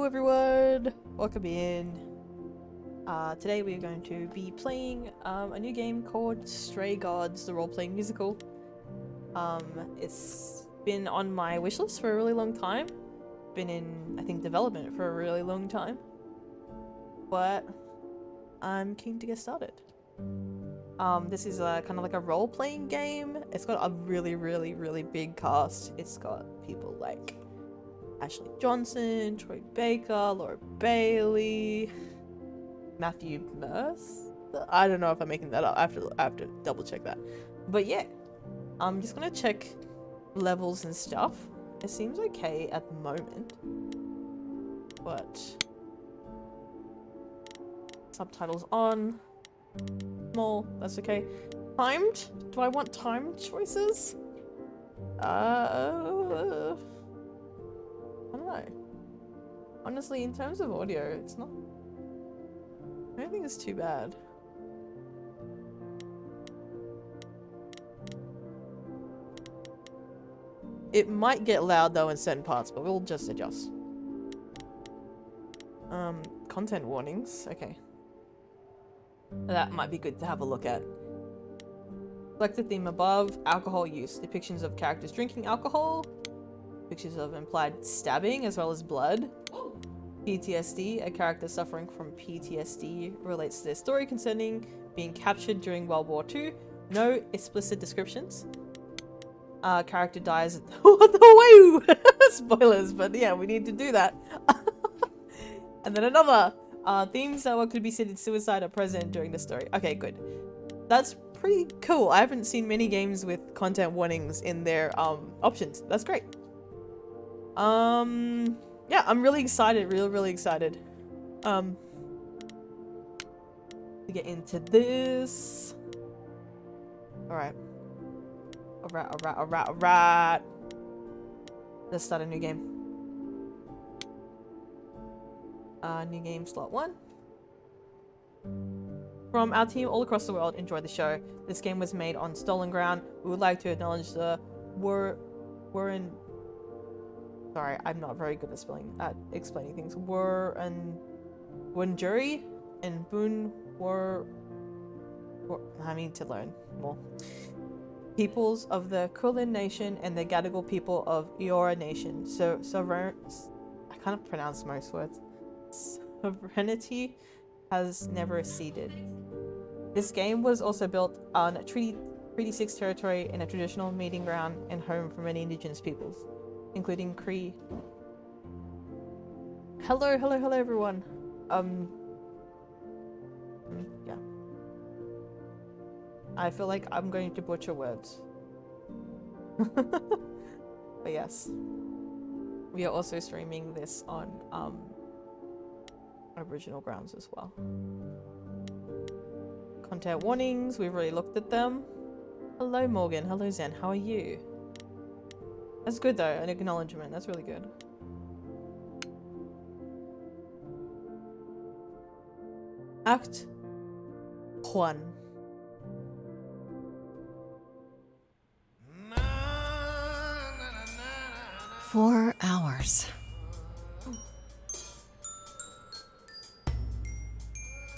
everyone, welcome in. Today we're going to be playing a new game called Stray Gods, the role-playing musical. It's been on my wishlist for a really long time. Been in, I think, development for a really long time. But I'm keen to get started. This is kind of like a role-playing game. It's got a really big cast. It's got people like Ashley Johnson, Troy Baker, Laura Bailey, Matthew Merce. I don't know if I'm making that up. I have to double check that. But yeah, I'm just gonna check levels and stuff. It seems okay at the moment, but subtitles on. Small, that's okay. Timed? Do I want timed choices? I don't know. Honestly, in terms of audio, it's not... I don't think it's too bad. It might get loud though in certain parts, but we'll just adjust. Content warnings. Okay. That might be good to have a look at. Select the theme above. Alcohol use. Depictions of characters drinking alcohol. Pictures of implied stabbing as well as blood. PTSD. A character suffering from PTSD relates to their story concerning being captured during World War II. No explicit descriptions. Character dies. What the way? Spoilers, but yeah, we need to do that. And then another. Themes that could be considered suicide are present during the story. Okay, good. That's pretty cool. I haven't seen many games with content warnings in their options. That's great. Yeah, I'm really excited. Really excited. To get into this. Alright. Alright. Let's start a new game. New game slot 1. From our team all across the world, enjoy the show. This game was made on stolen ground. We would like to acknowledge the Sorry, I'm not very good at explaining things. Wurundjeri and I need to learn more. Peoples of the Kulin Nation and the Gadigal people of Eora Nation. So I can't pronounce most words. Sovereignty has never ceded. This game was also built on Treaty 6 territory in a traditional meeting ground and home for many indigenous peoples, including Cree. Hello everyone. Yeah. I feel like I'm going to butcher words. But yes. We are also streaming this on original grounds as well. Content warnings, we've already looked at them. Hello Morgan, hello Zen, how are you? That's good though, an acknowledgement, that's really good. Act 1. Four hours.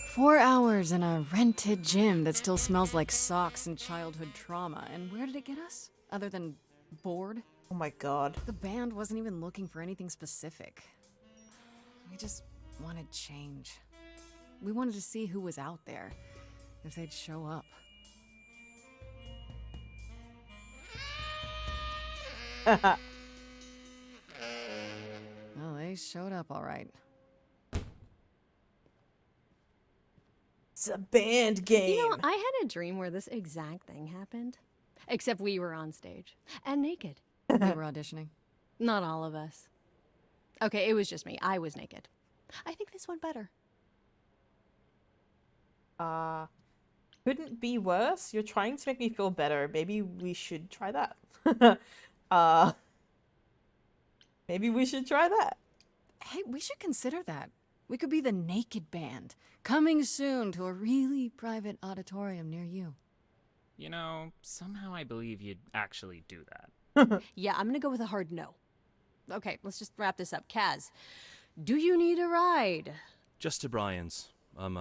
4 hours in a rented gym that still smells like socks and childhood trauma. And where did it get us? Other than bored? Oh my god. The band wasn't even looking for anything specific. We just wanted change. We wanted to see who was out there, if they'd show up. Well, they showed up all right. It's a band game. You know, I had a dream where this exact thing happened. Except we were on stage. And naked. We were auditioning. Not all of us. Okay, it was just me. I was naked. I think this went better. Couldn't be worse. You're trying to make me feel better. Maybe we should try that. Maybe we should try that. Hey, we should consider that. We could be the Naked Band, coming soon to a really private auditorium near you. You know, somehow I believe you'd actually do that. Yeah, I'm gonna go with a hard no. Okay, let's just wrap this up. Kaz, Do you need a ride? Just to Brian's. I'm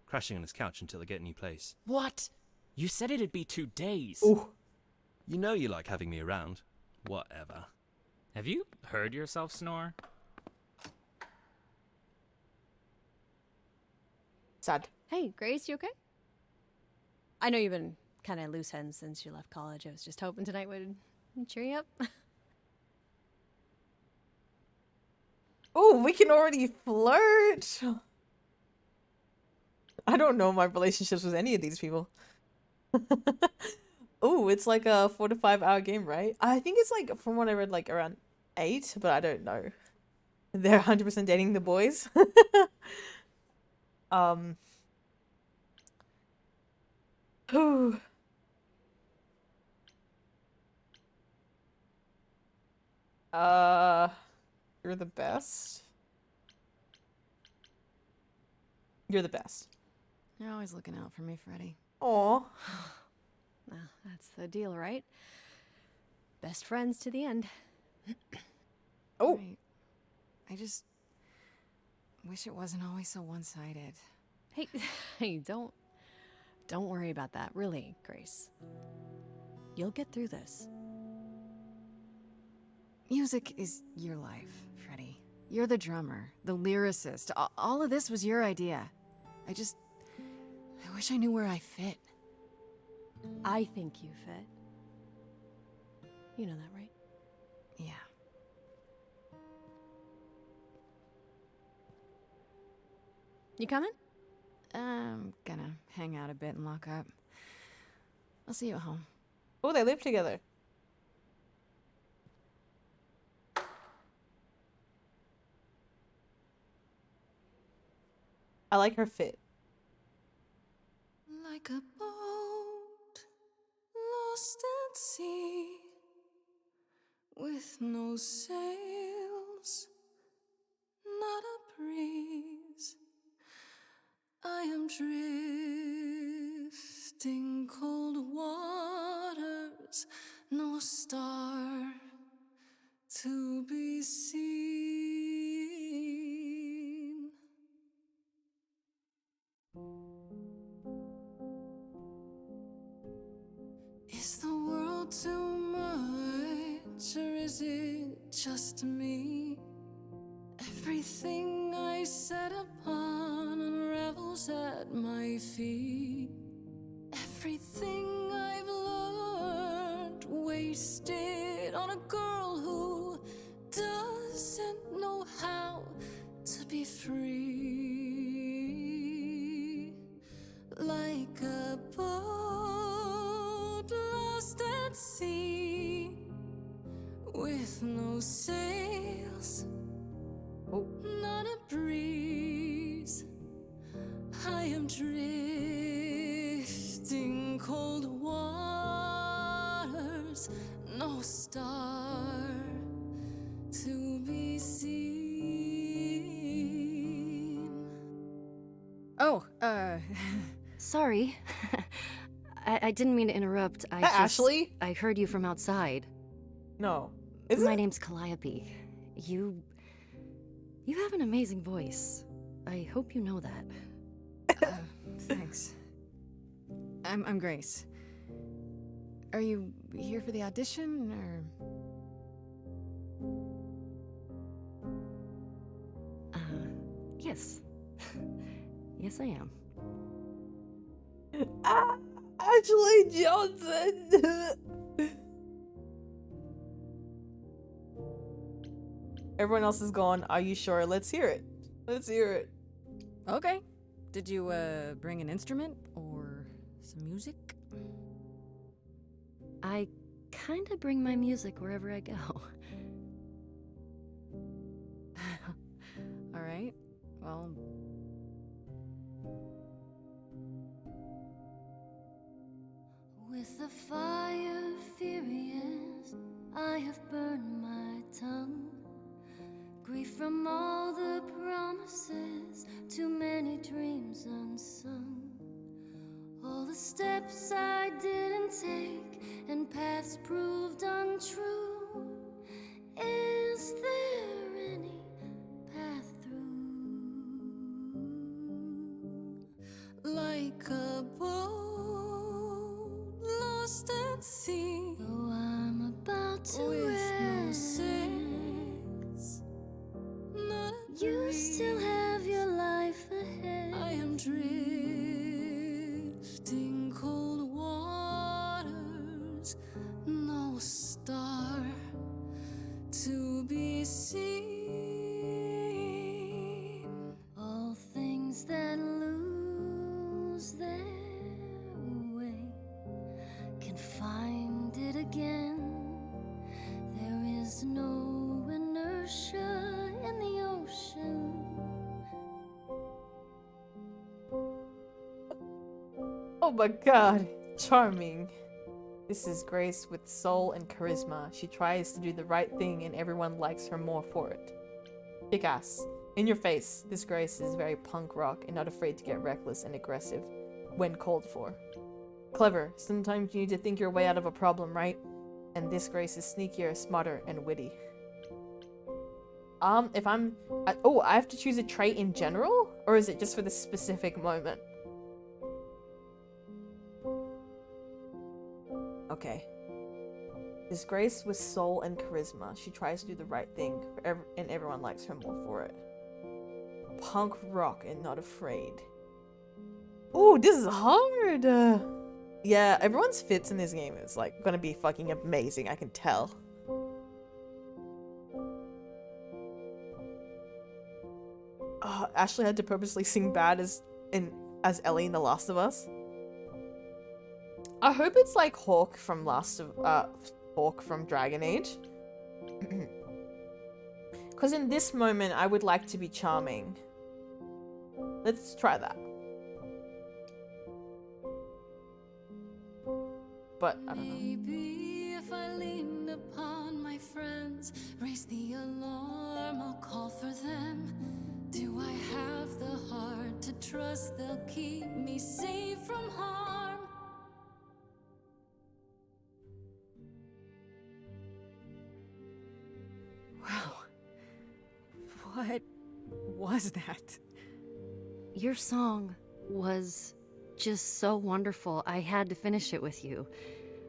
crashing on his couch until I get a new place. What? You said it'd be 2 days. Ooh. You know you like having me around. Whatever. Have you heard yourself snore? Sad. Hey, Grace, you okay? I know you've been kind of loose ends since you left college. I was just hoping tonight would cheer you up. Oh, we can already flirt. I don't know my relationships with any of these people. Oh, it's like a 4 to 5 hour game, right? I think it's like, from what I read, like around 8, but I don't know. They're 100% dating the boys. Whew. You're the best. You're the best. You're always looking out for me, Freddie. Aw. Well, that's the deal, right? Best friends to the end. Oh. Right. I just wish it wasn't always so one-sided. Hey, hey, don't worry about that, really, Grace. You'll get through this. Music is your life, Freddie. You're the drummer, the lyricist. All of this was your idea. I wish I knew where I fit. I think you fit. You know that, right? Yeah. You coming? I'm gonna hang out a bit and lock up. I'll see you at home. Oh, they live together. I like her fit. Like a boat lost at sea, with no sails, not a breeze. I am drifting cold waters, no star to be seen. Is the world too much, or is it just me? Everything I set upon unravels at my feet. Everything I've learned wasted on a girl who doesn't know how to be free. Like a boat lost at sea, with no sails, not a breeze. I am drifting cold waters, no star to be seen. Oh, Sorry. I didn't mean to interrupt. Ashley? I heard you from outside. No. Is My it? name's Calliope. You have an amazing voice. I hope you know that. Thanks. I'm Grace. Are you here for the audition, or? Yes. Yes, I am. Ashley Johnson. Everyone else is gone. Are you sure? Let's hear it. Let's hear it. Okay. Did you, bring an instrument or some music? I kinda bring my music wherever I go. All right. Well. With the fire furious, I have burned my tongue. Grief from all the promises, too many dreams unsung. All the steps I didn't take and paths proved untrue. Is there any path to with no rest. sex, not a You breeze. still have your life ahead. I am drifting cold waters, no star to be seen. All things that lose their way can find it again. There is no inertia in the ocean. Oh my god, charming. This is Grace with soul and charisma. She tries to do the right thing and everyone likes her more for it. Kick ass. In your face, this Grace is very punk rock and not afraid to get reckless and aggressive when called for. Clever. Sometimes you need to think your way out of a problem, right? And this Grace is sneakier, smarter, and witty. If I'm... I have to choose a trait in general? Or is it just for this specific moment? Okay. This Grace with soul and charisma. She tries to do the right thing, and everyone likes her more for it. Punk rock and not afraid. Ooh, this is hard! Yeah, everyone's fits in this game is like gonna be fucking amazing, I can tell. Ashley had to purposely sing bad as Ellie in The Last of Us. I hope it's like Hawk from Hawk from Dragon Age. Because in this moment, I would like to be charming. Let's try that. But I don't know. Maybe if I lean upon my friends, raise the alarm, I'll call for them. Do I have the heart to trust they'll keep me safe from harm? Wow. What was that? Your song was just so wonderful. I had to finish it with you.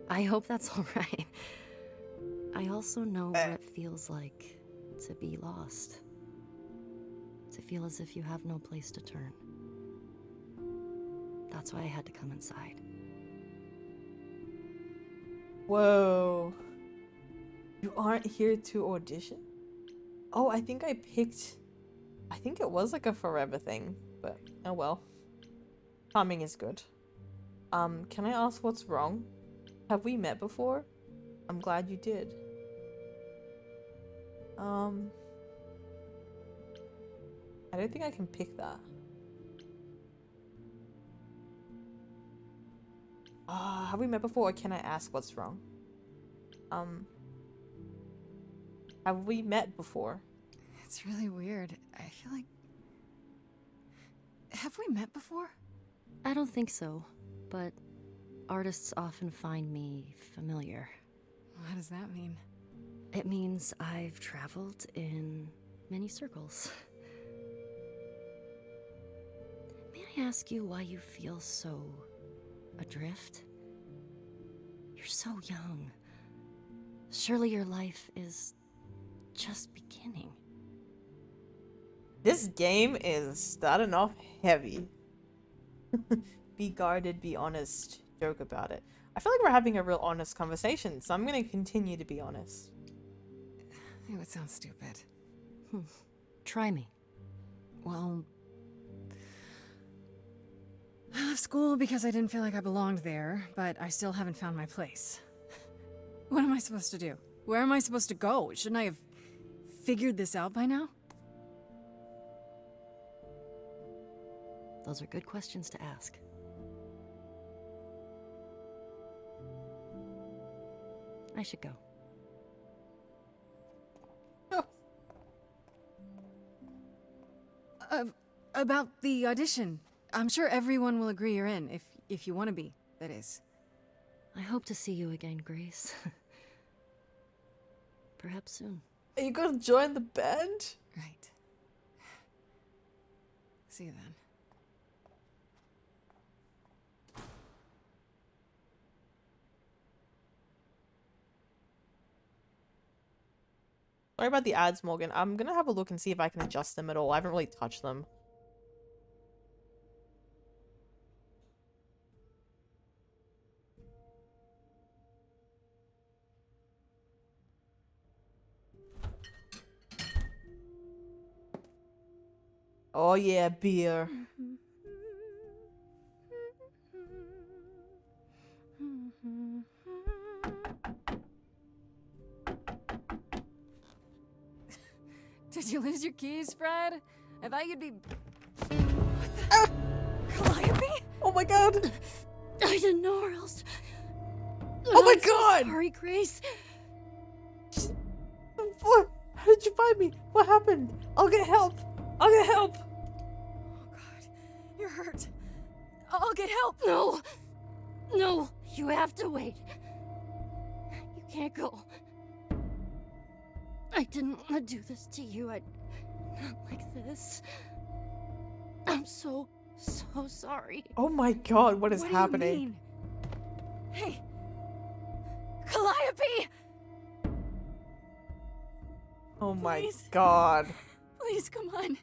I hope that's all right. I also know what it feels like to be lost. To feel as if you have no place to turn. That's why I had to come inside. Whoa. You aren't here to audition? Oh, I think it was like a forever thing, but oh well. Timing is good. Can I ask what's wrong? Have we met before? I'm glad you did. I don't think I can pick that. Have we met before or can I ask what's wrong? Have we met before? It's really weird. I feel like... Have we met before? I don't think so, but artists often find me familiar. What does that mean? It means I've traveled in many circles. May I ask you why you feel so adrift? You're so young. Surely your life is just beginning. This game is starting off heavy. Be guarded, be honest, joke about it. I feel like we're having a real honest conversation, so I'm gonna continue to be honest. It would sound stupid. Try me. Well, I left school because I didn't feel like I belonged there, but I still haven't found my place. What am I supposed to do? Where am I supposed to go? Shouldn't I have figured this out by now? Those are good questions to ask. I should go. About the audition. I'm sure everyone will agree you're in, if you want to be, that is. I hope to see you again, Grace. Perhaps soon. Are you gonna join the band? Right. See you then. Sorry about the ads, Morgan. I'm gonna have a look and see if I can adjust them at all. I haven't really touched them. Oh yeah, beer. Did you lose your keys, Fred? I thought you'd be. Ah! Calliope? Oh my god! I didn't know or else. Oh my I'm so god! sorry, Grace. What? How did you find me? What happened? I'll get help! I'll get help! Oh God, you're hurt. I'll get help. No. No, you have to wait. You can't go. I didn't want to do this to you. Not like this. I'm so sorry. Oh my god, what is What happening? do you mean? Hey, Calliope! Oh my Please. god. Please, come on.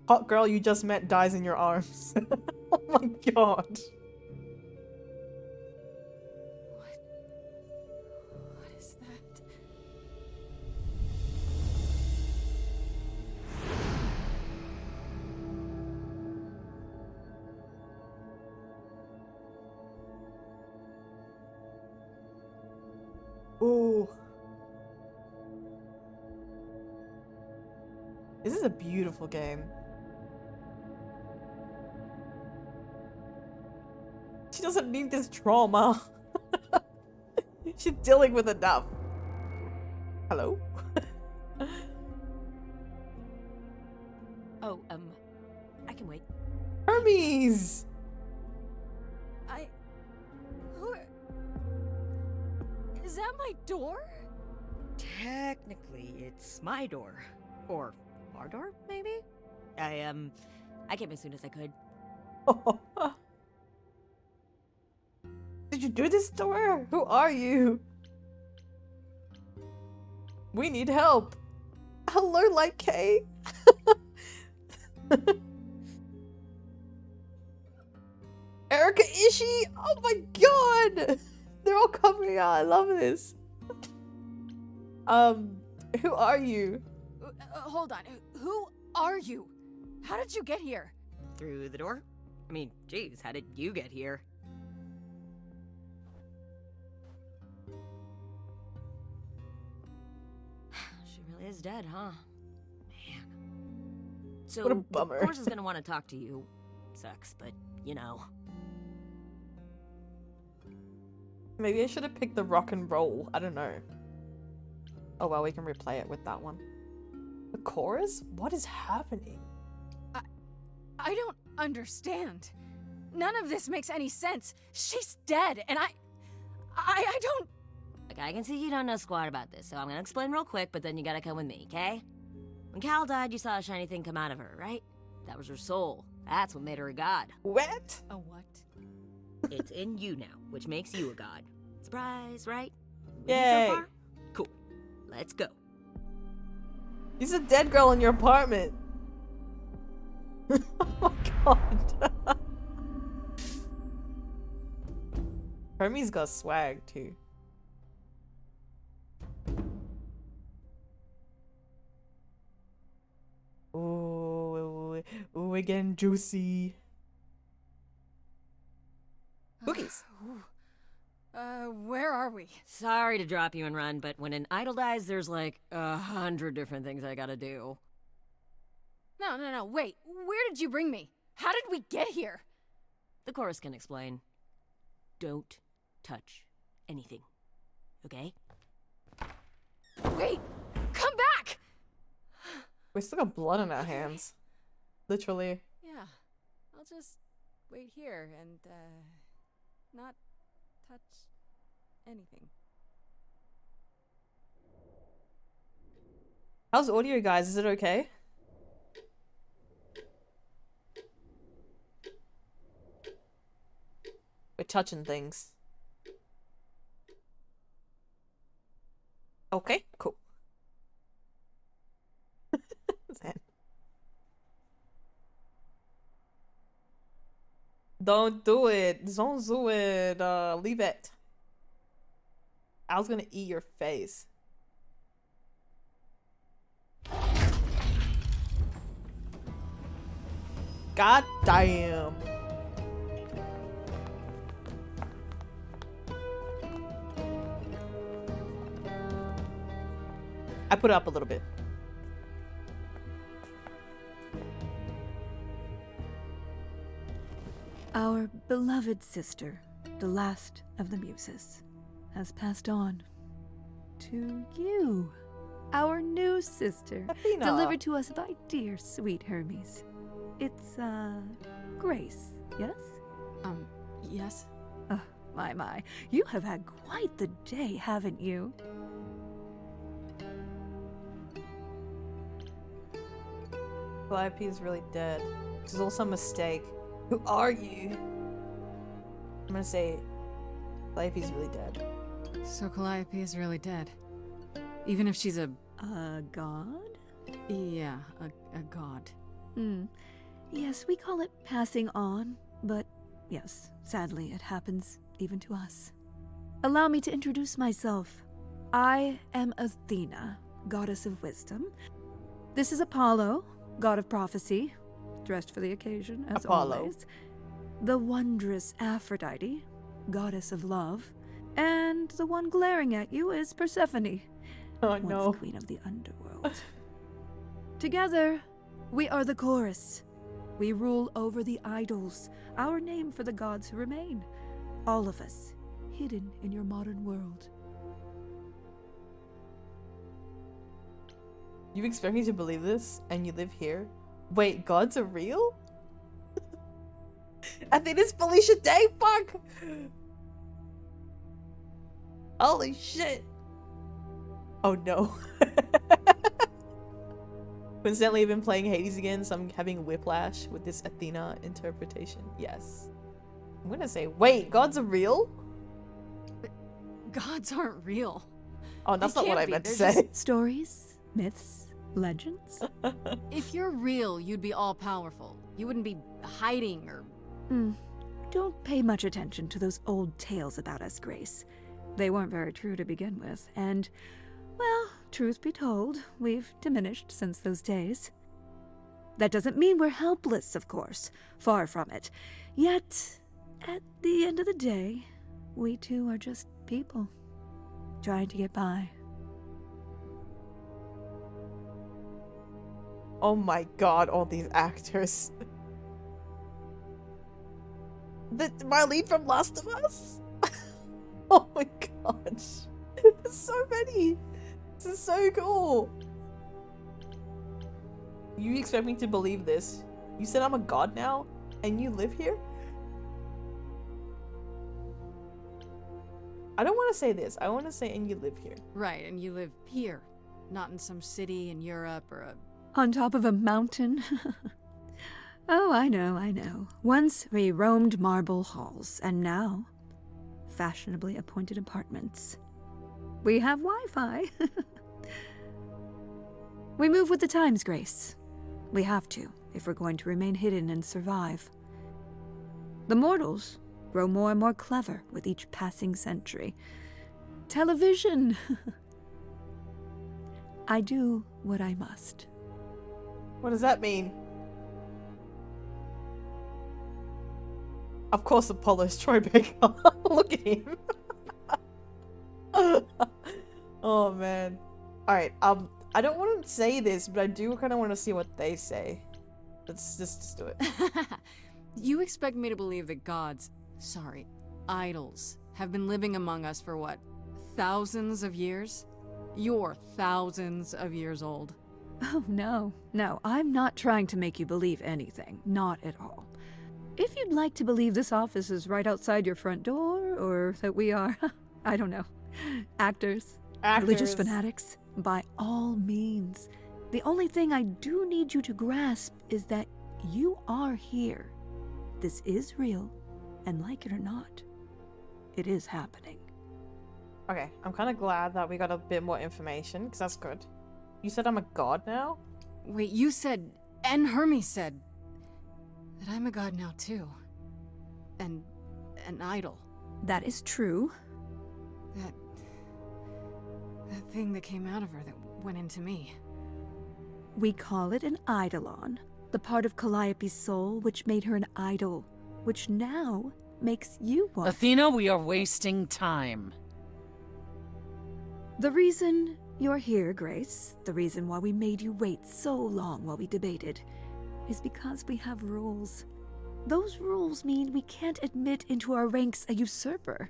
Hot girl you just met dies in your arms. Oh my god. What is that? Ooh. This is a beautiful game. She doesn't need this trauma. She's dealing with enough. Hello? Oh, I can wait. Hermes! Who? Is that my door? Technically, it's my door. Or our door, maybe? I came as soon as I could. Did you do this to her? Who are you? We need help. Hello, Light K. Erica Ishii? Oh my god! They're all coming out. I love this. Who are you? Hold on. Who are you? How did you get here? Through the door? I mean, geez, how did you get here? She really is dead, huh? Man. So, What a bummer. of course is gonna want to talk to you. Sucks, but, you know. Maybe I should have picked the rock and roll. I don't know. Oh well, we can replay it with that one. The chorus? What is happening? I don't understand. None of this makes any sense. She's dead, and I don't. Like, I can see you don't know squat about this, so I'm gonna explain real quick, but then you gotta come with me, okay? When Cal died, you saw a shiny thing come out of her, right? That was her soul. That's what made her a god. What? A what? It's in you now, which makes you a god. Surprise, right? With me Yay. So far? Cool. Let's go. He's a dead girl in your apartment. Oh my god. Hermes got swag too. Ooh, ooh, again juicy. Cookies. Where are we? Sorry to drop you and run, but when an idol dies, there's like 100 different things I gotta do. No, wait. Where did you bring me? How did we get here? The chorus can explain. Don't touch anything. Okay? Wait! Come back! We still got blood on our hands. Literally. Yeah, I'll just wait here and, not touch anything. How's audio, guys? Is it okay? We're touching things. Okay, cool. Zen. Don't do it. Don't do it. Leave it. I was gonna eat your face. God damn. I put it up a little bit. Our beloved sister, the last of the muses, has passed on to you, our new sister, Athena. delivered to us by dear sweet Hermes. It's, Grace, yes? Yes? Oh, my. You have had quite the day, haven't you? Calliope is really dead. This is also a mistake. Who are you? I'm gonna say Calliope is really dead. So Calliope is really dead. Even if she's a God? yeah, a god. Yes, we call it passing on, but yes, sadly it happens even to us. Allow me to introduce myself. I am Athena, goddess of wisdom. This is Apollo, god of prophecy, dressed for the occasion, as Apollo. always. The wondrous Aphrodite, goddess of love. And the one glaring at you is Persephone, Oh no. once queen of the underworld. Together, we are the chorus. We rule over the idols, our name for the gods who remain. All of us, hidden in your modern world. You expect me to believe this and you live here? Wait, gods are real? I think it's Felicia Day, fuck! Holy shit! Oh no. Coincidentally, I've been playing Hades again, so I'm having whiplash with this Athena interpretation. Yes. I'm gonna say, wait, gods are real? Gods aren't real. Oh, that's They not what I can't be, meant to they're say. Stories, myths, legends. If you're real, you'd be all powerful. You wouldn't be hiding or. Don't pay much attention to those old tales about us, Grace. They weren't very true to begin with, and, well, truth be told, we've diminished since those days. That doesn't mean we're helpless, of course. Far from it. Yet, at the end of the day, we too are just people, trying to get by. Oh my god, all these actors. My lead from Last of Us? Oh my gosh. There's so many. This is so cool. You expect me to believe this? You said I'm a god now? And you live here? I don't want to say this. I want to say, and you live here. Right, and you live here, not in some city in Europe or a. On top of a mountain? Oh, I know. Once we roamed marble halls, and now, fashionably appointed apartments. We have Wi-Fi. We move with the times, Grace. We have to, if we're going to remain hidden and survive. The mortals grow more and more clever with each passing century. Television! I do what I must. What does that mean? Of course Apollo's Troy Baker. Look at him. Oh man. Alright, I don't want to say this, but I do kind of want to see what they say. Let's just do it. You expect me to believe that gods, idols, have been living among us for what? Thousands of years? You're thousands of years old. Oh, no, I'm not trying to make you believe anything. Not at all. If you'd like to believe this office is right outside your front door, or that we are, I don't know, actors, religious fanatics, by all means. The only thing I do need you to grasp is that you are here. This is real, and like it or not, it is happening. Okay, I'm kind of glad that we got a bit more information, because that's good. You said I'm a god now? Wait, you said, and Hermes said, that I'm a god now too. And an idol. That is true. That thing that came out of her that went into me. We call it an eidolon, the part of Calliope's soul which made her an idol, which now makes you one. Athena, we are wasting time. The reason you're here, Grace, the reason why we made you wait so long while we debated, is because we have rules. Those rules mean we can't admit into our ranks a usurper.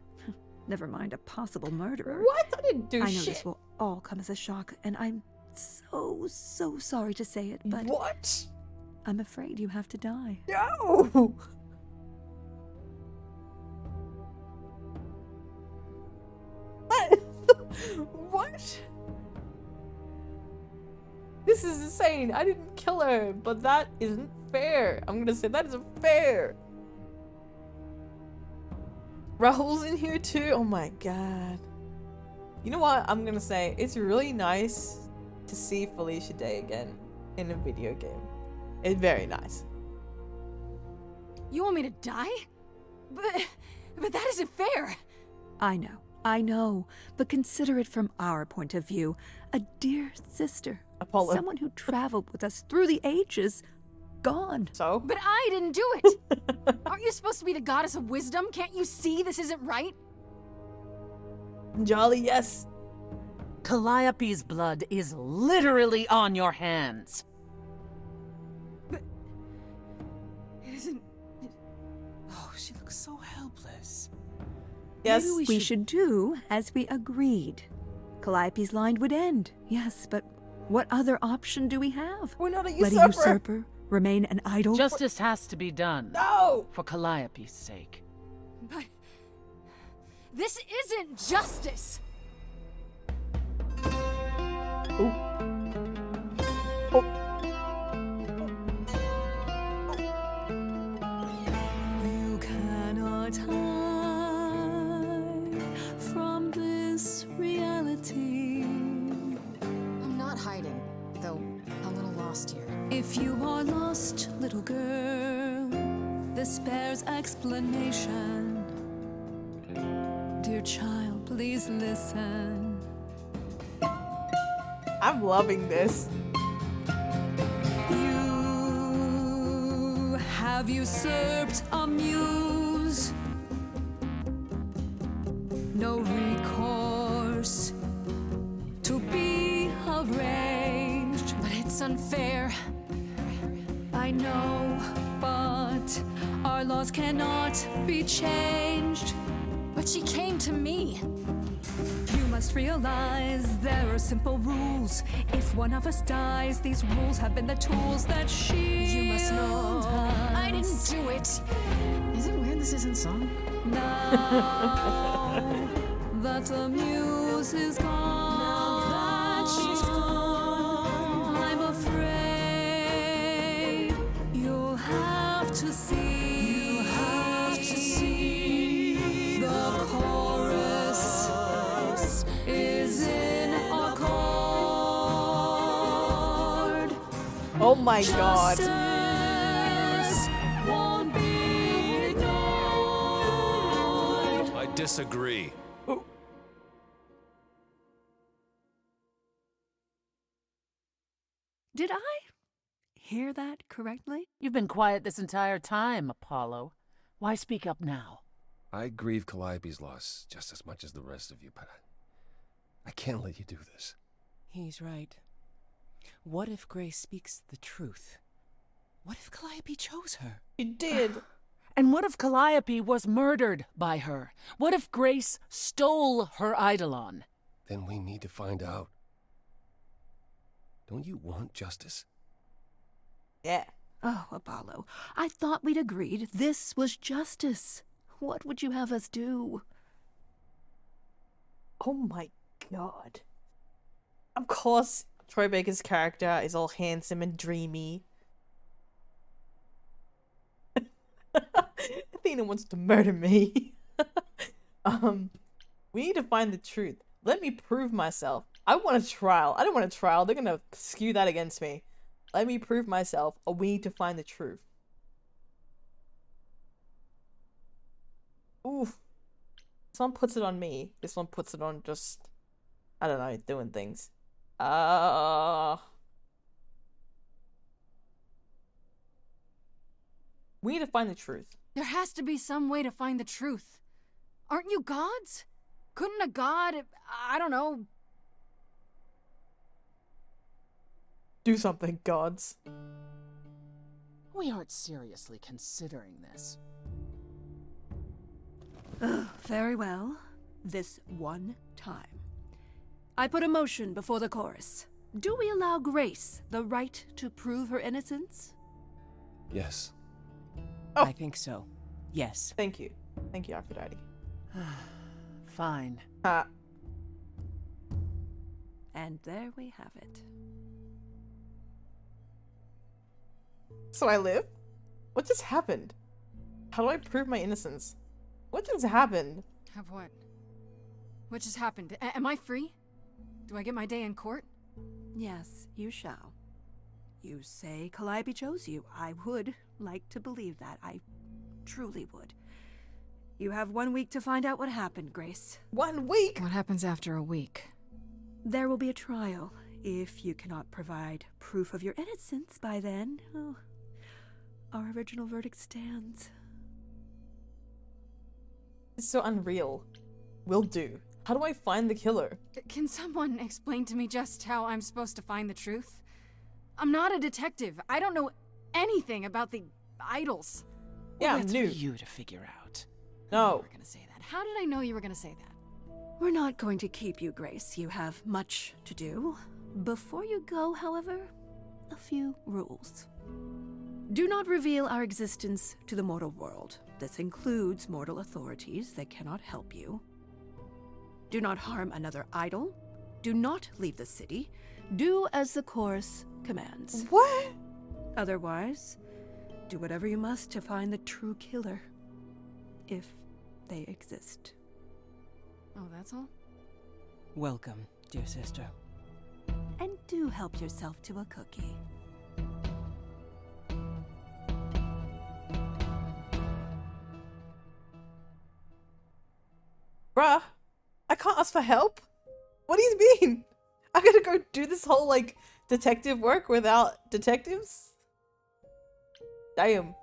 Never mind a possible murderer. What? I didn't do I know shit. this will all come as a shock, and I'm so sorry to say it, but What? I'm afraid you have to die. No! What? What? This is insane. I didn't kill her, but that isn't fair. I'm gonna say that isn't fair. Rahul's in here too. Oh my god. You know what? I'm gonna say it's really nice to see Felicia Day again in a video game. It's very nice. You want me to die? But that isn't fair. I know, but consider it from our point of view. A dear sister, Apollo. someone who traveled with us through the ages, gone. So? But I didn't do it. Aren't you supposed to be the goddess of wisdom? Can't you see this isn't right? Jolly, yes. Calliope's blood is literally on your hands. But it isn't. Oh, she looks so helpless. Yes. Maybe we should do as we agreed. Calliope's line would end, yes, but what other option do we have? We're not a Let usurper. a usurper remain an idol? Justice has to be done. No! For Calliope's sake. But this isn't justice. You cannot hide from this reality. I'm not hiding, though a little lost here. If you are lost, little girl, this bears explanation. Dear child, please listen. I'm loving this. You have usurped a muse. No recourse to be arranged. But it's unfair. I know, but our laws cannot be changed. But she came to me. You must realize there are simple rules. If one of us dies, these rules have been the tools that You must shield know us. I didn't do it. Is it weird this isn't song? Now that the muse is gone, I'm afraid you'll have to see. The chorus is in accord. Oh my god. Justice won't be ignored. I disagree. Did I hear that correctly? You've been quiet this entire time, Apollo. Why speak up now? I grieve Calliope's loss just as much as the rest of you, but I can't let you do this. He's right. What if Grace speaks the truth? What if Calliope chose her? You did. And what if Calliope was murdered by her? What if Grace stole her eidolon? Then we need to find out. Don't you want justice? Yeah. Oh, Apollo, I thought we'd agreed this was justice. What would you have us do? Oh my god. Of course, Troy Baker's character is all handsome and dreamy. Athena wants to murder me. We need to find the truth. Let me prove myself. I want a trial. I don't want a trial. They're gonna skew that against me. Let me prove myself, or we need to find the truth. Oof. This one puts it on me. This one puts it on just, I don't know, doing things. We need to find the truth. There has to be some way to find the truth. Aren't you gods? Couldn't a god, I don't know... Do something, gods. We aren't seriously considering this. Very well. This one time. I put a motion before the chorus. Do we allow Grace the right to prove her innocence? Yes. Oh. I think so. Yes. Thank you. Thank you, Aphrodite. Fine. And there we have it. So I live? What just happened? How do I prove my innocence? What just happened? Have what? What just happened? Am I free? Do I get my day in court? Yes, you shall. You say Calliope chose you. I would like to believe that. I truly would. You have 1 week to find out what happened, Grace. 1 week? What happens after a week? There will be a trial. If you cannot provide proof of your innocence by then, oh, our original verdict stands. It's so unreal. Will do. How do I find the killer? Can someone explain to me just how I'm supposed to find the truth? I'm not a detective. I don't know anything about the idols. Yeah, That's I'm new. for you to figure out. No. You were gonna say that. How did I know you were gonna say that? We're not going to keep you, Grace. You have much to do. Before you go, however, a few rules. Do not reveal our existence to the mortal world. This includes mortal authorities that cannot help you. Do not harm another idol. Do not leave the city. Do as the chorus commands. What? Otherwise, do whatever you must to find the true killer. If they exist. Oh, that's all? Welcome, dear sister. And do help yourself to a cookie. Bruh, I can't ask for help? What do you mean? I gotta go do this whole, like, detective work without detectives? Damn.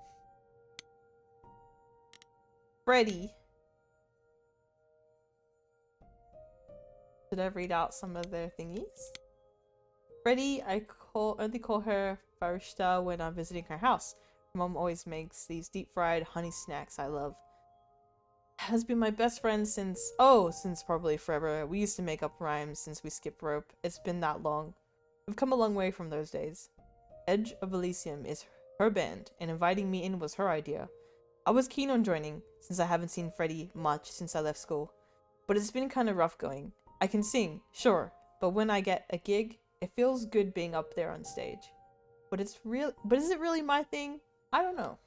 Freddy. Should I read out some of their thingies? Freddy, I only call her Farishta when I'm visiting her house. Mom always makes these deep-fried honey snacks I love. Has been my best friend since probably forever. We used to make up rhymes since we skipped rope. It's been that long. We've come a long way from those days. Edge of Elysium is her band, and inviting me in was her idea. I was keen on joining, since I haven't seen Freddy much since I left school. But it's been kind of rough going. I can sing, sure, but when I get a gig, it feels good being up there on stage. But is it really my thing? I don't know.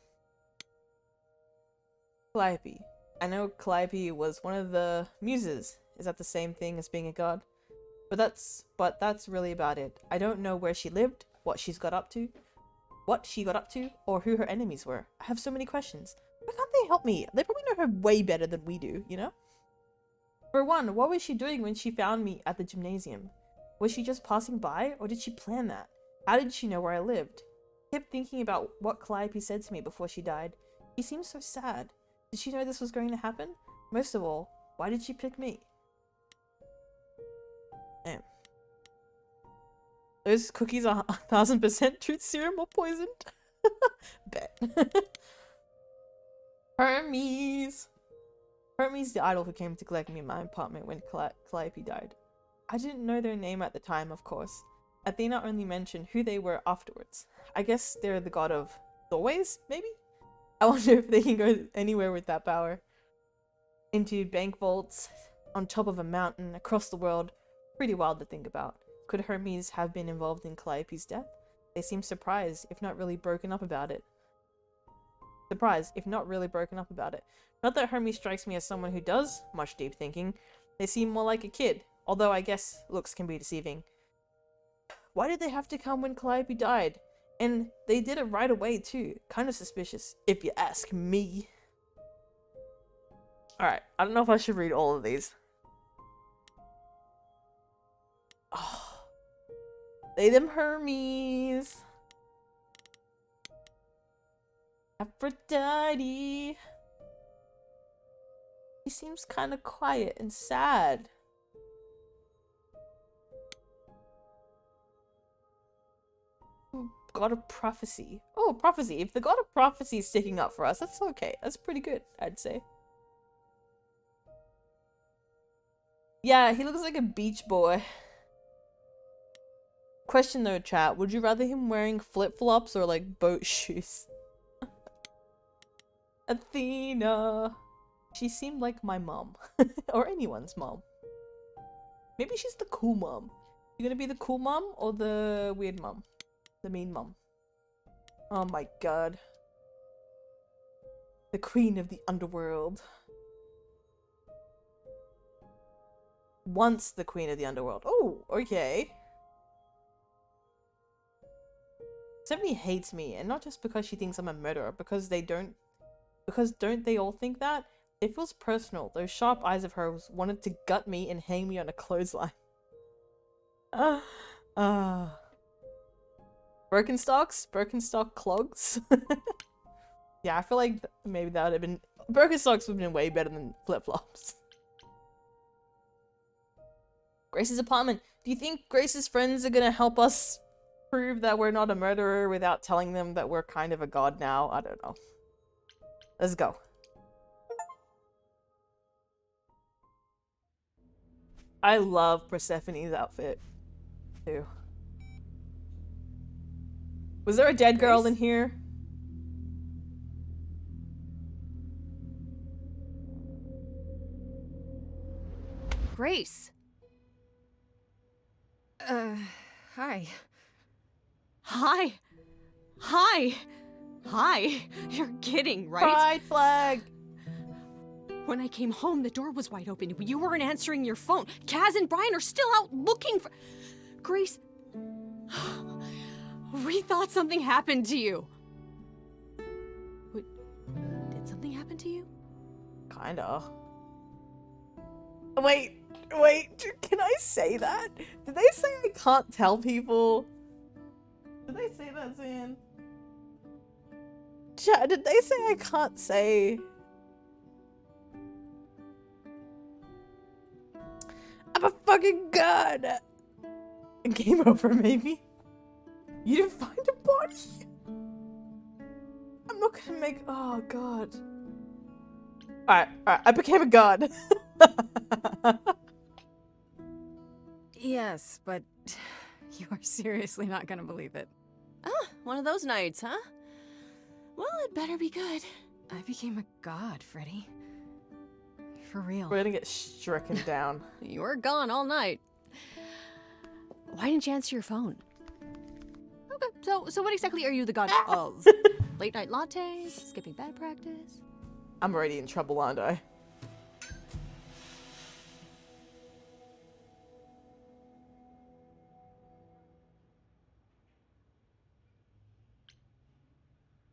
Calliope. I know Calliope was one of the muses. Is that the same thing as being a god? But that's really about it. I don't know where she lived, what she got up to, or who her enemies were. I have so many questions. Why can't they help me? They probably know her way better than we do, you know? For one, what was she doing when she found me at the gymnasium? Was she just passing by, or did she plan that? How did she know where I lived? I kept thinking about what Calliope said to me before she died. She seemed so sad. Did she know this was going to happen? Most of all, why did she pick me? Damn. Those cookies are 1000% truth serum or poisoned? Bet. Hermes! Hermes, the idol who came to collect me in my apartment when Calliope died. I didn't know their name at the time, of course. Athena only mentioned who they were afterwards. I guess they're the god of doorways, maybe? I wonder if they can go anywhere with that power. Into bank vaults, on top of a mountain, across the world. Pretty wild to think about. Could Hermes have been involved in Calliope's death? They seem surprised, if not really broken up about it. Not that Hermes strikes me as someone who does much deep thinking. They seem more like a kid, although I guess looks can be deceiving. Why did they have to come when Calliope died? And they did it right away too. Kind of suspicious, if you ask me. Alright, I don't know if I should read all of these. Oh, they them Hermes. Aphrodite. He seems kind of quiet and sad. God of Prophecy. Oh, Prophecy. If the God of Prophecy is sticking up for us, that's okay. That's pretty good, I'd say. Yeah, he looks like a beach boy. Question though, chat. Would you rather him wearing flip-flops or like boat shoes? Athena. She seemed like my mom. Or anyone's mom. Maybe she's the cool mom. You gonna be the cool mom or the weird mom? The mean mom. Oh my god. The queen of the underworld. Once the queen of the underworld. Oh, okay. 70 hates me, and not just because she thinks I'm a murderer, because don't they all think that? It feels personal. Those sharp eyes of hers wanted to gut me and hang me on a clothesline. Birkenstocks? Birkenstock clogs? Yeah, I feel like maybe that would have been... Birkenstocks would have been way better than flip-flops. Grace's apartment. Do you think Grace's friends are gonna help us prove that we're not a murderer without telling them that we're kind of a god now? I don't know. Let's go. I love Persephone's outfit, too. Was there a dead girl in here? Grace. Hi. Hi. Hi. Hi. You're kidding, right? Pride flag! When I came home, the door was wide open. You weren't answering your phone. Kaz and Brian are still out looking for... Grace... We thought something happened to you. Wait, did something happen to you? Kinda. Wait, can I say that? Did they say I can't tell people? Did they say that, Zan? Chat, did they say I can't say? I'm a fucking god! Game over, maybe? You didn't find a body? I'm not gonna make... Oh, god. Alright, I became a god. Yes, but you are seriously not gonna believe it. Ah, one of those nights, huh? Well, it better be good. I became a god, Freddy. For real. We're gonna get stricken down. You were gone all night. Why didn't you answer your phone? Okay, so what exactly are you the god of? Late night lattes? Skipping bad practice? I'm already in trouble, aren't I?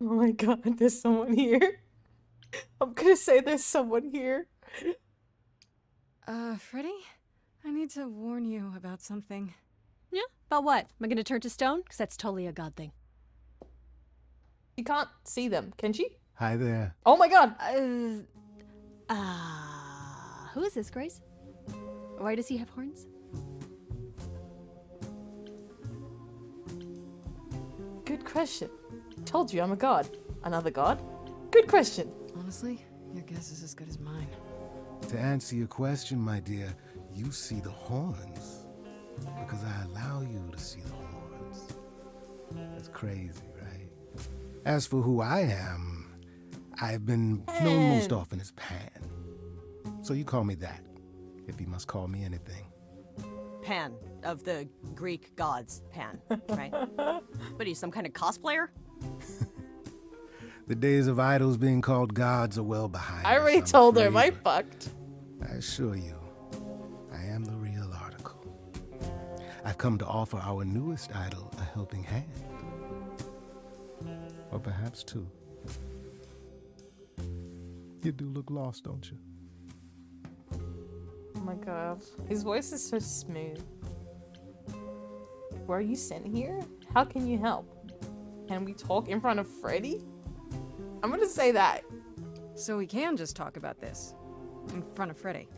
Oh my god, there's someone here. I'm gonna say there's someone here. Freddy? I need to warn you about something. Yeah? About what? Am I gonna turn to stone? Because that's totally a god thing. She can't see them, can she? Hi there. Oh my god! Who is this, Grace? Why does he have horns? Good question. Told you I'm a god. Another god? Good question. Honestly, your guess is as good as mine. To answer your question, my dear, you see the horns because I allow you to see the horns. That's crazy, right? As for who I am, I've been known most often as Pan. So you call me that, if you must call me anything. Pan, of the Greek gods, Pan, right? What are you, some kind of cosplayer? The days of idols being called gods are well behind I us, already I'm told her, afraid, am I but fucked? I assure you, I am the real article. I've come to offer our newest idol a helping hand. Or perhaps two. You do look lost, don't you? Oh my god. His voice is so smooth. Were you sent here? How can you help? Can we talk in front of Freddy? I'm gonna say that. So we can just talk about this in front of Freddy.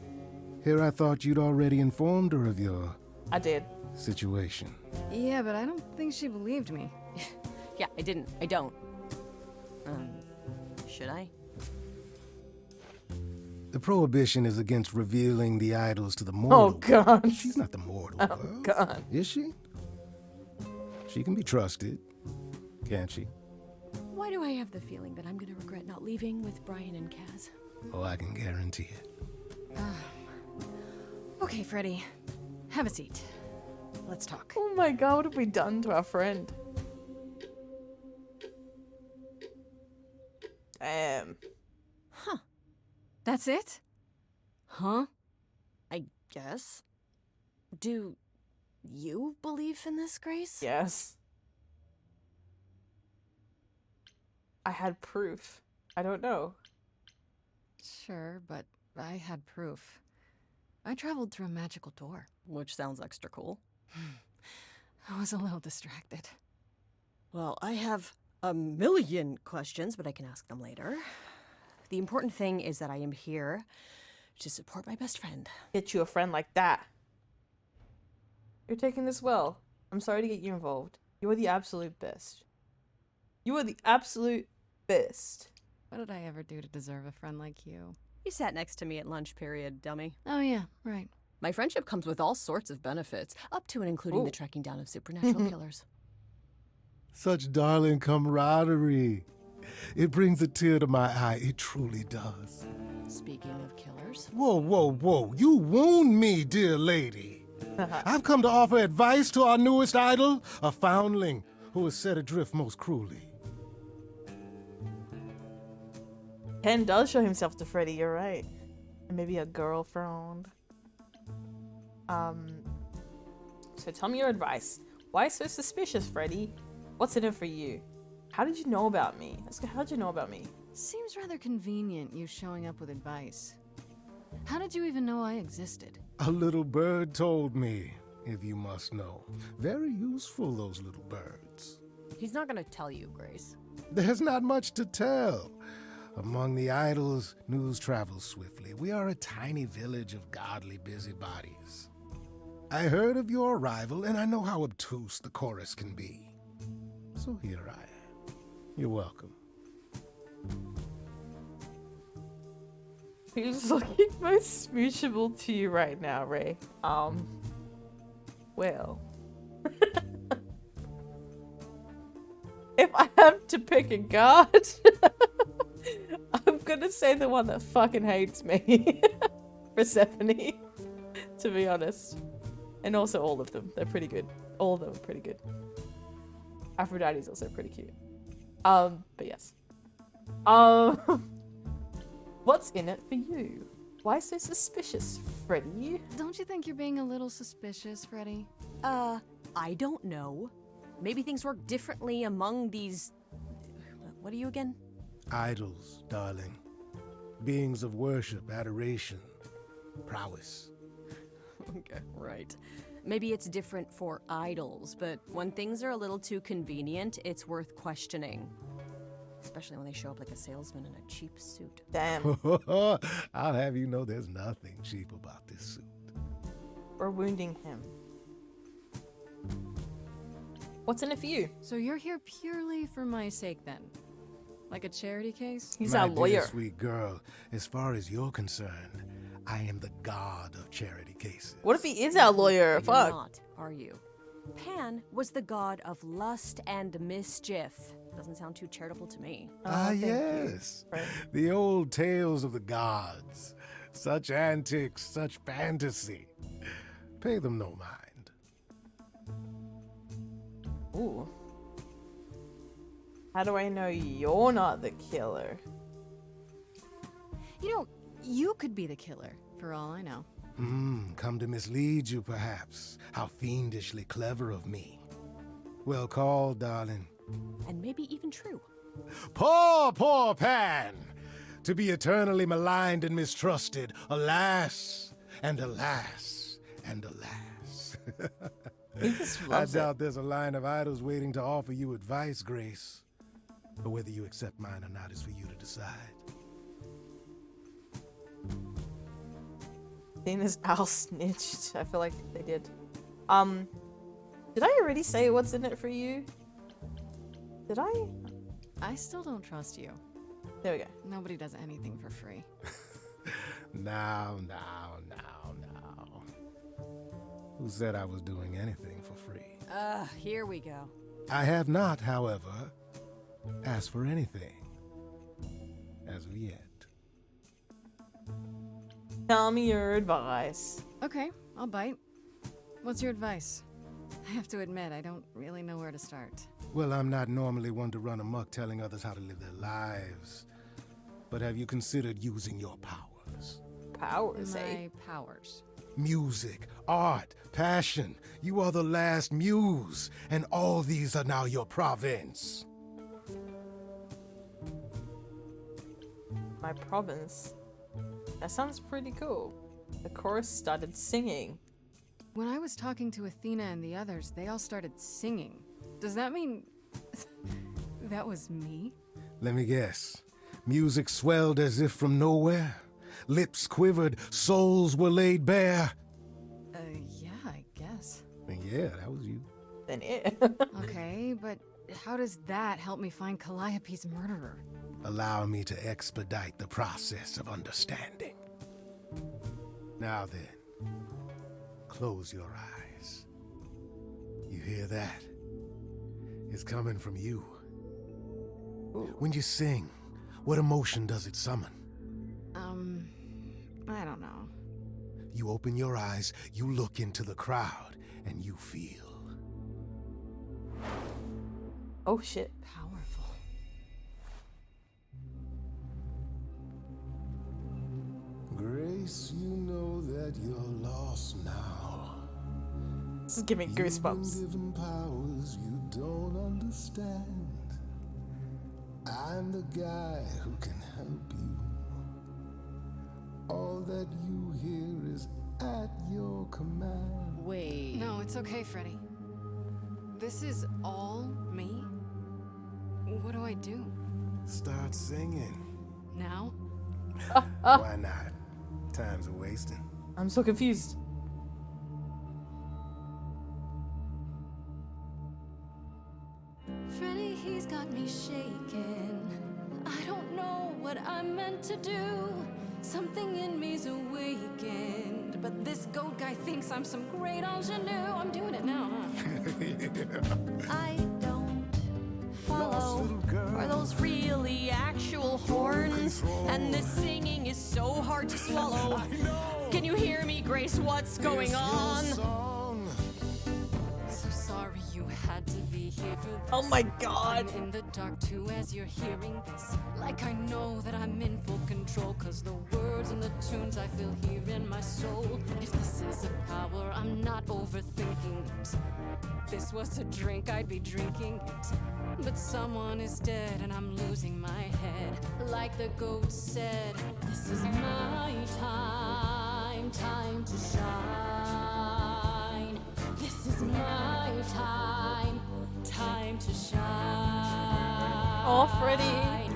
Here I thought you'd already informed her of your I did. situation. Yeah, but I don't think she believed me. Yeah, I didn't. I don't. Should I? The prohibition is against revealing the idols to the mortal. Oh god. World. She's not the mortal Oh world. god. Is she? She can be trusted, can't she? Why do I have the feeling that I'm gonna regret not leaving with Brian and Kaz? Oh, I can guarantee it. Okay, Freddy. Have a seat. Let's talk. Oh my god, what have we done to our friend? Damn. Huh. That's it? Huh? I guess. Do you believe in this, Grace? Yes. I had proof. I don't know. Sure, but I had proof. I traveled through a magical door. Which sounds extra cool. I was a little distracted. Well, I have a million questions, but I can ask them later. The important thing is that I am here to support my best friend. Get you a friend like that. You're taking this well. I'm sorry to get you involved. You are the absolute best. You are the absolute best. What did I ever do to deserve a friend like you? You sat next to me at lunch period, dummy. Oh yeah, right. My friendship comes with all sorts of benefits, up to and including the tracking down of supernatural killers. Such darling camaraderie. It brings a tear to my eye. It truly does. Speaking of killers. Whoa, whoa, whoa. You wound me, dear lady. I've come to offer advice to our newest idol, a foundling who is set adrift most cruelly. Ken does show himself to Freddy, you're right. And maybe a girlfriend. So tell me your advice. Why so suspicious, Freddy? What's in it for you? How did you know about me? How'd you know about me? Seems rather convenient, you showing up with advice. How did you even know I existed? A little bird told me, if you must know. Very useful, those little birds. He's not gonna tell you, Grace. There's not much to tell. Among the idols, news travels swiftly. We are a tiny village of godly busybodies. I heard of your arrival, and I know how obtuse the chorus can be. So here I am. You're welcome. Who's looking most smoochable to you right now, Ray? Well. If I have to pick a guard, I'm gonna say the one that fucking hates me. Persephone, to be honest. And also all of them. They're pretty good. All of them are pretty good. Aphrodite's also pretty cute. But yes. What's in it for you? Why so suspicious, Freddy? Don't you think you're being a little suspicious, Freddy? I don't know. Maybe things work differently among these... What are you again? Idols, darling. Beings of worship, adoration, prowess. Okay, right. Maybe it's different for idols, but when things are a little too convenient, it's worth questioning. Especially when they show up like a salesman in a cheap suit. Damn. I'll have you know there's nothing cheap about this suit. We're wounding him. What's in it for you? So you're here purely for my sake then? Like a charity case? He's My our lawyer. dear sweet girl, as far as you're concerned, I am the god of charity cases. What if he is our lawyer? You're Fuck. not, are you? Pan was the god of lust and mischief. Doesn't sound too charitable to me. Thank you. Yes. Right. The old tales of the gods. Such antics, such fantasy. Pay them no mind. Ooh. How do I know you're not the killer? You know, you could be the killer, for all I know. Come to mislead you, perhaps. How fiendishly clever of me. Well called, darling. And maybe even true. Poor, poor Pan! To be eternally maligned and mistrusted. Alas, and alas, and alas. I doubt there's a line of idols waiting to offer you advice, Grace. But whether you accept mine or not is for you to decide. Athena's owl snitched. I feel like they did. Did I already say what's in it for you? Did I? I still don't trust you. There we go. Nobody does anything for free. Now. Who said I was doing anything for free? Here we go. I have not, however, asked for anything. As of yet. Tell me your advice. Okay, I'll bite. What's your advice? I have to admit, I don't really know where to start. Well, I'm not normally one to run amok telling others how to live their lives. But have you considered using your powers? Powers, eh? My powers. Music, art, passion. You are the last muse, and all these are now your province. My province. That sounds pretty cool. The chorus started singing. When I was talking to Athena and the others, they all started singing. Does that mean that was me? Let me guess. Music swelled as if from nowhere. Lips quivered, souls were laid bare. Yeah, I guess. Yeah, that was you. Then it. Okay, but how does that help me find Calliope's murderer? Allow me to expedite the process of understanding. Now then, close your eyes. You hear that? It's coming from you. Ooh. When you sing, what emotion does it summon? I don't know. You open your eyes, you look into the crowd, and you feel. Oh shit. Powerful. Grace, you know that you're lost now. This is giving goosebumps. You've been given powers you don't understand. I'm the guy who can help you. All that you hear is at your command. Wait. No, it's okay, Freddy. This is all me? What do I do? Start singing. Now? Why not? Time's a wasting. I'm so confused. Freddy, he's got me shaking. I don't know what I'm meant to do. Something in me's awakened. But this goat guy thinks I'm some great ingenue. I'm doing it now, huh? I don't follow. Are those really actual horns? And this singing is so hard to swallow. Can you hear me, Grace? What's going on? So sorry you had to be here for this. Oh my god. I'm in the dark too as you're hearing this. Like I know that I'm in full control. Cause the words and the tunes I feel here in my soul. If this is a power, I'm not overthinking it. If this was a drink, I'd be drinking it. But someone is dead and I'm losing my head. Like the goat said, this is my time, time to shine. This is my time, time to shine. Oh, Freddy.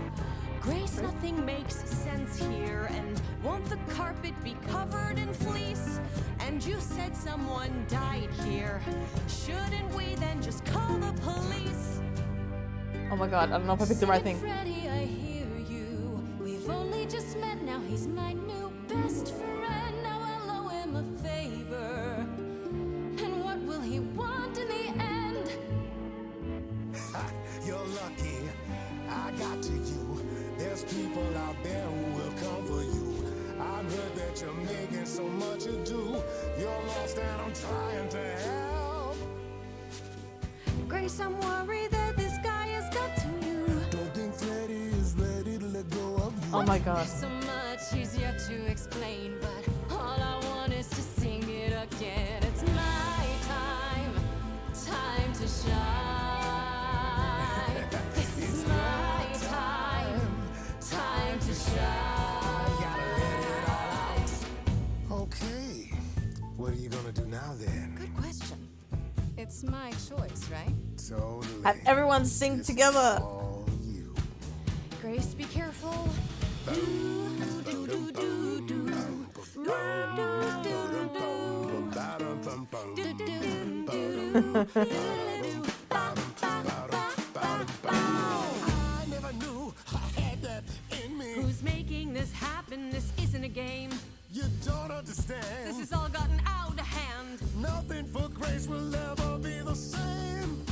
Grace, nothing makes sense here. And won't the carpet be covered in fleece? And you said someone died here. Shouldn't we then just call the police? Oh my god, I don't know if I picked the right thing. Freddy, I hear you. We've only just met, now he's my new best friend. Now I'll owe him a favor. And what will he want in the end? You're lucky I got to you. There's people out there who will come for you. I've heard that you're making so much ado. You're lost and I'm trying to help. Grace, I'm worried that this guy has got to you. Don't think Freddy is ready to let go of you. Oh my god. So much much easier to explain, but all I want is to sing it again. It's my time, time to shine. This is my time, time to shine. Gotta let it all out. Okay. What are you gonna do now then? Good question. It's my choice, right? Totally. Have everyone sing This is together. all you. Grace, be careful. I never knew I had that in me. Who's making this happen? This isn't a game. You don't understand. This has all gotten out of hand. Nothing for Grace will ever be the same.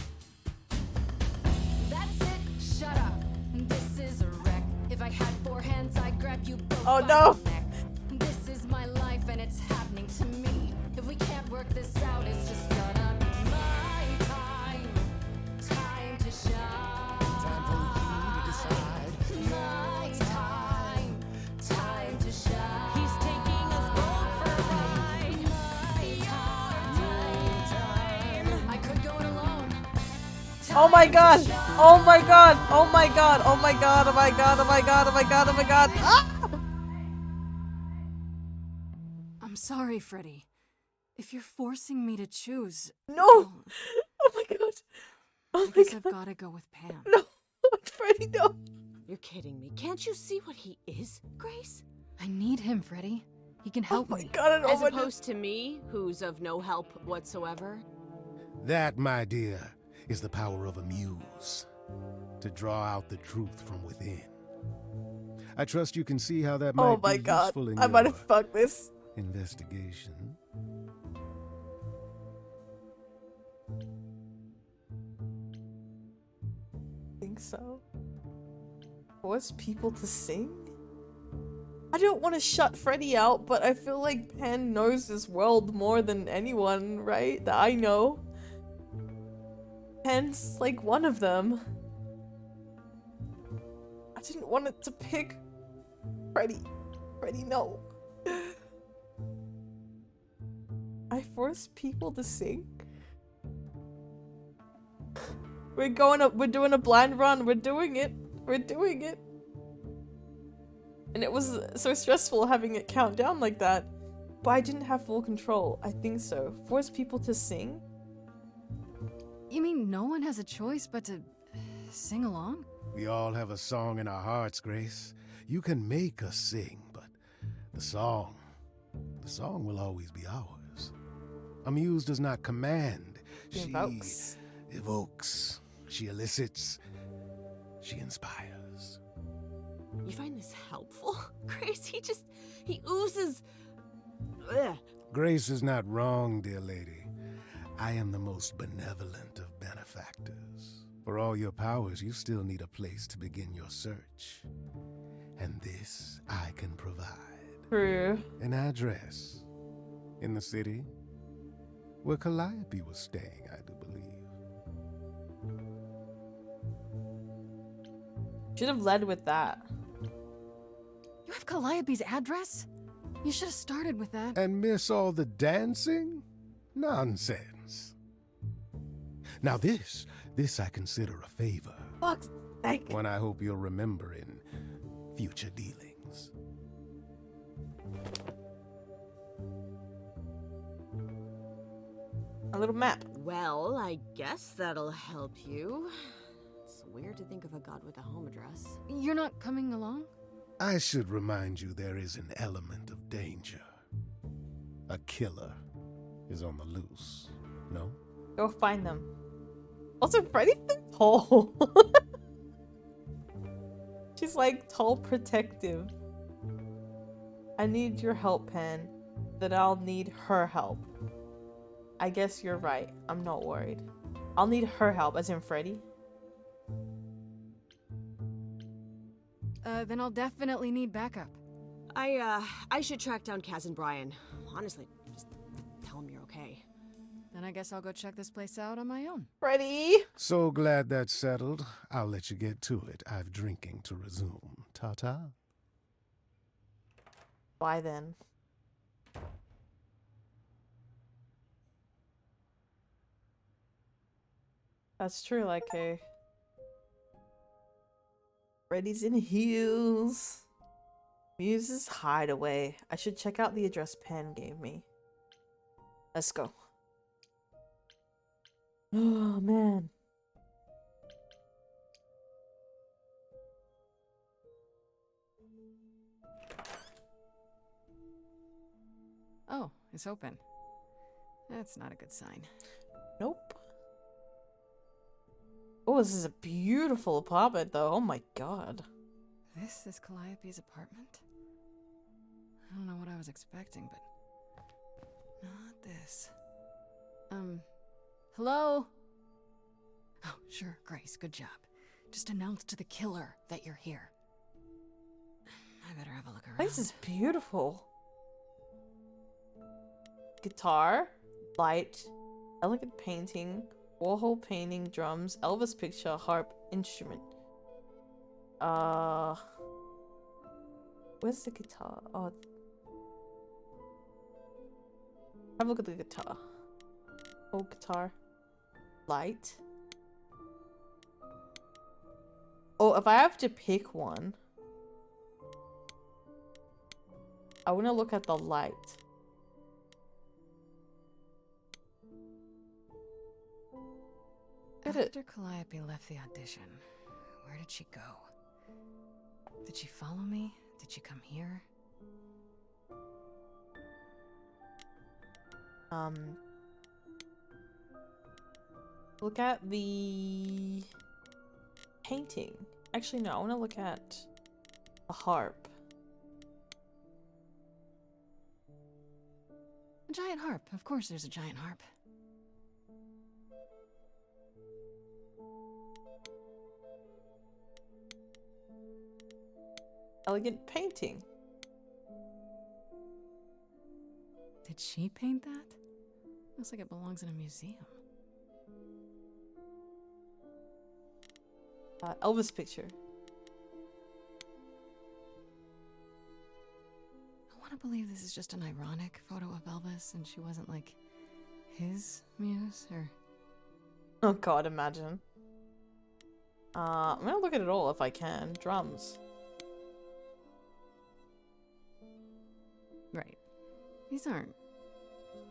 That's it. Shut up. This is a wreck. If I had 4 hands, I'd grab you both Oh, by no. the neck. This is my life and it's happening to me. If we can't work this out, it's just gonna be my time. Time to shine. Time for you to decide. My time. Time to shine. He's taking us both for a ride. My time. I could go it alone. Oh my god! Oh my god! Oh my god! Oh my god! Oh my god! Oh my god! Oh my god! Oh my god! Ah! I'm sorry, Freddy. If you're forcing me to choose, No! Oh my god! Oh I my guess I've god! gotta go with Pam. No! Freddy, no! You're kidding me. Can't you see what he is, Grace? I need him, Freddy. He can Oh help my me. god! I don't As want to- opposed to me, who's of no help whatsoever. That, my dear, is the power of a muse. To draw out the truth from within. I trust you can see how that might Oh my be god! useful in I might your have fucked this. investigation. Think so. Force people to sing? I don't want to shut Freddy out, but I feel like Penn knows this world more than anyone, right? That I know. Penn's like one of them. I didn't want it to pick Freddy. Freddy, no. I force people to sing? We're doing a blind run. We're doing it. We're doing it. And it was so stressful having it count down like that. But I didn't have full control. I think so. Force people to sing? You mean no one has a choice but to sing along? We all have a song in our hearts, Grace. You can make us sing, but the song will always be ours. A muse does not command. She evokes. Evokes. She elicits. She inspires. You find this helpful, Grace? He oozes. Ugh. Grace is not wrong, dear lady. I am the most benevolent of benefactors. For all your powers, you still need a place to begin your search. And this I can provide. True. An address. In the city. Where Calliope was staying, I do believe. Should have led with that. You have Calliope's address? You should have started with that. And miss all the dancing? Nonsense. Now this I consider a favor. Fuck's sake. One I hope you'll remember in future dealings. A little map. Well, I guess that'll help you. It's weird to think of a god with a home address. You're not coming along? I should remind you there is an element of danger. A killer is on the loose, no? Go find them. Also, Freddy's so tall. She's like tall protective. I need your help, Pen. Then I'll need her help. I guess you're right. I'm not worried. I'll need her help, as in Freddy. Then I'll definitely need backup. I should track down Kaz and Brian. Honestly, just tell them you're okay. Then I guess I'll go check this place out on my own. Freddy! So glad that's settled. I'll let you get to it. I've drinking to resume. Ta-ta. By then. That's true, like a Freddy's in heels. Muse's hideaway. I should check out the address Pan gave me. Let's go. Oh man. Oh, it's open. That's not a good sign. Nope. Oh, this is a beautiful apartment though. Oh my god. This is Calliope's apartment? I don't know what I was expecting, but not this. Hello? Oh, sure, Grace, good job. Just announce to the killer that you're here. I better have a look around. This is beautiful. Guitar, light, elegant painting, Warhol painting, drums, Elvis picture, harp, instrument. Where's the guitar? Oh, have a look at the guitar. Oh, guitar, light. Oh, if I have to pick one, I want to look at the light. After Calliope left the audition, where did she go? Did she follow me? Did she come here? Look at the painting. Actually, no, I want to look at the harp. A giant harp. Of course there's a giant harp. Elegant painting. Did she paint that? Looks like it belongs in a museum. Elvis picture. I want to believe this is just an ironic photo of Elvis and she wasn't like his muse or... Oh god, imagine. I'm gonna look at it all if I can. Drums. Right. These aren't...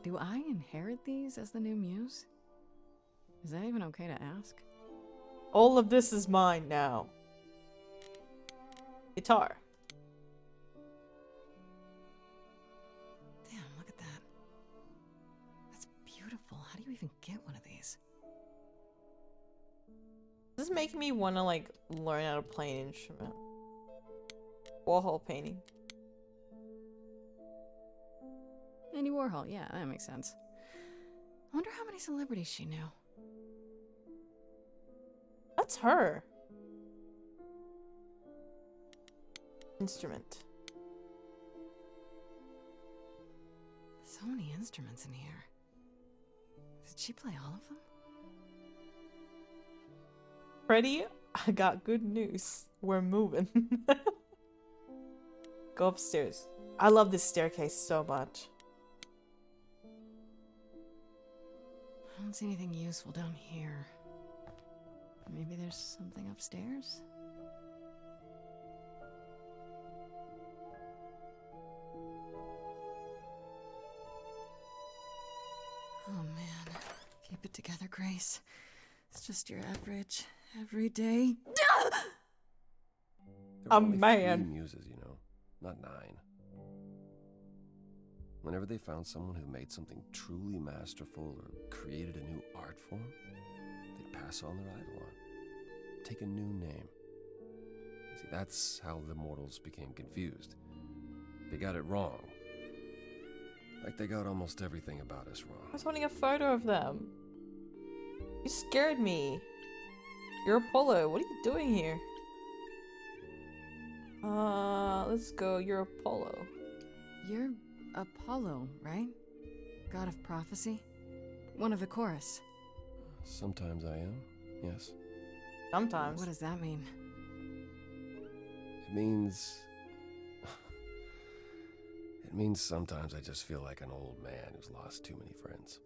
Do I inherit these as the new muse? Is that even okay to ask? All of this is mine now. Guitar. Damn, look at that. That's beautiful. How do you even get one of these? This is making me want to like learn how to play an instrument. Warhol painting. Andy Warhol, yeah, that makes sense. I wonder how many celebrities she knew. That's her. Instrument. So many instruments in here. Did she play all of them? Freddy, I got good news. We're moving. Go upstairs. I love this staircase so much. I don't see anything useful down here. Maybe there's something upstairs? Oh man. Keep it together, Grace. It's just your average, everyday... There were only man. 3 muses, you know, not 9. Whenever they found someone who made something truly masterful or created a new art form, they'd pass on their idol on. Take a new name. See, that's how the mortals became confused. They got it wrong. Like they got almost everything about us wrong. I was wanting a photo of them. You scared me. You're Apollo. What are you doing here? Let's go. You're Apollo. You're Apollo, right? God of prophecy? One of the chorus. Sometimes I am, yes. Sometimes. What does that mean? It means... It means sometimes I just feel like an old man who's lost too many friends.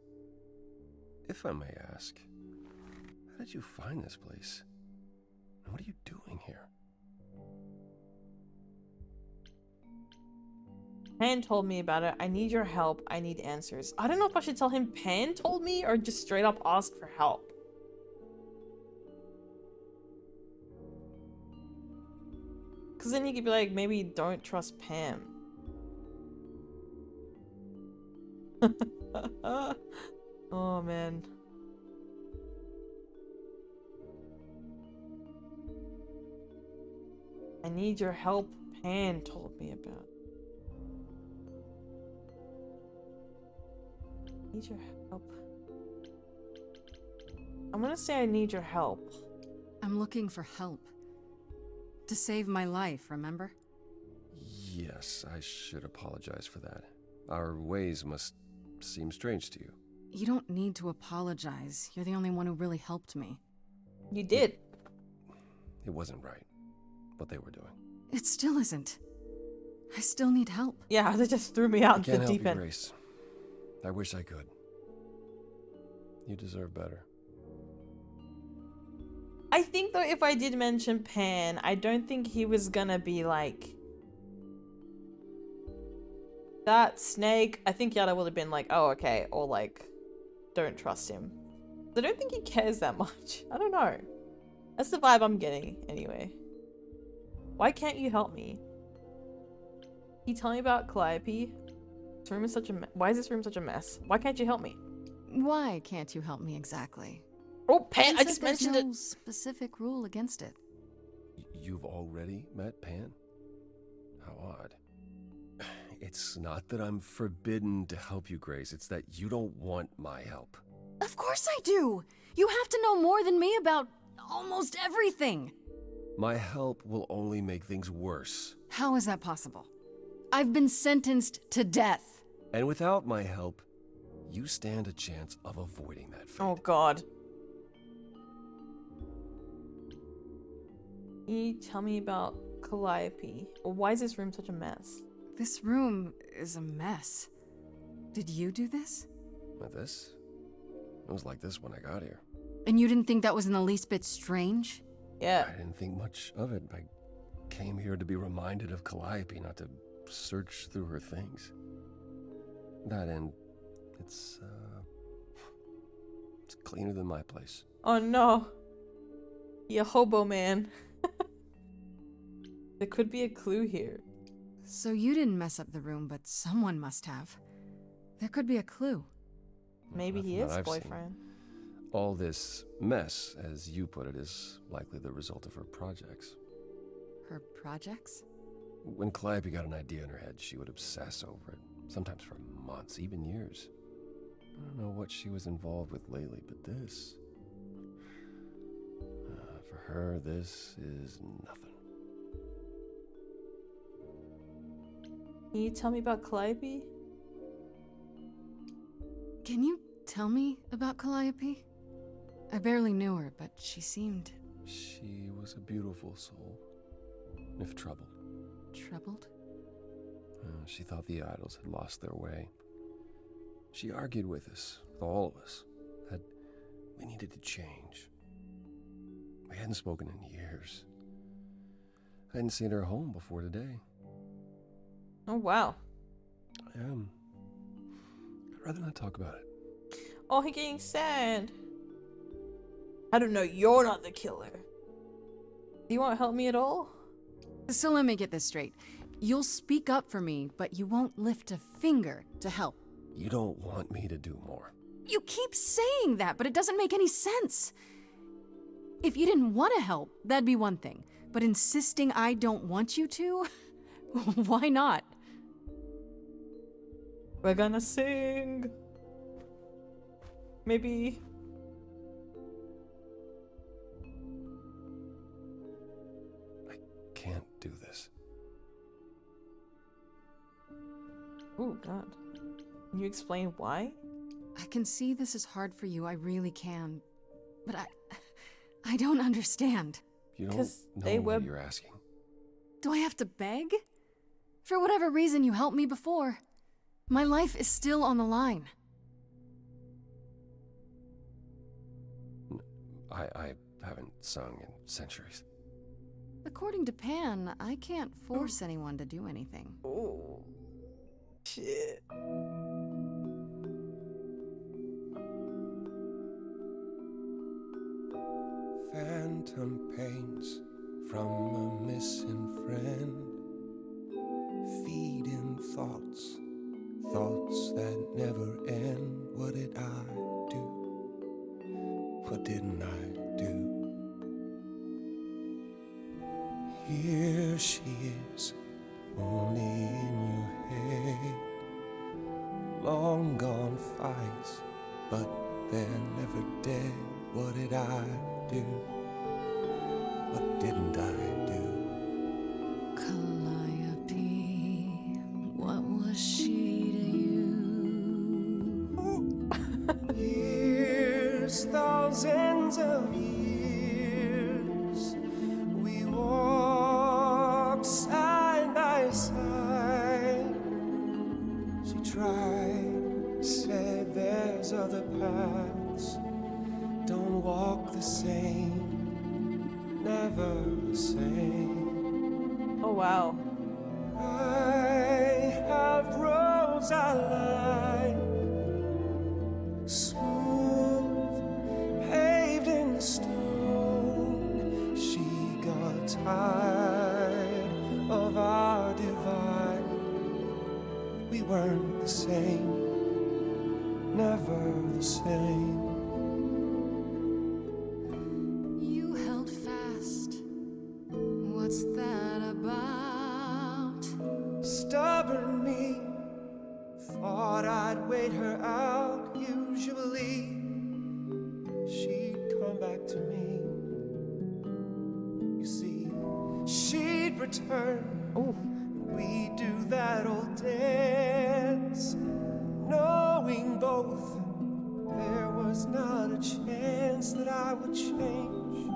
If I may ask, how did you find this place? And what are you doing here? Pan told me about it. I need your help. I need answers. I don't know if I should tell him Pan told me or just straight up ask for help. Because then he could be like, maybe don't trust Pam. Oh, man. I need your help, Pan told me about. Need your help. I'm gonna say I need your help. I'm looking for help. To save my life, remember? Yes, I should apologize for that. Our ways must seem strange to you. You don't need to apologize. You're the only one who really helped me. You did. It wasn't right, what they were doing. It still isn't. I still need help. Yeah, they just threw me out I into can't the help deep you, end. Grace. I wish I could. You deserve better. I think though if I did mention Pan, I don't think he was gonna be like that snake. I think Yada would have been like, oh okay, or like don't trust him. I don't think he cares that much. I don't know. That's the vibe I'm getting anyway. Why can't you help me? Can you tell me about Calliope? This room is such a why is this room such a mess? Why can't you help me? Why can't you help me exactly? Oh, Pan, I Said just there's mentioned no it. specific rule against it. You've already met Pan? How odd. It's not that I'm forbidden to help you, Grace. It's that you don't want my help. Of course I do! You have to know more than me about almost everything! My help will only make things worse. How is that possible? I've been sentenced to death. And without my help, you stand a chance of avoiding that fate. Oh god. Can you tell me about Calliope? Or why is this room such a mess? This room is a mess. Did you do this? With this? It was like this when I got here. And you didn't think that was in the least bit strange? Yeah. I didn't think much of it. I came here to be reminded of Calliope, not to search through her things. That and it's cleaner than my place. Oh no. You hobo man. There could be a clue here. So you didn't mess up the room, but someone must have. There could be a clue. Maybe he Nothing is that I've boyfriend. seen. All this mess, as you put it, is likely the result of her projects. Her projects? When Calliope got an idea in her head, she would obsess over it, sometimes for months, even years. I don't know what she was involved with lately, but this... for her, this is nothing. Can you tell me about Calliope? Can you tell me about Calliope? I barely knew her, but she seemed... She was a beautiful soul, if troubled. Troubled? She thought the idols had lost their way. She argued with us, with all of us, that we needed to change. We hadn't spoken in years. I hadn't seen her home before today. Oh wow. I'd rather not talk about it. Oh, he's getting sad. I don't know, you're not the killer. Do you want to help me at all? So let me get this straight. You'll speak up for me, but you won't lift a finger to help. You don't want me to do more. You keep saying that, but it doesn't make any sense. If you didn't want to help, that'd be one thing. But insisting I don't want you to? Why not? We're gonna sing. Maybe. I can't do this. Oh god. Can you explain why? I can see this is hard for you, I really can. But I don't understand. You don't know what you're asking. Do I have to beg? For whatever reason you helped me before, my life is still on the line. I haven't sung in centuries. According to Pan, I can't force anyone to do anything. Oh. Shit. Phantom pains from a missing friend, feeding thoughts, thoughts that never end. What did I do? What didn't I do? Here she is, only in your head. Long gone fights, but they're never dead. What did I do? What didn't I do? Calliope, what was she to you? Years, thousands of years, we walked side by side. She tried, said there's other paths. Don't walk the same, never the same. Oh, wow. I have roads I like, smooth, paved in stone. She got tired of our divide. We weren't the same, never the same. You held fast. What's that about? Stubborn me, thought I'd wait her out. Usually, she'd come back to me. You see, she'd return. We'd do that old dance, knowing both there was not a chance that I would change.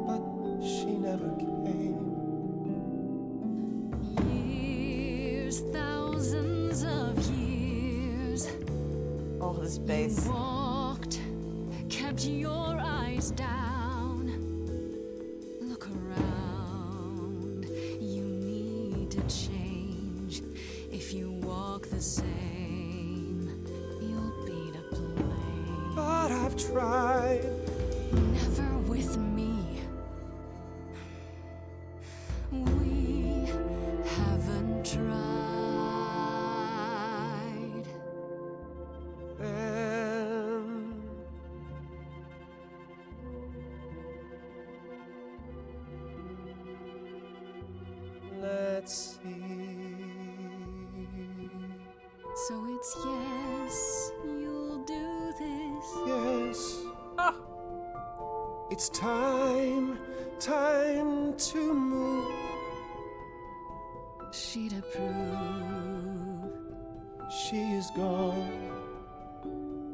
But she never came. Years, thousands of years. Oh, this bass. You walked, kept your eyes down. Look around. You need to change. If you walk the same, you'll be to blame. But I've tried. Never with me. We haven't tried. Then let's see. So it's yes, you'll do this. Yes. It's time to move. She'd approve. She is gone.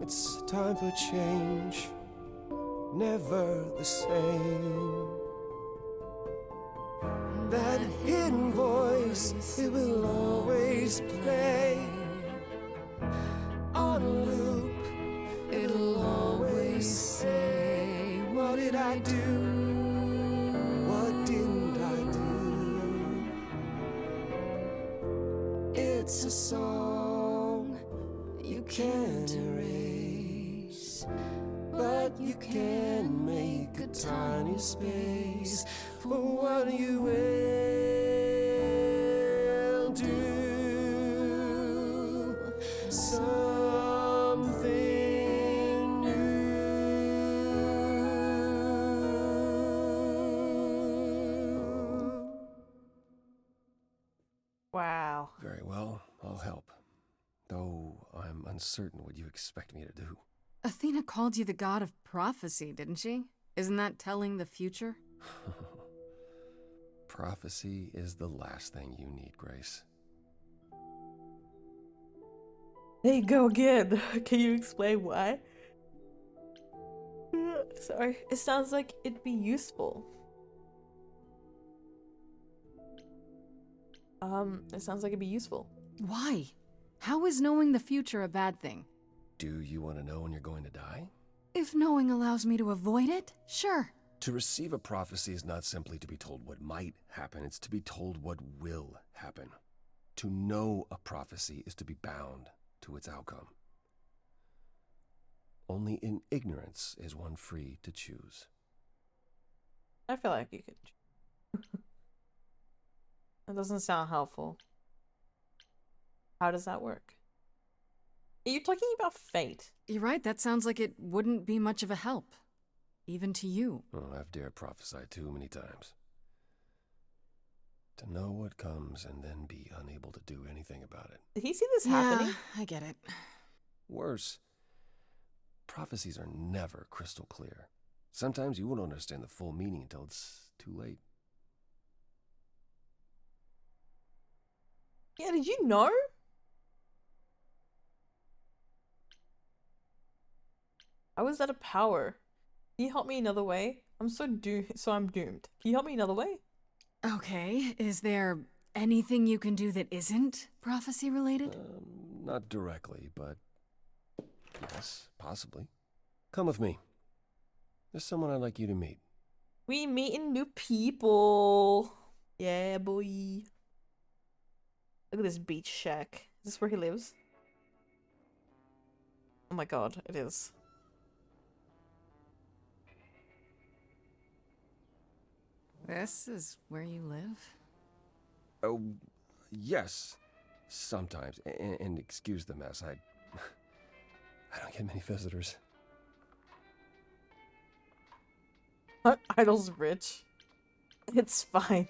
It's time for change. Never the same. That hidden voice, it will always play. On a loop, it'll always say, what did I do? What didn't I do? It's a song you can't erase, but you can make a tiny space for what you will do. Something new. Wow. Very well, I'll help. Though I'm uncertain what you expect me to do. Athena called you the god of prophecy, didn't she? Isn't that telling the future? Prophecy is the last thing you need, Grace. There you go again. Can you explain why? Sorry. It sounds like it'd be useful. It sounds like it'd be useful. Why? How is knowing the future a bad thing? Do you want to know when you're going to die? If knowing allows me to avoid it, sure. To receive a prophecy is not simply to be told what might happen, it's to be told what will happen. To know a prophecy is to be bound to its outcome. Only in ignorance is one free to choose. I feel like you could. That doesn't sound helpful. How does that work? Are you talking about fate? You're right, that sounds like it wouldn't be much of a help. Even to you. Oh, I've dared prophesy too many times. To know what comes and then be unable to do anything about it. Did he see this happening? I get it. Worse, prophecies are never crystal clear. Sometimes you won't understand the full meaning until it's too late. Yeah, did you know? How is that a power? Can you help me another way? I'm I'm doomed. Can you help me another way? Okay, is there anything you can do that isn't prophecy related? Not directly, but yes, possibly. Come with me. There's someone I'd like you to meet. We meeting new people. Yeah, boy. Look at this beach shack. Is this where he lives? Oh my god, it is. This is where you live? Oh, yes. Sometimes. And excuse the mess. I don't get many visitors. Idol's rich. It's fine.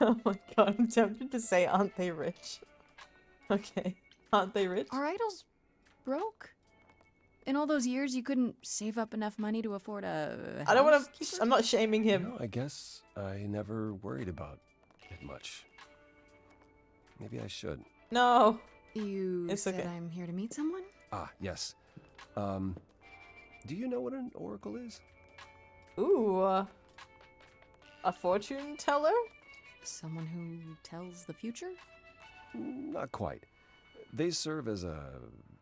Oh my god, I'm tempted to say, aren't they rich? Okay. Aren't they rich? Are idols broke? In all those years, you couldn't save up enough money to afford a I don't want to. housekeeper? I'm not shaming him. No, I guess I never worried about it much. Maybe I should. No. You It's said okay. I'm here to meet someone? Ah, yes. Do you know what an oracle is? Ooh. A fortune teller? Someone who tells the future? Not quite. They serve as a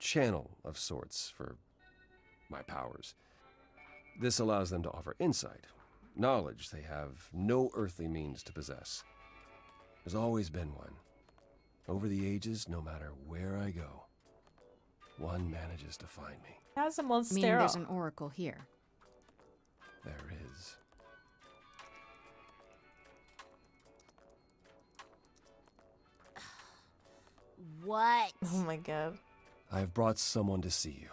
channel of sorts for my powers. This allows them to offer insight, knowledge they have no earthly means to possess. There's always been one. Over the ages, no matter where I go, one manages to find me. How's a monstera? Meaning there's an oracle here. There is. What? Oh my god. I've brought someone to see you.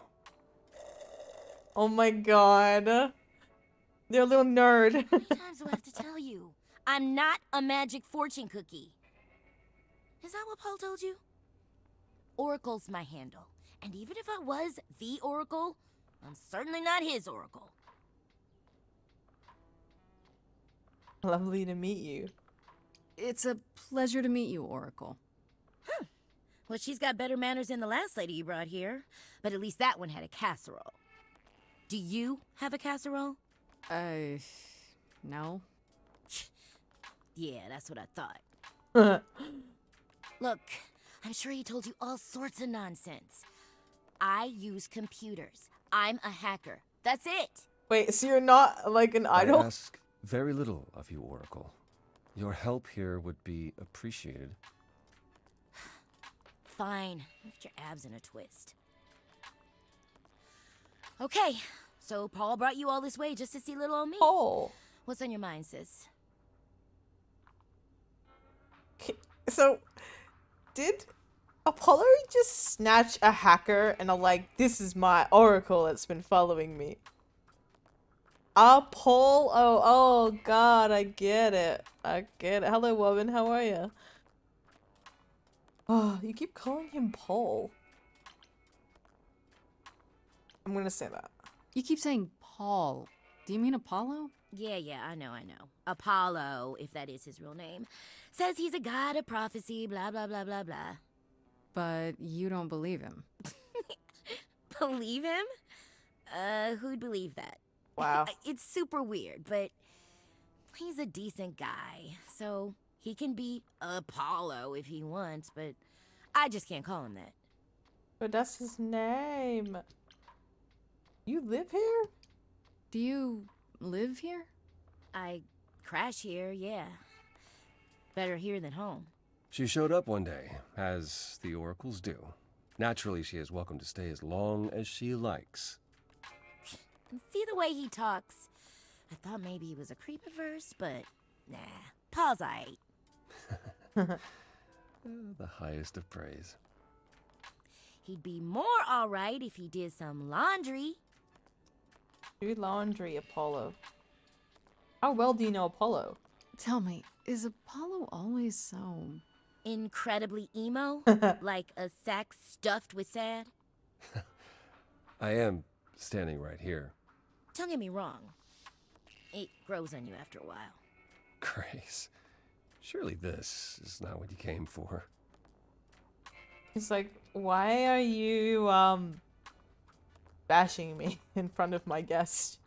Oh my god. They're a little nerd. How many times do I have to tell you? I'm not a magic fortune cookie. Is that what Paul told you? Oracle's my handle. And even if I was the Oracle, I'm certainly not his Oracle. Lovely to meet you. It's a pleasure to meet you, Oracle. Huh. Well, she's got better manners than the last lady you brought here. But at least that one had a casserole. Do you have a casserole? No. Yeah, that's what I thought. Look, I'm sure he told you all sorts of nonsense. I use computers. I'm a hacker. That's it. Wait, so you're not like an idol? I ask very little of you, Oracle. Your help here would be appreciated. Fine. Get your abs in a twist. Okay, so Paul brought you all this way just to see little old me. Oh. What's on your mind, sis? So, did Apollo just snatch a hacker and are like, this is my oracle that's been following me? Apollo. Oh god, I get it. I get it. Hello, woman. How are you? Oh, you keep calling him Paul. I'm gonna say that. You keep saying Paul. Do you mean Apollo? Yeah, I know. Apollo, if that is his real name, says he's a god of prophecy, blah, blah, blah, blah, blah. But you don't believe him. Believe him? Who'd believe that? Wow. It's super weird, but he's a decent guy, so He can be Apollo if he wants, but I just can't call him that. But that's his name. You live here? Do you live here? I crash here, yeah. Better here than home. She showed up one day, as the oracles do. Naturally, she is welcome to stay as long as she likes. See the way he talks? I thought maybe he was a creep at first, but nah. Paul's aight. The highest of praise. He'd be more alright if he did some laundry. Do laundry, Apollo. How well do you know Apollo? Tell me, is Apollo always so... incredibly emo? Like a sack stuffed with sad? I am standing right here. Don't get me wrong. It grows on you after a while. Grace, surely this is not what you came for. He's like, why are you, bashing me in front of my guest?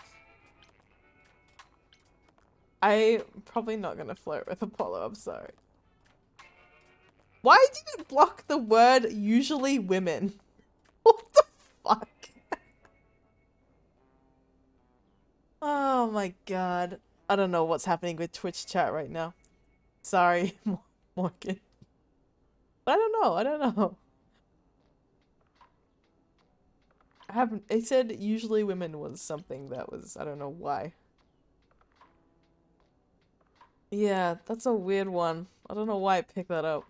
I'm probably not gonna flirt with Apollo, I'm sorry. Why did it block the word usually women? What the fuck? Oh my god. I don't know what's happening with Twitch chat right now. Sorry, Morgan. But I don't know. I haven't, it said usually women was something that was, I don't know why. Yeah, that's a weird one. I don't know why I picked that up.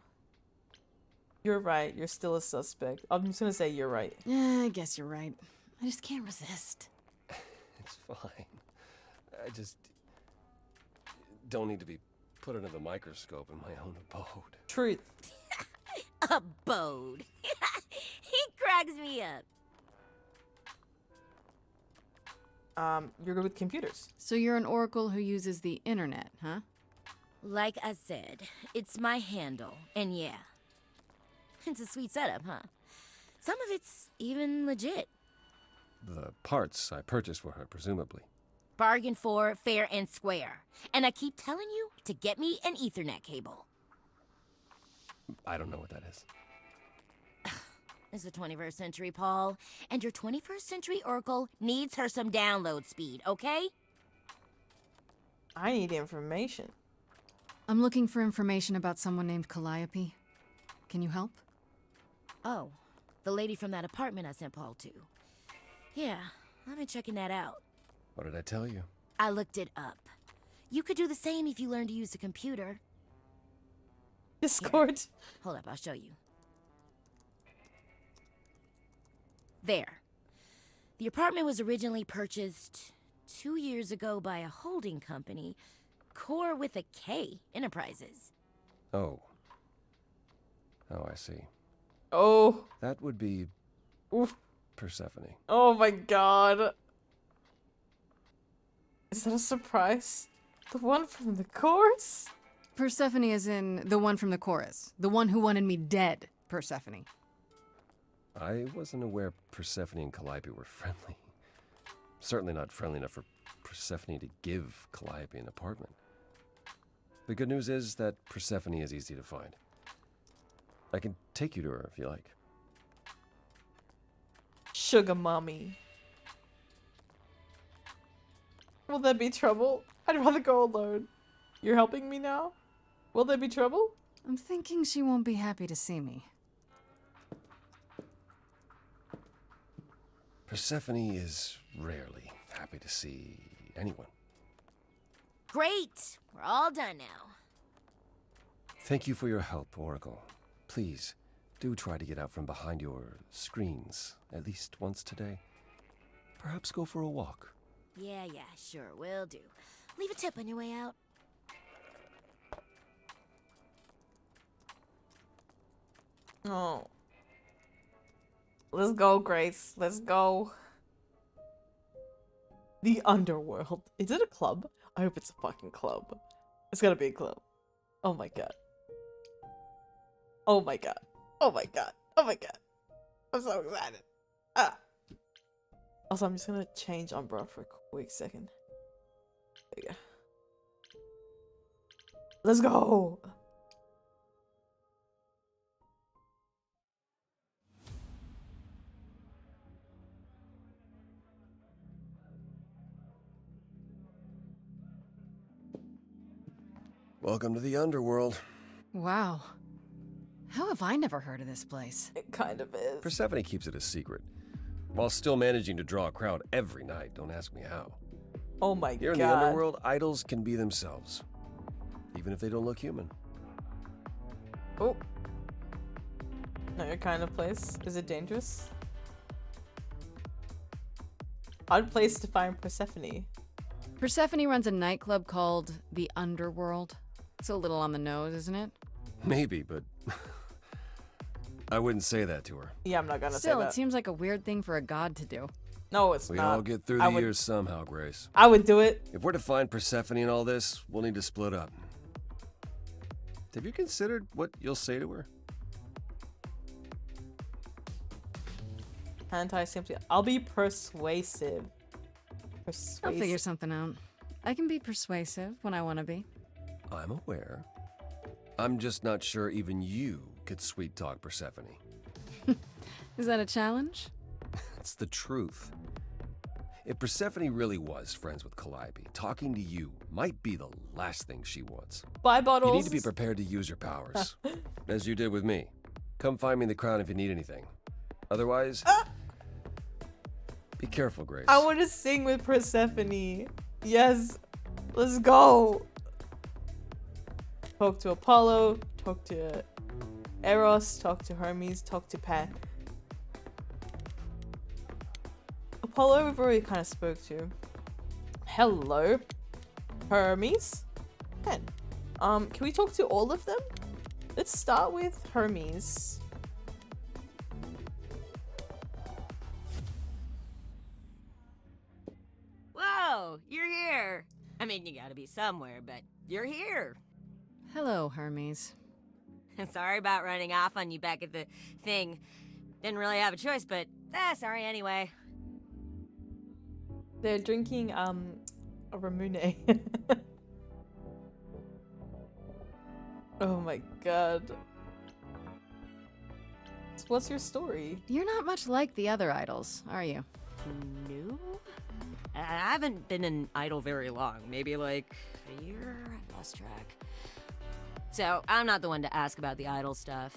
You're right, you're still a suspect. I'm just gonna say you're right. Yeah, I guess you're right. I just can't resist. It's fine. I just don't need to be put under the microscope in my own abode. Truth. Abode. He cracks me up. You're good with computers. So you're an oracle who uses the internet, huh? Like I said, it's my handle, and yeah. It's a sweet setup, huh? Some of it's even legit. The parts I purchased for her, presumably. Bargain for, fair and square. And I keep telling you to get me an Ethernet cable. I don't know what that is. It's the 21st century, Paul. And your 21st century oracle needs her some download speed, okay? I need information. I'm looking for information about someone named Calliope. Can you help? Oh, the lady from that apartment I sent Paul to. Yeah, I've been checking that out. What did I tell you? I looked it up. You could do the same if you learned to use a computer. Discord. Here, hold up, I'll show you. There. The apartment was originally purchased 2 years ago by a holding company, Core with a K Enterprises. Oh. Oh, I see. Oh. That would be... Oof. Persephone. Oh my god. Is that a surprise? The one from the chorus? Persephone is in the one from the chorus. The one who wanted me dead, Persephone. I wasn't aware Persephone and Calliope were friendly. Certainly not friendly enough for Persephone to give Calliope an apartment. The good news is that Persephone is easy to find. I can take you to her if you like. Sugar mommy. Will there be trouble? I'd rather go alone. You're helping me now? Will there be trouble? I'm thinking she won't be happy to see me. Persephone is rarely happy to see anyone. Great! We're all done now. Thank you for your help, Oracle. Please, do try to get out from behind your screens at least once today. Perhaps go for a walk. Yeah, sure, will do. Leave a tip on your way out. Oh. Let's go, Grace. Let's go. The underworld. Is it a club? I hope it's a fucking club. It's gotta be a club. Oh my god. Oh my god. Oh my god. Oh my god. I'm so excited. Ah. Also, I'm just gonna change Umbra for a quick second. There you go. Let's go. Welcome to the underworld. Wow. How have I never heard of this place? It kind of is. Persephone keeps it a secret, while still managing to draw a crowd every night. Don't ask me how. Oh my god. Here in the underworld, idols can be themselves, even if they don't look human. Oh. Not your kind of place. Is it dangerous? Odd place to find Persephone. Persephone runs a nightclub called the Underworld. It's a little on the nose, isn't it? Maybe, but I wouldn't say that to her. Yeah, I'm not gonna Still, say that. it seems like a weird thing for a god to do. No, it's We not. all get through the years somehow, Grace. I would do it. If we're to find Persephone and all this, we'll need to split up. Have you considered what you'll say to her? Anti-simply. I'll be persuasive. I'll figure something out. I can be persuasive when I want to be. I'm aware. I'm just not sure even you could sweet-talk Persephone. Is that a challenge? It's the truth. If Persephone really was friends with Calliope, talking to you might be the last thing she wants. Bye, bottles. You need to be prepared to use your powers, as you did with me. Come find me in the crown if you need anything. Otherwise, be careful, Grace. I want to sing with Persephone. Yes. Let's go. Talk to Apollo. Talk to Eros. Talk to Hermes. Talk to Pan. Apollo we've already kind of spoke to. Hello. Hermes. Pan. Can we talk to all of them? Let's start with Hermes. Whoa, you're here. I mean, you gotta be somewhere, but you're here. Hello, Hermes. Sorry about running off on you back at the thing. Didn't really have a choice, but sorry anyway. They're drinking a Ramune. Oh my god. So what's your story? You're not much like the other idols, are you? No? I haven't been an idol very long. Maybe like a year? I lost track. So, I'm not the one to ask about the idol stuff.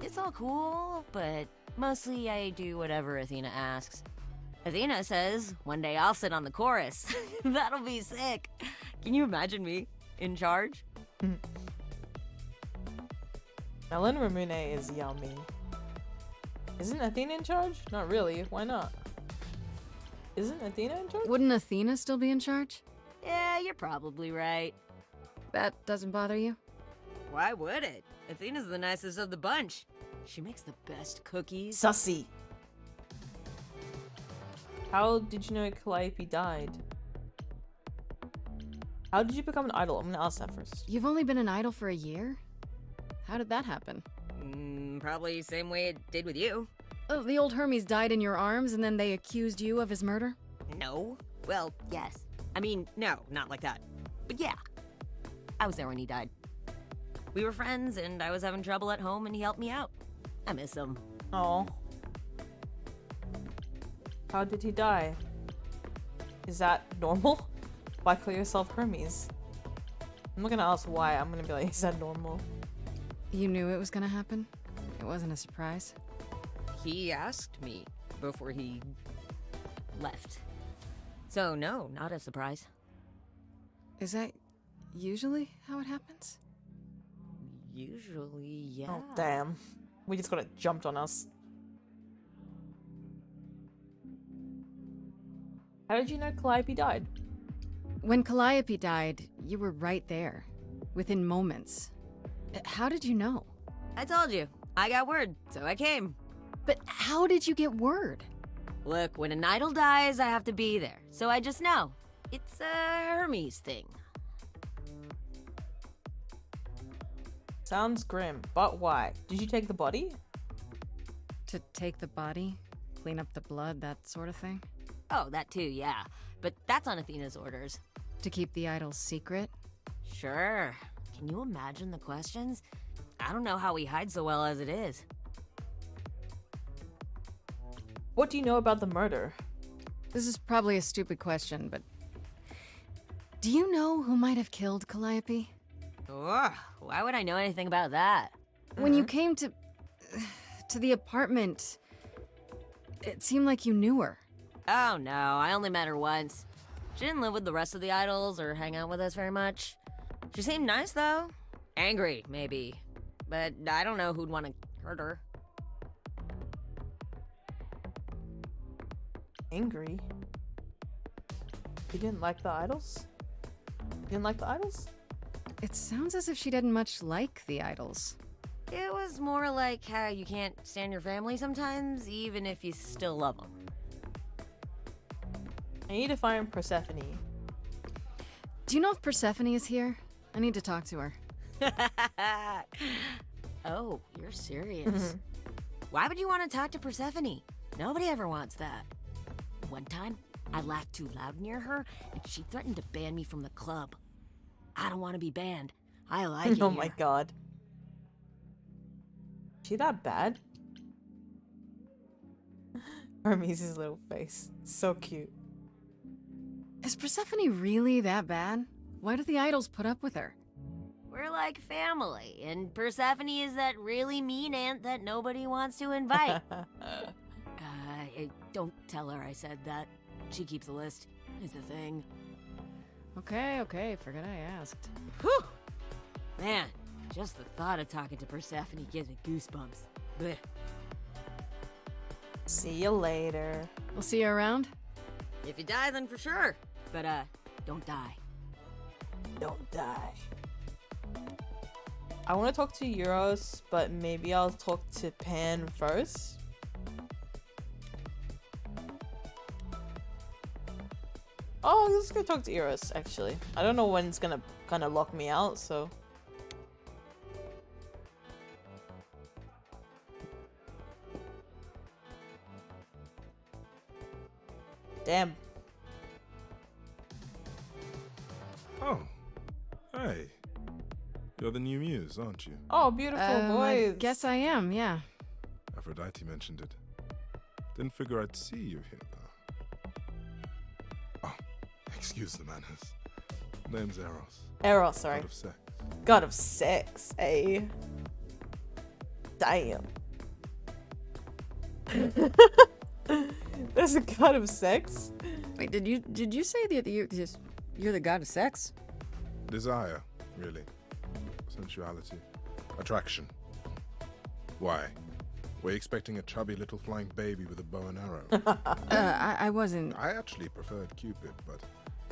It's all cool, but mostly I do whatever Athena asks. Athena says one day I'll sit on the chorus. That'll be sick. Can you imagine me in charge? Ellen Ramune is yummy. Isn't Athena in charge? Not really. Why not? Isn't Athena in charge? Wouldn't Athena still be in charge? Yeah, you're probably right. That doesn't bother you? Why would it? Athena's the nicest of the bunch. She makes the best cookies. Sussy. How did you know Calliope died? How did you become an idol? I'm gonna ask that first. You've only been an idol for a year? How did that happen? Probably same way it did with you. Oh, the old Hermes died in your arms and then they accused you of his murder? No. Well, yes. I mean, no, not like that. But yeah. I was there when he died. We were friends and I was having trouble at home and he helped me out. I miss him. Oh. How did he die? Is that normal? Why call yourself Hermes? I'm not gonna ask why. I'm gonna be like, is that normal? You knew it was gonna happen? It wasn't a surprise? He asked me before he left. So no, not a surprise. Is that usually how it happens? Usually, yeah. Oh, damn. We just got it jumped on us. How did you know Calliope died? When Calliope died, you were right there. Within moments. How did you know? I told you. I got word, so I came. But how did you get word? Look, when an idol dies, I have to be there. So I just know. It's a Hermes thing. Sounds grim, but why? Did you take the body? To take the body? Clean up the blood, that sort of thing? Oh, that too, yeah. But that's on Athena's orders. To keep the idol's secret? Sure. Can you imagine the questions? I don't know how we hide so well as it is. What do you know about the murder? This is probably a stupid question, but do you know who might have killed Calliope? Ugh, why would I know anything about that? When you came to the apartment, it seemed like you knew her. Oh no, I only met her once. She didn't live with the rest of the idols or hang out with us very much. She seemed nice though. Angry, maybe. But I don't know who'd want to hurt her. Angry? You didn't like the idols? You didn't like the idols? It sounds as if she didn't much like the idols. It was more like how you can't stand your family sometimes, even if you still love them. I need to find Persephone. Do you know if Persephone is here? I need to talk to her. Oh, you're serious. Why would you want to talk to Persephone? Nobody ever wants that. One time, I laughed too loud near her, and she threatened to ban me from the club. I don't want to be banned. I like it Oh here. my god. Is she that bad? Hermes' little face. So cute. Is Persephone really that bad? Why do the idols put up with her? We're like family, and Persephone is that really mean aunt that nobody wants to invite. Don't tell her I said that. She keeps a list. It's a thing. Okay, forget I asked. Whew! Man, just the thought of talking to Persephone gives me goosebumps. Blech. See you later. We'll see you around? If you die, then for sure. But, don't die. Don't die. I want to talk to Euros, but maybe I'll talk to Pan first. Oh, let's go talk to Euros, actually. I don't know when it's gonna kind of lock me out, so... Damn. Oh. Hey. You're the new muse, aren't you? Oh, beautiful boys. I guess I am, yeah. Aphrodite mentioned it. Didn't figure I'd see you here, though. Oh, excuse the manners. Name's Eros. Eros, sorry. God of sex. God of sex, eh? Damn. There's a god of sex? Wait, did you say that you're the god of sex? Desire, really. Sensuality. Attraction. Why? Were you expecting a chubby little flying baby with a bow and arrow? I wasn't. I actually preferred Cupid, but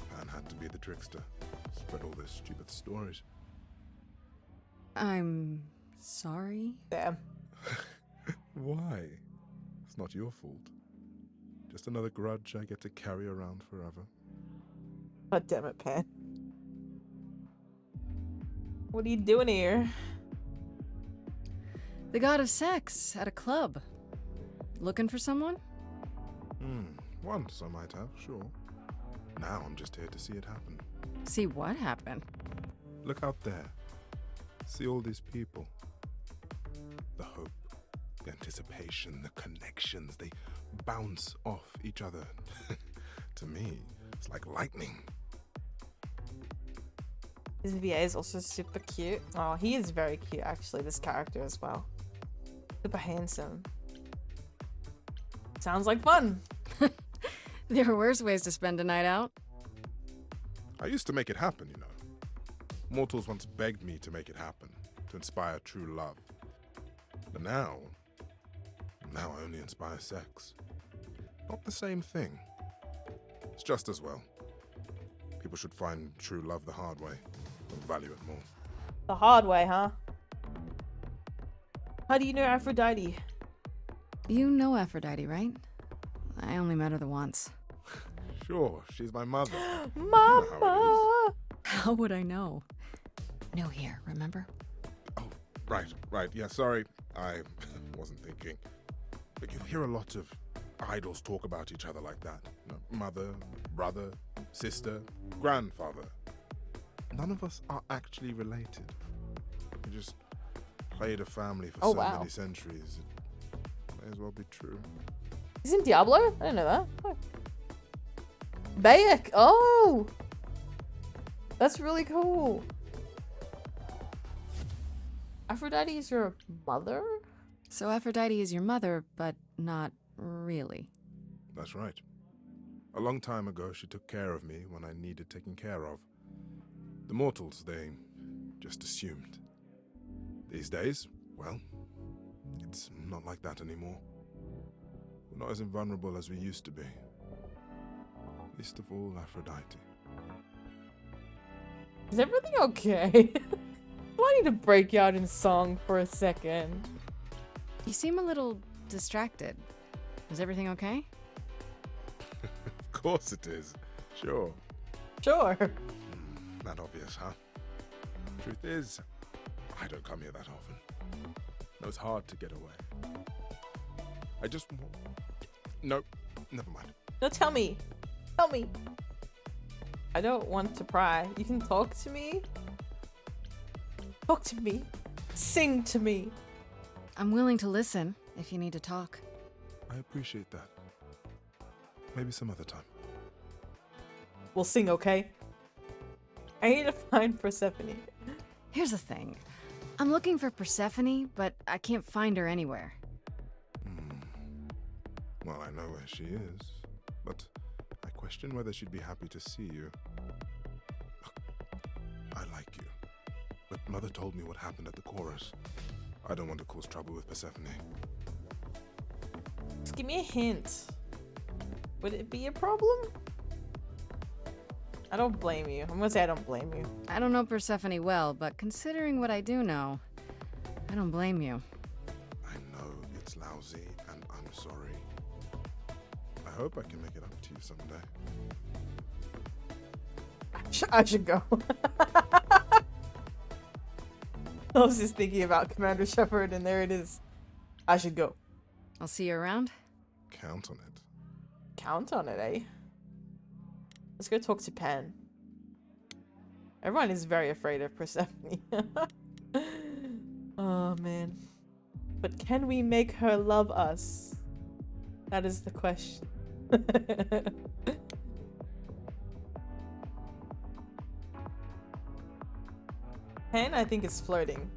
Pan had to be the trickster. Spread all those stupid stories. I'm sorry. Damn. Why? It's not your fault. Just another grudge I get to carry around forever. God damn it, Pan. What are you doing here? The god of sex at a club. Looking for someone? Once I might have, sure. Now I'm just here to see it happen. See what happened? Look out there. See all these people. The hope, the anticipation, the connections, they bounce off each other. To me, it's like lightning. His VA is also super cute. Oh, he is very cute, actually, this character as well. Super handsome. Sounds like fun. There are worse ways to spend a night out. I used to make it happen, you know. Mortals once begged me to make it happen, to inspire true love. But now I only inspire sex. Not the same thing. It's just as well. People should find true love the hard way, and value it more. The hard way, huh? How do you know Aphrodite? You know Aphrodite, right? I only met her the once. Sure, she's my mother. Mama! How would I know? No here, remember? Oh, right. Yeah, sorry. I wasn't thinking. But you hear a lot of idols talk about each other like that. You know, mother, brother, sister, grandfather. none of us are actually related. We just played a family for Oh, so wow. many centuries. It may as well be true. He's in Diablo? I didn't know that. Oh. Bayek! Oh! That's really cool. Aphrodite is your mother? So Aphrodite is your mother, but not really. That's right. A long time ago, she took care of me when I needed taking care of. The mortals, they just assumed. These days, well, it's not like that anymore. We're not as invulnerable as we used to be. Least of all, Aphrodite. Is everything okay? Do I need to break you out in song for a second? You seem a little distracted. Is everything okay? Of course it is. Sure. Sure. That obvious, huh? Truth is, I don't come here that often. No, it's hard to get away. I just... No, never mind. No, tell me. Tell me. I don't want to pry. You can talk to me. Talk to me. Sing to me. I'm willing to listen if you need to talk. I appreciate that. Maybe some other time. We'll sing, okay? I need to find Persephone. Here's the thing. I'm looking for Persephone, but I can't find her anywhere. Well, I know where she is, but I question whether she'd be happy to see you. Look, I like you, but Mother told me what happened at the chorus. I don't want to cause trouble with Persephone. Just give me a hint. Would it be a problem? I don't blame you. I'm gonna say I don't blame you. I don't know Persephone well, but considering what I do know, I don't blame you. I know it's lousy, and I'm sorry. I hope I can make it up to you someday. I should go. I was just thinking about Commander Shepard, and there it is. I should go. I'll see you around. Count on it. Count on it, eh? Let's go talk to Pan. Everyone is very afraid of Persephone. Oh, man. But can we make her love us? That is the question. Pan, I think, is flirting.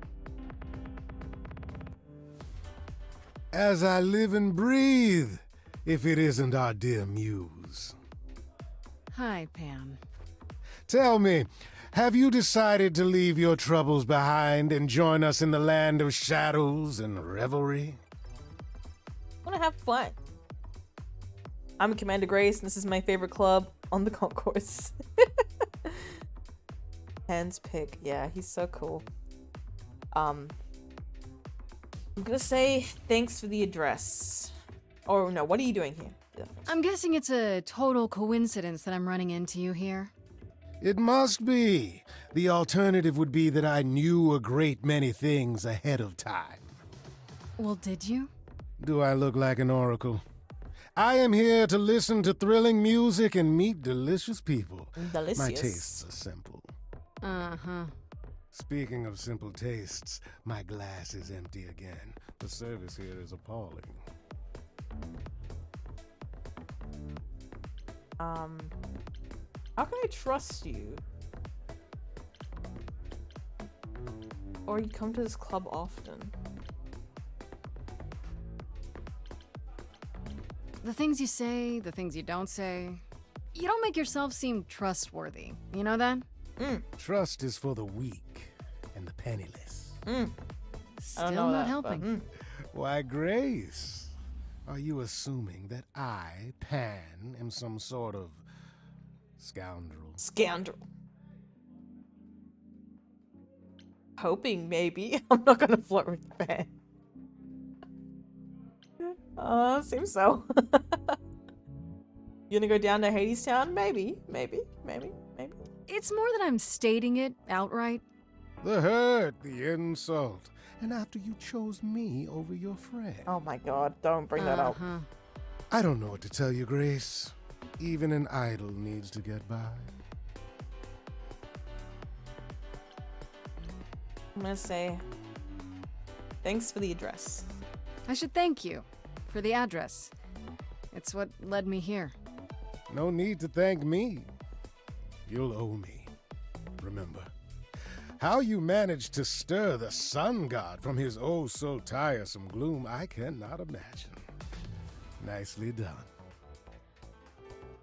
As I live and breathe, if it isn't our dear muse. Hi, Pan. Tell me, have you decided to leave your troubles behind and join us in the land of shadows and revelry? I want to have fun. I'm Commander Grace, and this is my favorite club on the concourse. Pan's pick. Yeah, he's so cool. I'm gonna say thanks for the address. Or no, what are you doing here? I'm guessing it's a total coincidence that I'm running into you here. It must be. The alternative would be that I knew a great many things ahead of time. Well, did you? Do I look like an oracle? I am here to listen to thrilling music and meet delicious people. Delicious. My tastes are simple. Uh-huh. Speaking of simple tastes, my glass is empty again. The service here is appalling. How can I trust you? Or you come to this club often? The things you say, the things you don't say. You don't make yourself seem trustworthy. You know that? Trust is for the weak and the penniless. Still not helping. Why, Grace, are you assuming that I, Pan, am some sort of scoundrel? Scoundrel. Hoping, maybe. I'm not gonna flirt with Pan. Seems so. You gonna go down to Hades Town? Maybe. It's more that I'm stating it outright. The hurt, the insult. And after you chose me over your friend. Oh my god, don't bring that up. I don't know what to tell you, Grace. Even an idol needs to get by. I'm gonna say thanks for the address. I should thank you for the address. It's what led me here. No need to thank me. You'll owe me. Remember, how you managed to stir the sun god from his oh so tiresome gloom, I cannot imagine. Nicely done.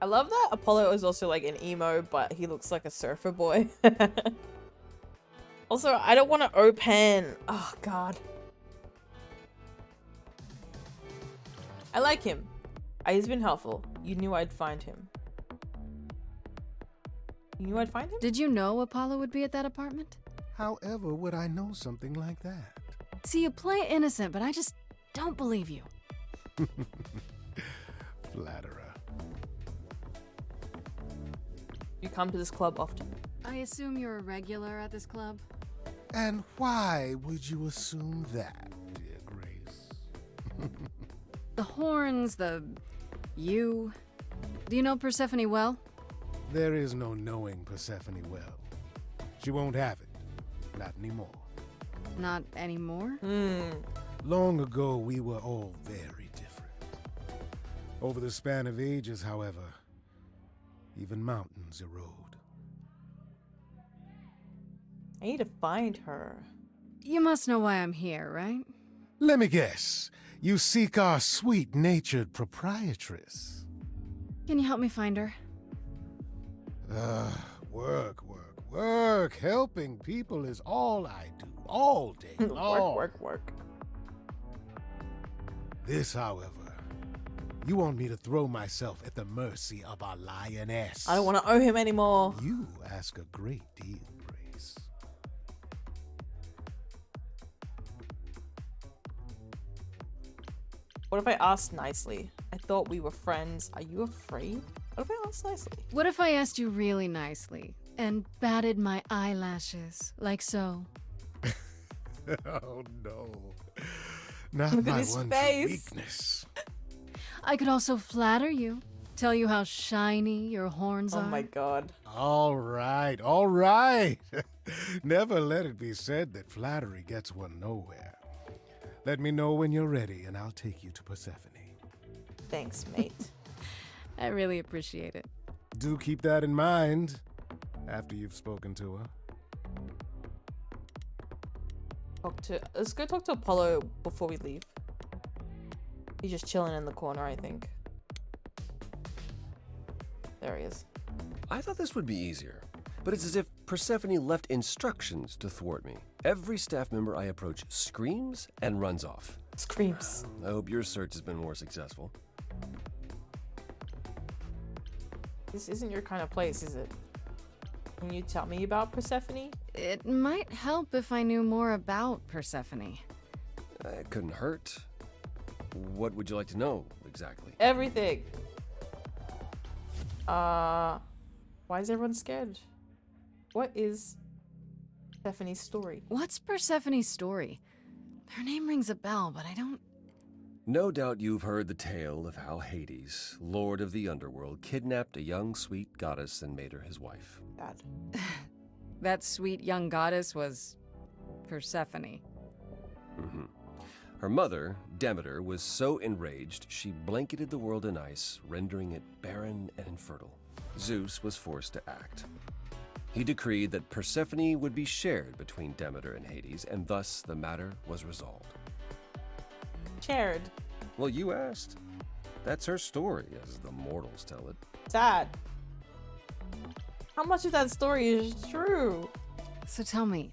I love that Apollo is also like an emo, but he looks like a surfer boy. Also, I don't want to open. Oh, God. I like him. He's been helpful. You knew I'd find him. You knew I'd find him? Did you know Apollo would be at that apartment? However would I know something like that? See, you play innocent, but I just don't believe you. Flatterer. You come to this club often. I assume you're a regular at this club? And why would you assume that, dear Grace? The horns, you. Do you know Persephone well? There is no knowing Persephone well. She won't have it. Not anymore. Not anymore? Long ago, we were all very different. Over the span of ages, however, even mountains erode. I need to find her. You must know why I'm here, right? Let me guess. You seek our sweet-natured proprietress. Can you help me find her? Work. Helping people is all I do, all day long. Work. This, however, you want me to throw myself at the mercy of a lioness. I don't want to owe him anymore. You ask a great deal, Grace. What if I asked nicely? I thought we were friends. Are you afraid? What if I asked nicely? What if I asked you really nicely and batted my eyelashes, like so? Oh no. Not Look at my his one face. weakness. I could also flatter you, tell you how shiny your horns are. Oh my god. All right. Never let it be said that flattery gets one nowhere. Let me know when you're ready, and I'll take you to Persephone. Thanks, mate. I really appreciate it. Do keep that in mind after you've spoken to her. Let's go talk to Apollo before we leave. He's just chilling in the corner, I think. There he is. I thought this would be easier, but it's as if Persephone left instructions to thwart me. Every staff member I approach screams and runs off. Screams. I hope your search has been more successful. This isn't your kind of place, is it? Can you tell me about Persephone? It might help if I knew more about Persephone. It couldn't hurt. What would you like to know, exactly? Everything. Why is everyone scared? What is Persephone's story? What's Persephone's story? Her name rings a bell, but I don't... No doubt you've heard the tale of how Hades, lord of the underworld, kidnapped a young sweet goddess and made her his wife. Dad. That sweet young goddess was Persephone. Mm-hmm. Her mother, Demeter, was so enraged she blanketed the world in ice, rendering it barren and infertile. Zeus was forced to act. He decreed that Persephone would be shared between Demeter and Hades, and thus the matter was resolved. Shared. Well, you asked. That's her story, as the mortals tell it. Dad. How much of that story is true? So tell me,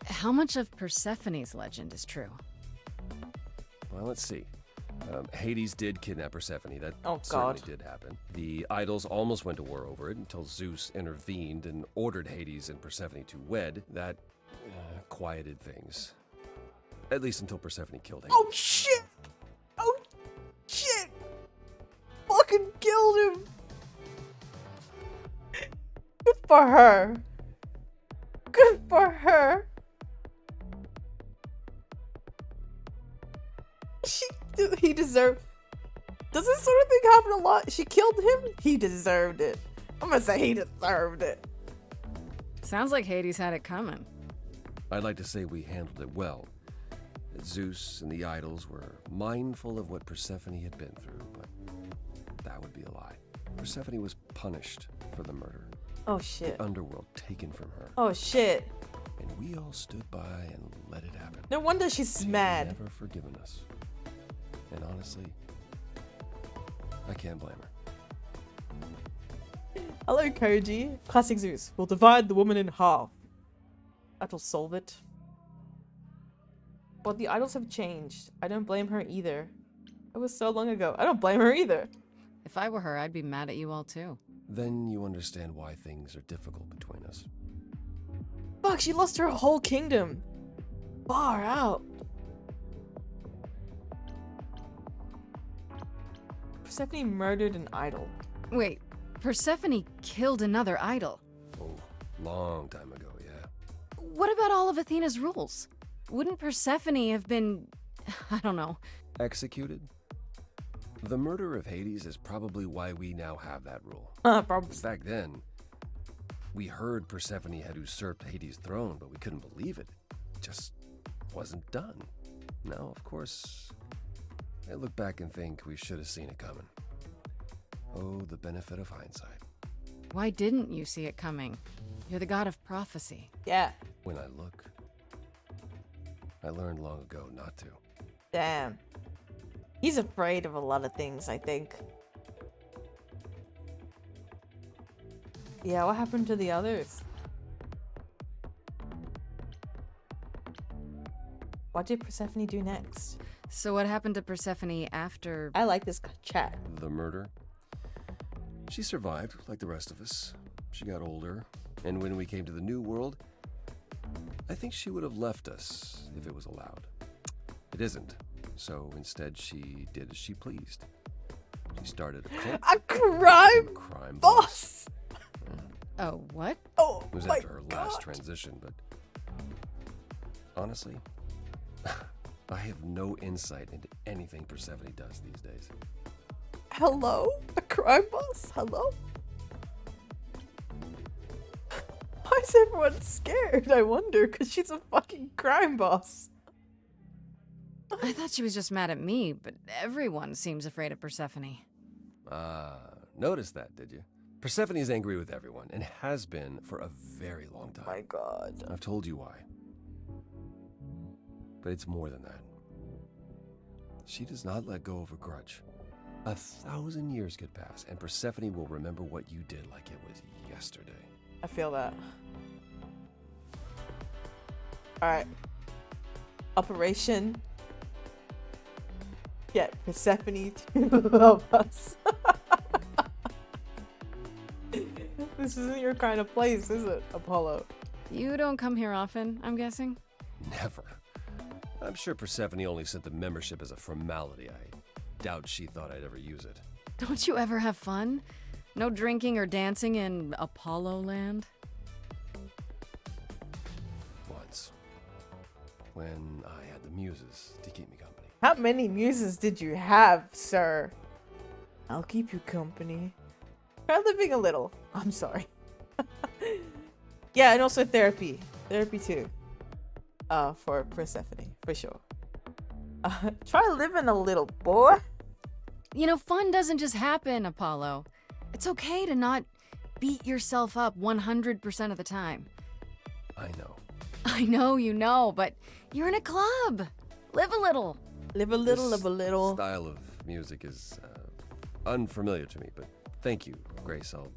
how much of Persephone's legend is true? Well, let's see. Hades did kidnap Persephone. That Oh, certainly God. did happen. The idols almost went to war over it until Zeus intervened and ordered Hades and Persephone to wed. That quieted things. At least until Persephone killed Hades. Oh shit! Oh shit! Fucking killed him! Good for her. Good for her. He deserved. Does this sort of thing happen a lot? She killed him? He deserved it. I'm gonna say he deserved it. Sounds like Hades had it coming. I'd like to say we handled it well. That Zeus and the idols were mindful of what Persephone had been through, but that would be a lie. Persephone was punished for the murder. Oh shit. The underworld taken from her. Oh shit. And we all stood by and let it happen. No wonder she's She's mad. never forgiven us. And honestly, I can't blame her. Hello, Koji. Classic Zeus. We'll divide the woman in half. That'll solve it. But the idols have changed. I don't blame her either. It was so long ago. I don't blame her either. If I were her, I'd be mad at you all too. Then you understand why things are difficult between us. Fuck, she lost her whole kingdom. Far out. Persephone murdered an idol. Wait, Persephone killed another idol. Oh, long time ago, yeah. What about all of Athena's rules? Wouldn't Persephone have been, I don't know, Executed? The murder of Hades is probably why we now have that rule. Probably. Back then, we heard Persephone had usurped Hades' throne, but we couldn't believe it. It just wasn't done. Now, of course, I look back and think we should have seen it coming. Oh, the benefit of hindsight. Why didn't you see it coming? You're the god of prophecy. Yeah. When I look, I learned long ago not to. Damn. He's afraid of a lot of things, I think. Yeah, what happened to the others? What did Persephone do next? So what happened to Persephone after... I like this chat. The murder? She survived, like the rest of us. She got older, and when we came to the new world, I think she would have left us if it was allowed. It isn't, so instead she did as she pleased. She started a cult. A crime boss! Oh, what? Oh, it was after her last transition, but honestly, I have no insight into anything Persephone does these days. Hello? A crime boss? Hello? Why is everyone scared? I wonder, because she's a fucking crime boss. I thought she was just mad at me, but everyone seems afraid of Persephone. Noticed that, did you? Persephone's angry with everyone, and has been for a very long time. My god. I've told you why. But it's more than that. She does not let go of a grudge. 1,000 years could pass, and Persephone will remember what you did like it was yesterday. I feel that. Alright. Operation. Get Persephone to love us. This isn't your kind of place, is it, Apollo? You don't come here often, I'm guessing? Never. I'm sure Persephone only sent the membership as a formality. I doubt she thought I'd ever use it. Don't you ever have fun? No drinking or dancing in Apollo land? Once. When I had the muses to keep me company. How many muses did you have, sir? I'll keep you company. Try living a little. I'm sorry. Yeah, and also therapy. Therapy too. For Persephone, for sure. Try living a little, boy. You know, fun doesn't just happen, Apollo. It's okay to not beat yourself up 100% of the time. I know. I know you know, but you're in a club. Live a little. Live a little, This live a little. style of music is unfamiliar to me, but thank you, Grace. I'll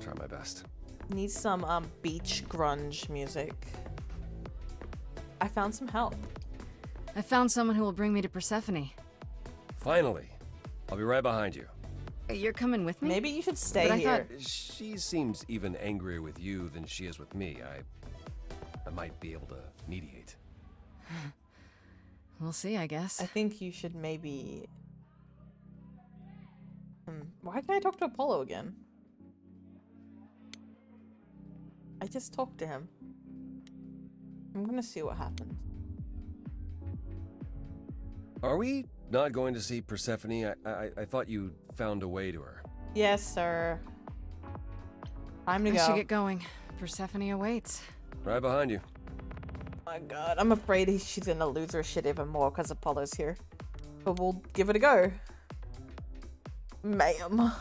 try my best. Need some beach grunge music. I found some help. I found someone who will bring me to Persephone. Finally. I'll be right behind you. You're coming with me? Maybe you should stay But I here. She seems even angrier with you than she is with me. I might be able to mediate. We'll see, I guess. I think you should maybe... Why can't I talk to Apollo again? I just talked to him. I'm gonna see what happens. Are we not going to see Persephone? I thought you found a way to her. Yes, sir. Time to I go. should get going. Persephone awaits. Right behind you. my god, I'm afraid she's gonna lose her shit even more because Apollo's here. But we'll give it a go. Ma'am.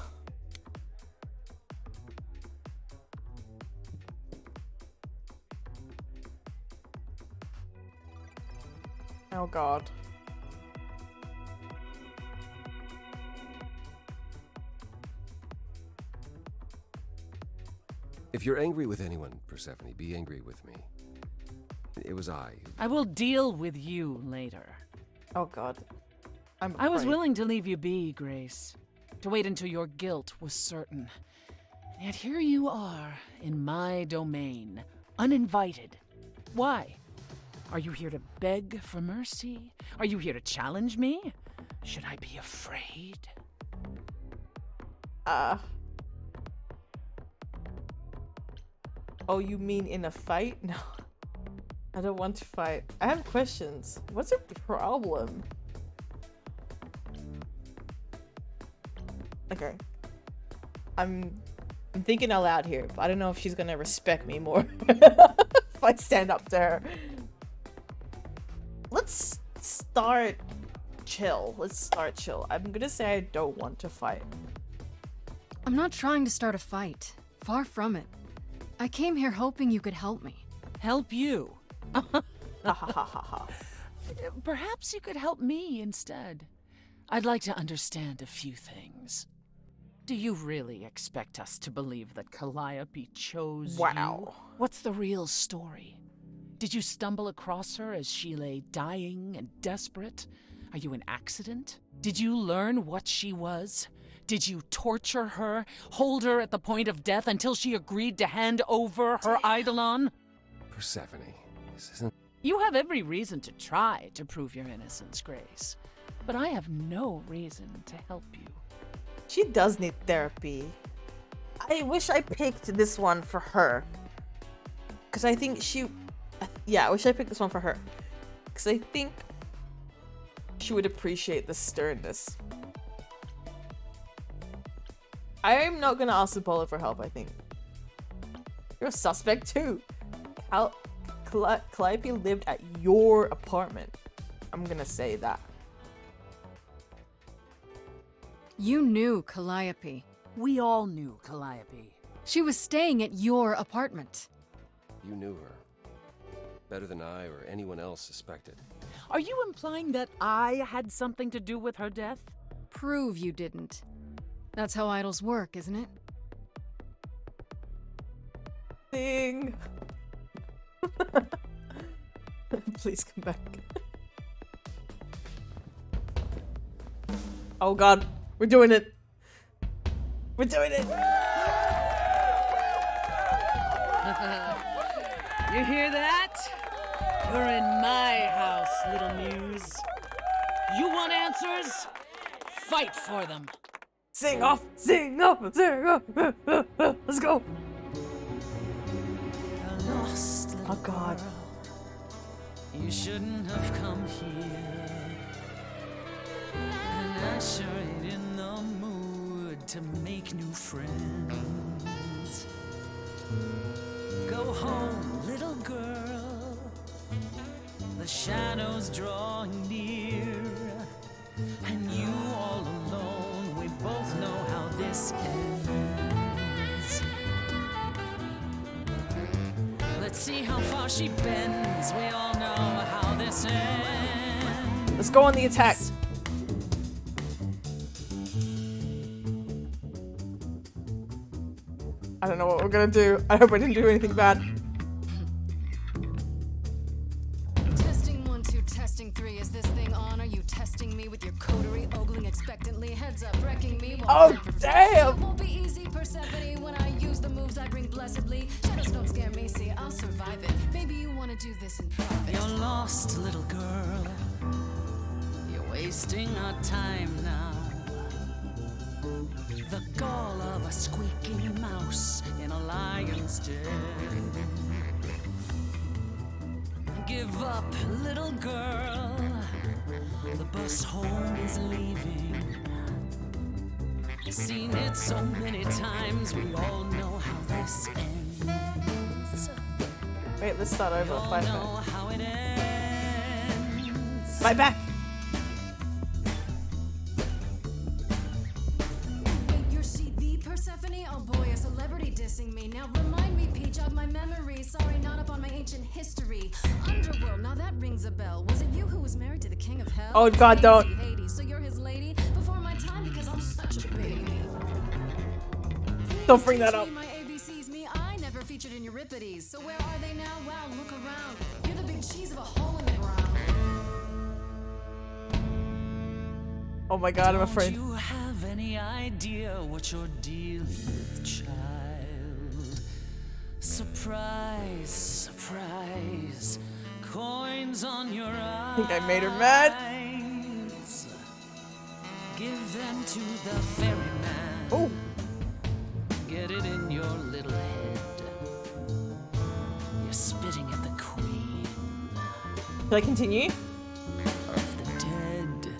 Oh god. If you're angry with anyone, Persephone, be angry with me. It was I. I will deal with you later. Oh god. I was willing to leave you be, Grace. To wait until your guilt was certain. And yet here you are, in my domain, uninvited. Why? Are you here to beg for mercy? Are you here to challenge me? Should I be afraid? Oh, you mean in a fight? No. I don't want to fight. I have questions. What's your problem? Okay. I'm thinking out loud here, but I don't know if she's gonna respect me more if I stand up to her. Let's start chill. Let's start chill. I'm gonna say I don't want to fight. I'm not trying to start a fight. Far from it. I came here hoping you could help me. Help you? Perhaps you could help me instead. I'd like to understand a few things. Do you really expect us to believe that Calliope chose you? What's the real story? Did you stumble across her as she lay dying and desperate? Are you an accident? Did you learn what she was? Did you torture her, hold her at the point of death until she agreed to hand over her Eidolon? Persephone, this isn't... You have every reason to try to prove your innocence, Grace. But I have no reason to help you. She does need therapy. I wish I picked this one for her. Because I think I wish I picked this one for her. Because I think she would appreciate the sternness. I'm not gonna ask Apollo for help, I think. You're a suspect too. Calliope lived at your apartment. I'm gonna say that. You knew Calliope. We all knew Calliope. She was staying at your apartment. You knew her. Better than I or anyone else suspected. Are you implying that I had something to do with her death? Prove you didn't. That's how idols work, isn't it? Thing. Please come back. Oh god, we're doing it. We're doing it. You hear that? You're in my house, little muse. You want answers? Fight for them. Sing off, sing off, sing off. Let's go. Oh god. You shouldn't have come here. And I sure ain't in the mood to make new friends. Go home, little girl. The shadows drawing near. And you all alone, we both know how this ends. Let's see how far she bends. We all know how this ends. Let's go on the attack. I don't know what we're gonna do. I hope I didn't do anything bad. Testing 1, 2, testing 3. Is this thing on? Are you testing me with your coterie, ogling expectantly? Heads up, wrecking me. Oh damn! It won't be easy, Persephone. When I use the moves I bring blessedly. Shadows don't scare me. See, I'll survive it. Maybe you want to do this in private. You're lost, little girl. You're wasting our time now. The gall of a squeaking mouse in a lion's den. Give up, little girl. The bus home is leaving. Seen it so many times, we all know how this ends. Wait, let's start over. We all 5 know minutes. how it Right back. Wait, you're she the Persephone? Oh boy, a celebrity dissing me. Now remind me, Peach, of my memory. Sorry, not up on my ancient history. Underworld, now that rings a bell. Was it you who was married to the king of hell? Oh God, don't. Hades, so you're his lady before my time because I'm such a baby. Don't bring that up. My ABCs, me, I never featured in Euripides. So where are they now? Wow, look around. You're the big cheese of a hole in the ground. Oh my God, I'm afraid. Do you have any idea what you're dealing with, child? Surprise, surprise. Coins on your eyes. I think I made her mad. Give them to the ferryman. Oh. Get it in your little head. You're spitting at the queen Should I continue? of the dead.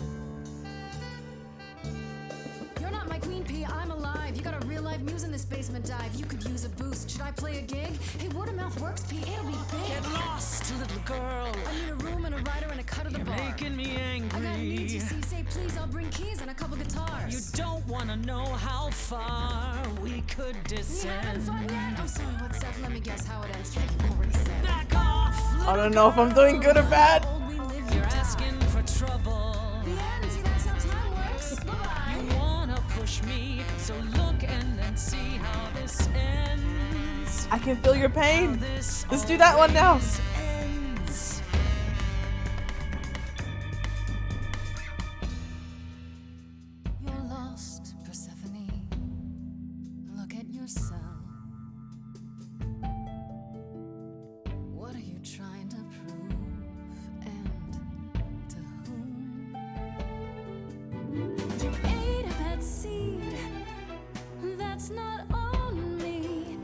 You're not my queen pea, I'm alive. You got a real life muse in this basement dive. You could use a boost. Should I play a gig? Hey, word of mouth works, Pea. It'll be big. Get lost, little girl. I need a room and a writer and a cut of the You're bar. making me I got needs, you angry. see. Say please, I'll bring keys and a couple guitars. You don't want to know how far we could We haven't descend. fun yet? Oh, sorry, what's up? Let me guess how it ends. Like you already said. Back off, I don't know if I'm doing good or bad. You're asking for trouble. The end, see, that's how time works. Bye-bye. You wanna push me, so look and see how this ends. I can feel your pain. How this Let's do that one now. always ends. You're lost, Persephone. Look at yourself. What are you trying to prove? And to whom? You ate a bad seed. That's not on me.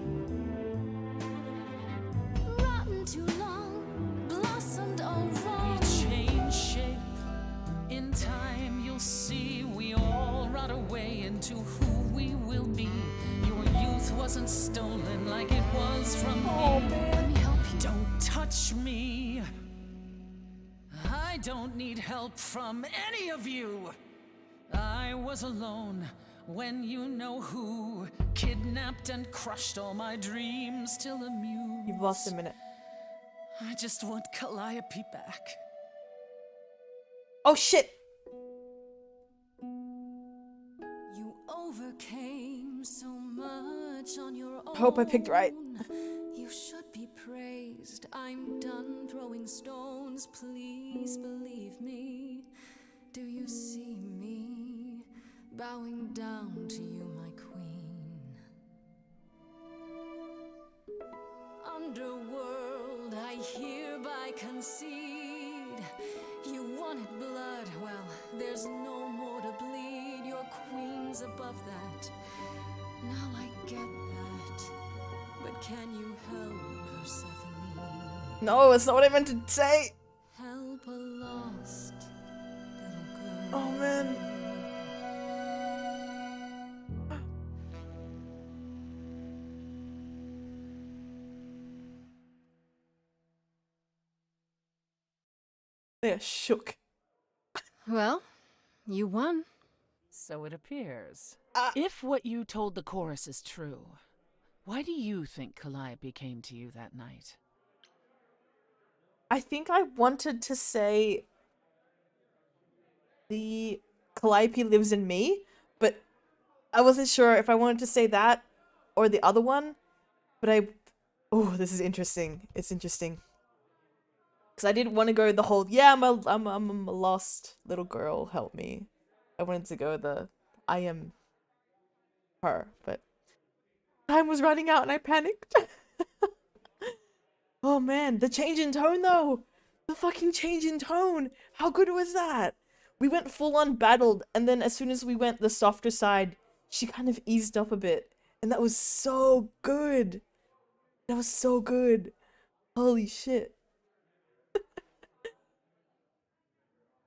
Rotten too long, blossomed all wrong. We change shape. In time, you'll see we all rot away into who we will be. Your youth wasn't stolen like it was from me. Let me help you. Don't touch me. I don't need help from any of you. I was alone when you know who kidnapped and crushed all my dreams till amused. You've lost a minute. I just want Calliope back. Oh shit. You overcame so much on your own. Hope I picked right. You should be praised. I'm done throwing stones. Please believe me. Do you see me bowing down to you, my queen? Underworld, I hereby concede. You wanted blood, well, there's no more to bleed. Your queen's above that. Now I get that. But can you help, Persephone? No, it's not what I meant to say. Help a lost little girl. Oh man. They're shook. Well, you won. So it appears. Ah. If what you told the chorus is true, why do you think Calliope came to you that night? I think I wanted to say the Calliope lives in me, but I wasn't sure if I wanted to say that or the other one. But oh, this is interesting. It's interesting. Because I didn't want to go the whole, yeah, I'm a lost little girl, help me. I wanted to go the, I am her, but time was running out and I panicked. Oh man, the change in tone though! The fucking change in tone! How good was that? We went full on battled, and then as soon as we went the softer side, she kind of eased up a bit. And that was so good! That was so good! Holy shit.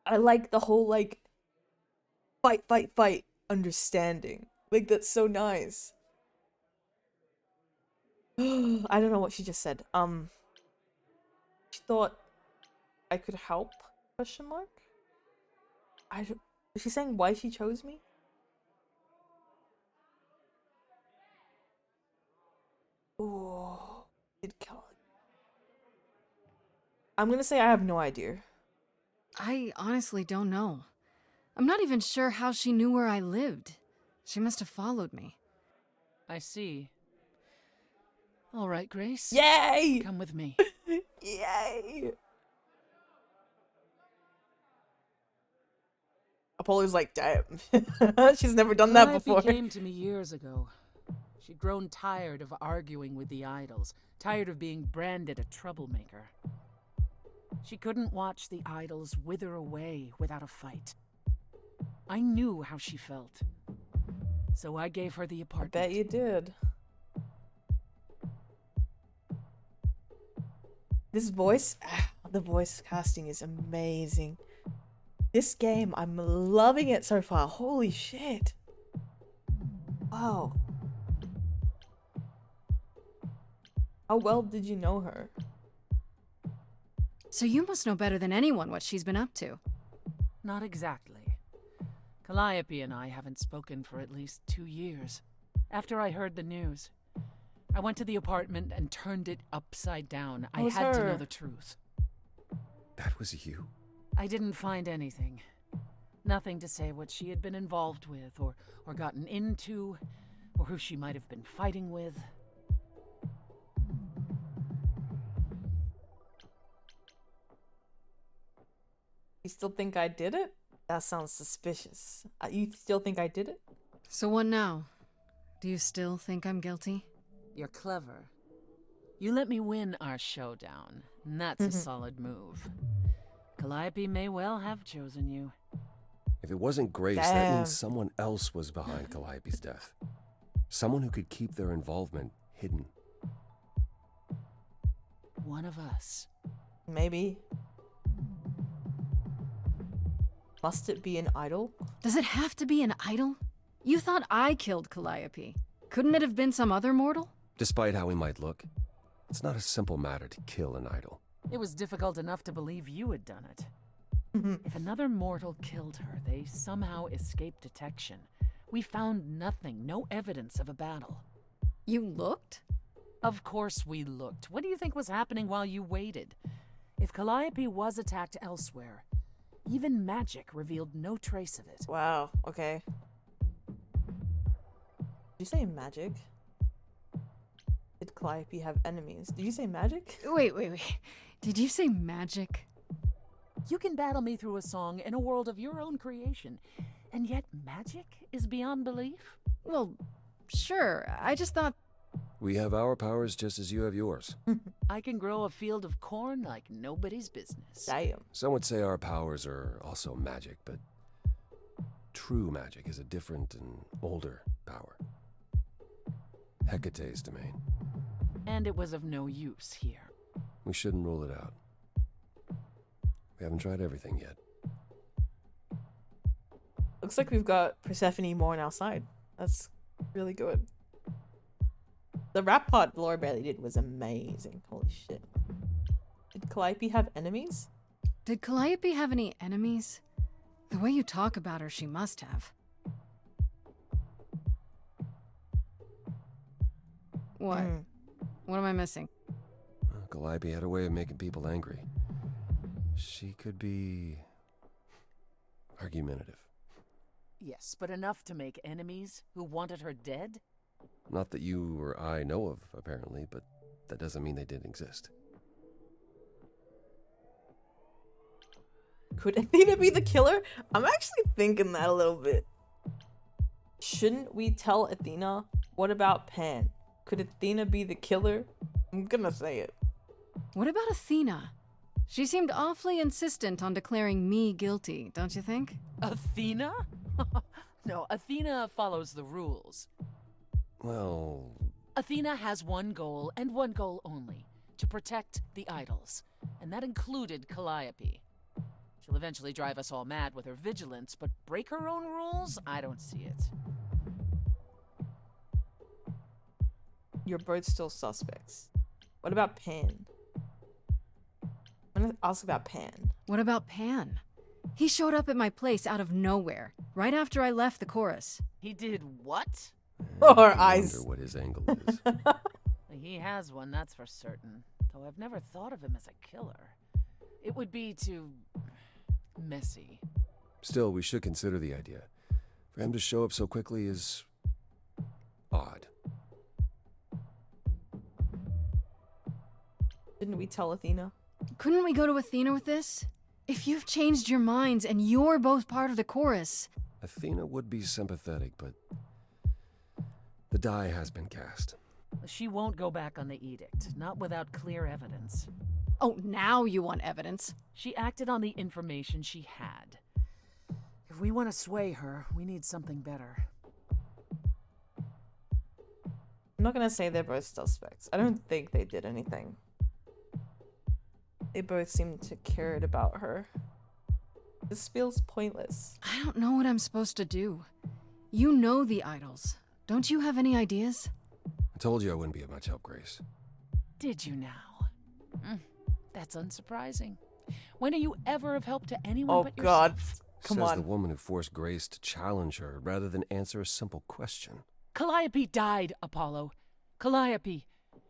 I like the whole, like, fight, fight, fight understanding. Like, that's so nice. I don't know what she just said. She thought I could help. Question mark? Is she saying why she chose me? Ooh, did kill. I'm gonna say I have no idea. I honestly don't know. I'm not even sure how she knew where I lived. She must have followed me. I see. All right, Grace. Yay! Come with me. Yay! Apollo's like, damn. She's never done that before. Calliope came to me years ago. She'd grown tired of arguing with the idols, tired of being branded a troublemaker. She couldn't watch the idols wither away without a fight. I knew how she felt. So I gave her the apartment. I bet you did. This voice, the voice casting is amazing. This game, I'm loving it so far. Holy shit. Wow. How well did you know her? So you must know better than anyone what she's been up to. Not exactly. Calliope and I haven't spoken for at least 2 years. After I heard the news, I went to the apartment and turned it upside down. I had to know the truth. That was you? I didn't find anything. Nothing to say what she had been involved with, or gotten into, or who she might have been fighting with. You still think I did it? That sounds suspicious. You still think I did it? So what now? Do you still think I'm guilty? You're clever. You let me win our showdown, and that's a solid move. Calliope may well have chosen you. If it wasn't Grace, that means someone else was behind Calliope's death. Someone who could keep their involvement hidden. One of us. Maybe. Must it be an idol? Does it have to be an idol? You thought I killed Calliope. Couldn't it have been some other mortal? Despite how he might look, it's not a simple matter to kill an idol. It was difficult enough to believe you had done it. If another mortal killed her, they somehow escaped detection. We found nothing, no evidence of a battle. You looked? Of course we looked. What do you think was happening while you waited? If Calliope was attacked elsewhere, even magic revealed no trace of it. Wow, okay. Did you say magic? Did Calliope have enemies? Did you say magic? Wait. Did you say magic? You can battle me through a song in a world of your own creation, and yet magic is beyond belief? Well, sure. I just thought... We have our powers just as you have yours. I can grow a field of corn like nobody's business. Damn. Some would say our powers are also magic, but true magic is a different and older power. Hecate's domain. And it was of no use here. We shouldn't rule it out. We haven't tried everything yet. Looks like we've got Persephone more on our side. That's really good. The rap part Laura Bailey did was amazing. Holy shit. Did Calliope have enemies? Did Calliope have any enemies? The way you talk about her, she must have. What? What am I missing? Calliope had a way of making people angry. She could be argumentative. Yes, but enough to make enemies who wanted her dead? Not that you or I know of, apparently, but that doesn't mean they didn't exist. Could Athena be the killer? I'm actually thinking that a little bit. Shouldn't we tell Athena? What about Pan? Could Athena be the killer? I'm gonna say it. What about Athena? She seemed awfully insistent on declaring me guilty, don't you think? Athena? No, Athena follows the rules. Well... Athena has one goal, and one goal only. To protect the idols. And that included Calliope. She'll eventually drive us all mad with her vigilance, but break her own rules? I don't see it. You're both still suspects. What about Pan? I'm gonna ask about Pan. What about Pan? He showed up at my place out of nowhere, right after I left the chorus. He did what? Or I eyes. wonder what his angle is. He has one, that's for certain. Though I've never thought of him as a killer. It would be too messy. Still, we should consider the idea. For him to show up so quickly is odd. Didn't we tell Athena? Couldn't we go to Athena with this? If you've changed your minds and you're both part of the chorus. Athena would be sympathetic, but the die has been cast. She won't go back on the edict, not without clear evidence. Oh, now you want evidence. She acted on the information she had. If we want to sway her, we need something better. I'm not gonna say they're both suspects. I don't think they did anything. They both seem to cared about her. This feels pointless. I don't know what I'm supposed to do. You know the idols. Don't you have any ideas? I told you I wouldn't be of much help, Grace. Did you now? That's unsurprising. When are you ever of help to anyone but yourself? God. Come Says on. the woman who forced Grace to challenge her rather than answer a simple question. Calliope died, Apollo. Calliope,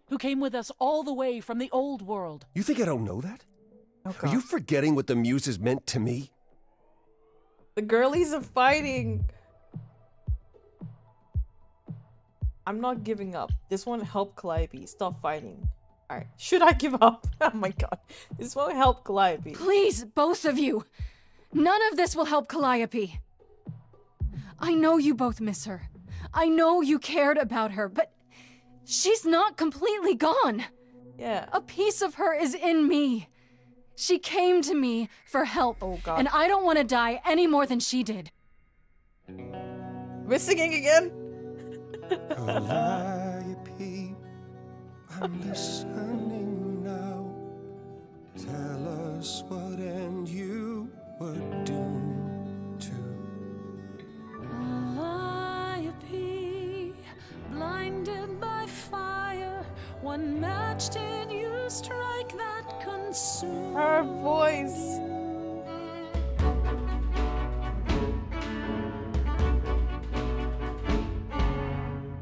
who came with us all the way from the old world. You think I don't know that? Oh, Are you forgetting what the Muses meant to me? The girlies are fighting. I'm not giving up. This won't help Calliope. Stop fighting. Alright. Should I give up? Oh my god. This won't help Calliope. Please, both of you. None of this will help Calliope. I know you both miss her. I know you cared about her, but she's not completely gone. Yeah. A piece of her is in me. She came to me for help. Oh god. And I don't want to die any more than she did. We're singing again? Calliope, I'm listening now. Tell us what end you were doomed to. Calliope, blinded by fire, one match did you strike that consumed Her voice.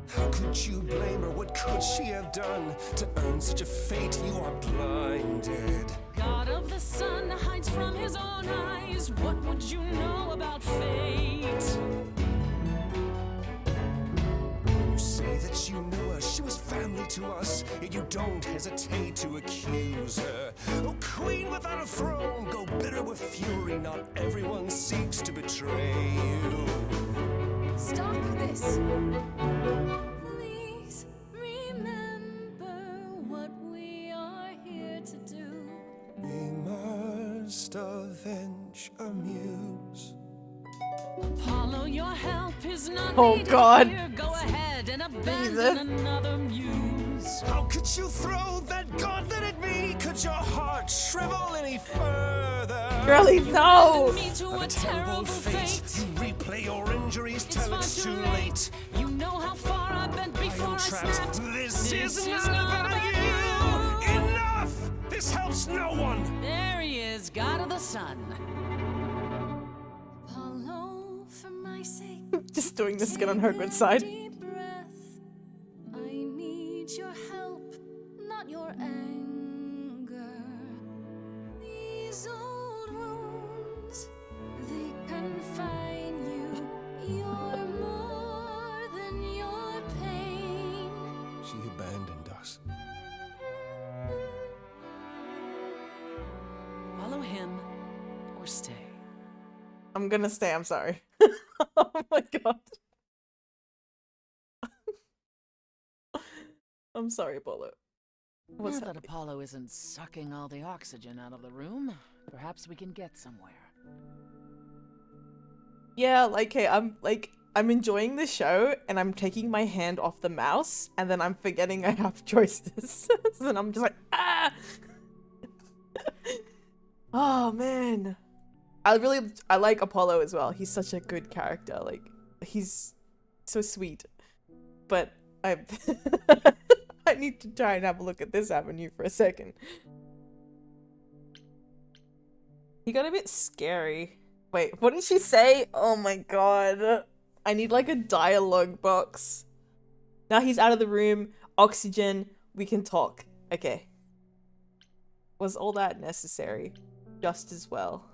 How could you blame her? What could she have done to earn such a fate? You are blinded. God of the sun hides from his own eyes. What would you know about fate? You say that you knew her, she was family to us, yet you don't hesitate to accuse her. Oh, queen without a throne, go bitter with fury. Not everyone seeks to betray you. Stop this. Please remember what we are here to do. We must avenge a muse. Apollo, your help is not Oh, needed God. here. Go ahead and abandon Jesus. another muse. How could you throw that gauntlet at me? Could your heart shrivel any further? Girlie, no! Me to Of a terrible fate. You replay your injuries It's till far it's too too late. late. You know how far I've been I before am I trapped. snapped. This is not about you. Enough! This helps no one. There he is, God of the Sun. Apollo, for my sake. Just doing the skin on her good side. Deep breath. I need your help, not your anger. These old wounds, they confine you. You're more than your pain. She abandoned us. Follow him or stay. I'm gonna stay, I'm sorry. Oh my god. I'm sorry, Apollo. What's Now that happening? Apollo isn't sucking all the oxygen out of the room, perhaps we can get somewhere. Yeah, like, hey, I'm enjoying the show and I'm taking my hand off the mouse and then I'm forgetting I have choices. So then I'm just like, ah! Oh man. I like Apollo as well. He's such a good character. Like, he's so sweet. But I I need to try and have a look at this avenue for a second. He got a bit scary. Wait, what did she say? Oh my god. I need like a dialogue box. Now he's out of the room. Oxygen. We can talk. Okay. Was all that necessary? Just as well.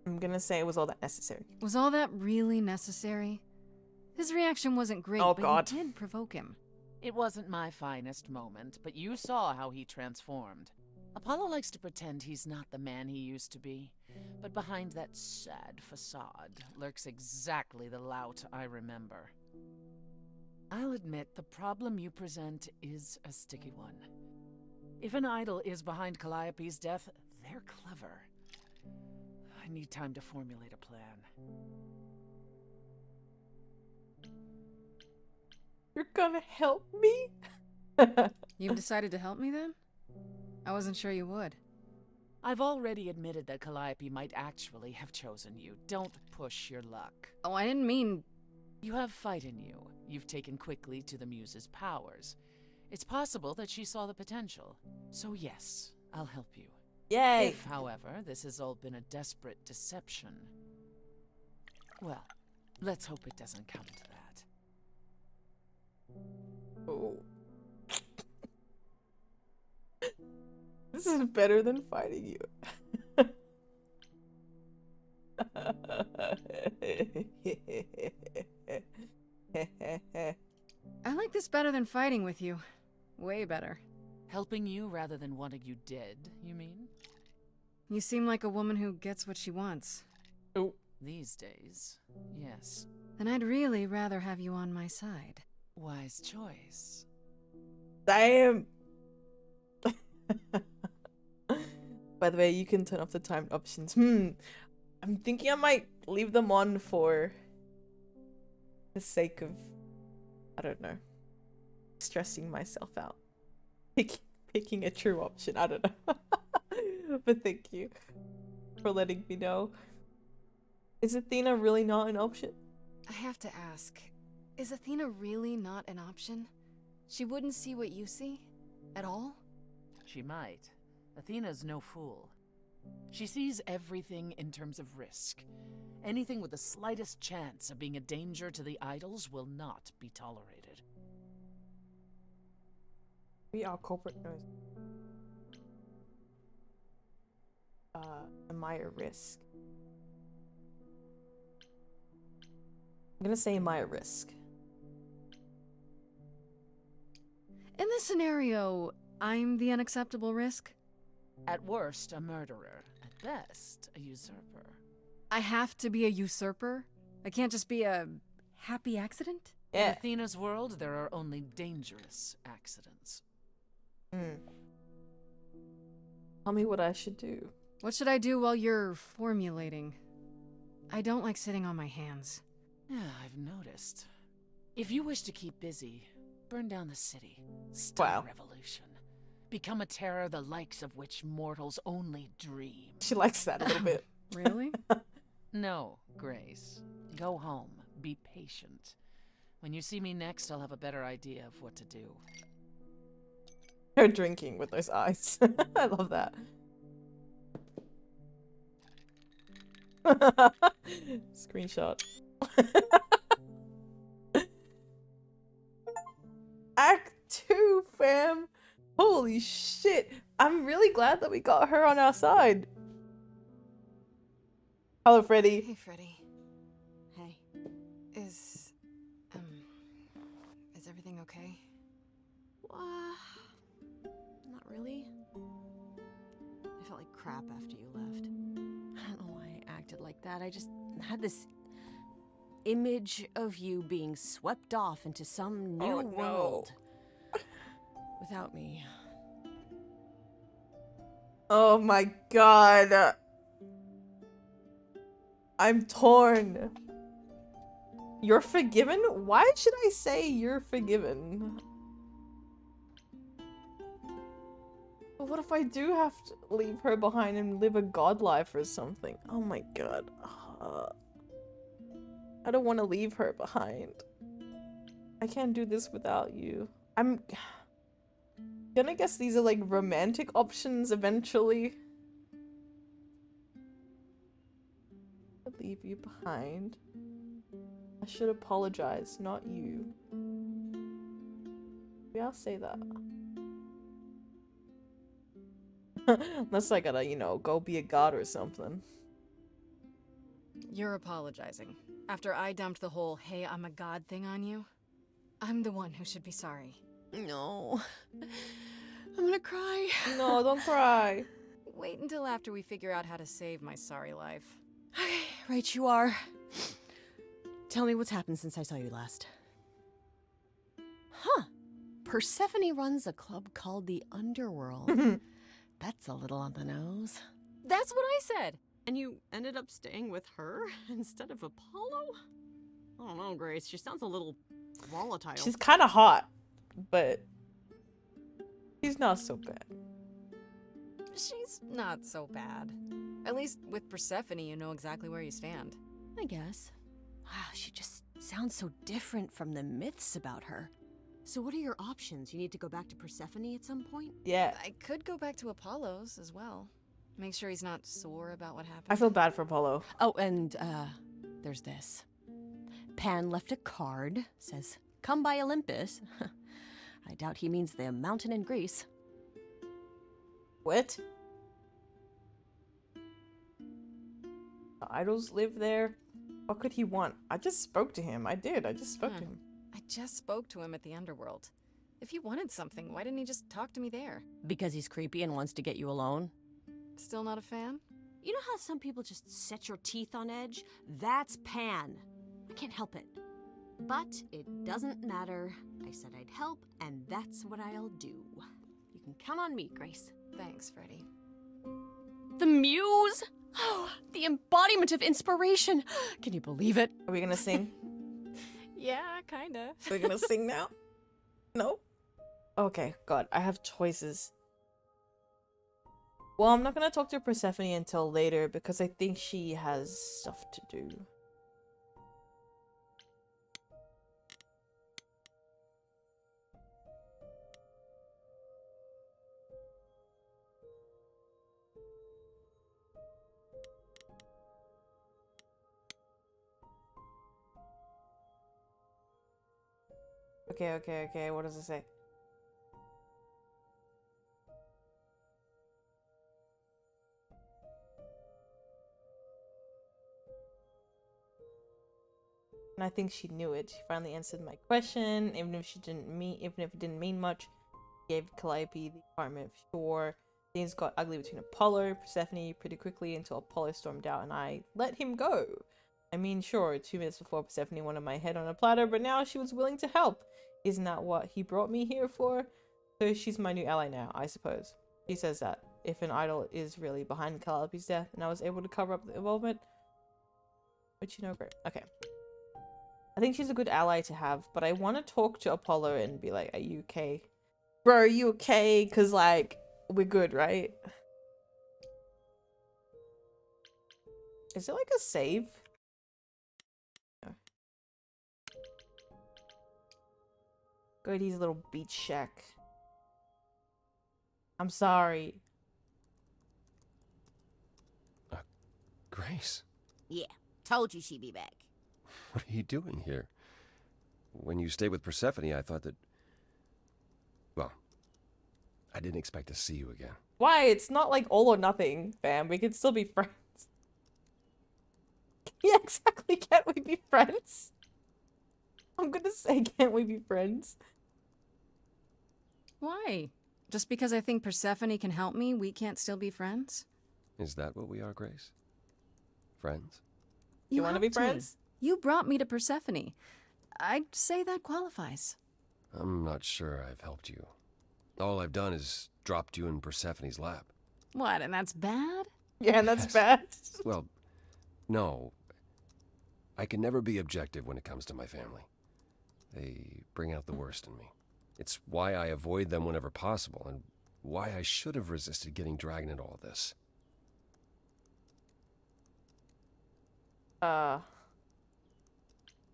I'm gonna say it was all that necessary. Was all that really necessary? His reaction wasn't great, Oh, but God. you did provoke him. It wasn't my finest moment, but you saw how he transformed. Apollo likes to pretend he's not the man he used to be, but behind that sad facade lurks exactly the lout I remember. I'll admit the problem you present is a sticky one. If an idol is behind Calliope's death, they're clever. I need time to formulate a plan. You're gonna help me? You've decided to help me then? I wasn't sure you would. I've already admitted that Calliope might actually have chosen you. Don't push your luck. Oh, I didn't mean... You have fight in you. You've taken quickly to the Muse's powers. It's possible that she saw the potential. So yes, I'll help you. Yay! If, however, this has all been a desperate deception, well, let's hope it doesn't come to that. Oh. This is better than fighting you. I like this better than fighting with you. Way better. Helping you rather than wanting you dead, you mean? You seem like a woman who gets what she wants. Oh. These days, yes. Then I'd really rather have you on my side. Wise choice. Damn! By the way, you can turn off the timed options. I'm thinking I might leave them on for the sake of, I don't know, stressing myself out. Picking a true option, I don't know. But thank you for letting me know. Is Athena really not an option? I have to ask, is Athena really not an option? She wouldn't see what you see? At all? She might. Athena's no fool. She sees everything in terms of risk. Anything with the slightest chance of being a danger to the idols will not be tolerated. We are corporate knows. Am I a risk? I'm gonna say am I a risk? In this scenario, I'm the unacceptable risk? At worst, a murderer. At best, a usurper. I have to be a usurper? I can't just be a happy accident? In Athena's world, there are only dangerous accidents. Tell me what I should do. What should I do while you're formulating? I don't like sitting on my hands. Yeah, I've noticed. If you wish to keep busy, burn down the city. Start a revolution. Become a terror the likes of which mortals only dream. She likes that a little bit. Really? No, Grace. Go home. Be patient. When you see me next, I'll have a better idea of what to do. Her drinking with those eyes. I love that. Screenshot. Act 2, fam. Holy shit. I'm really glad that we got her on our side. Hello, Freddy. Hey, Freddy. Hey. Is everything okay? Not really. I felt like crap after you left. I don't know why I acted like that. I just had this image of you being swept off into some new world. Without me. Oh my god. I'm torn. You're forgiven? Why should I say you're forgiven? But what if I do have to leave her behind and live a god life or something? Oh my god. I don't want to leave her behind. I can't do this without you. I'm gonna guess these are like romantic options eventually. I'll leave you behind. I should apologize, not you. Maybe I'll say that. Unless I gotta, you know, go be a god or something. You're apologizing. After I dumped the whole, hey, I'm a god thing on you, I'm the one who should be sorry. No. I'm gonna cry. No, don't cry. Wait until after we figure out how to save my sorry life. Okay, right you are. Tell me what's happened since I saw you last. Huh. Persephone runs a club called the Underworld. That's a little on the nose. That's what I said! And you ended up staying with her instead of Apollo? I don't know, Grace. She sounds a little volatile. She's kind of hot, but she's not so bad. She's not so bad. At least with Persephone, you know exactly where you stand. I guess. Wow, she just sounds so different from the myths about her. So what are your options? You need to go back to Persephone at some point? Yeah. I could go back to Apollo's as well. Make sure he's not sore about what happened. I feel bad for Apollo. Oh, and, there's this. Pan left a card. Says, come by Olympus. I doubt he means the mountain in Greece. What? The idols live there? What could he want? I just spoke to him. I did. I just spoke to him. I just spoke to him at the Underworld. If he wanted something, why didn't he just talk to me there? Because he's creepy and wants to get you alone? Still not a fan? You know how some people just set your teeth on edge? That's Pan. I can't help it. But it doesn't matter. I said I'd help, and that's what I'll do. You can count on me, Grace. Thanks, Freddie. The muse? Oh, the embodiment of inspiration. Can you believe it? Are we gonna sing? Yeah, kinda. We're gonna sing now? No? Okay, God, I have choices. Well, I'm not gonna talk to Persephone until later because I think she has stuff to do. Okay, what does it say? And I think she knew it. She finally answered my question, even if it didn't mean much. She gave Calliope the apartment. Sure, things got ugly between Apollo and Persephone pretty quickly until Apollo stormed out and I let him go. I mean, sure, 2 minutes before Persephone wanted my head on a platter, but now she was willing to help. Isn't that what he brought me here for? So she's my new ally now, I suppose. She says that if an idol is really behind Calliope's death and I was able to cover up the involvement, which you know, great. Okay. I think she's a good ally to have, but I want to talk to Apollo and be like, are you okay? Bro, are you okay? Because, like, we're good, right? Is it like a save? No. Go to his little beach shack. I'm sorry. Grace, Yeah, told you she'd be back. what are you doing here? When you stayed with Persephone, I thought that... Well, I didn't expect to see you again. Why? It's not like all or nothing, fam. We can still be friends. Yeah, exactly. Can't we be friends? I'm gonna say, can't we be friends? Why? Just because I think Persephone can help me, we can't still be friends? Is that what we are, Grace? Friends? You want to be helped me. friends? You brought me to Persephone. I'd say that qualifies. I'm not sure I've helped you. All I've done is dropped you in Persephone's lap. What, and that's bad? Yeah, and that's bad. Well, no. I can never be objective when it comes to my family. They bring out the worst in me. It's why I avoid them whenever possible, and why I should have resisted getting dragged into all this.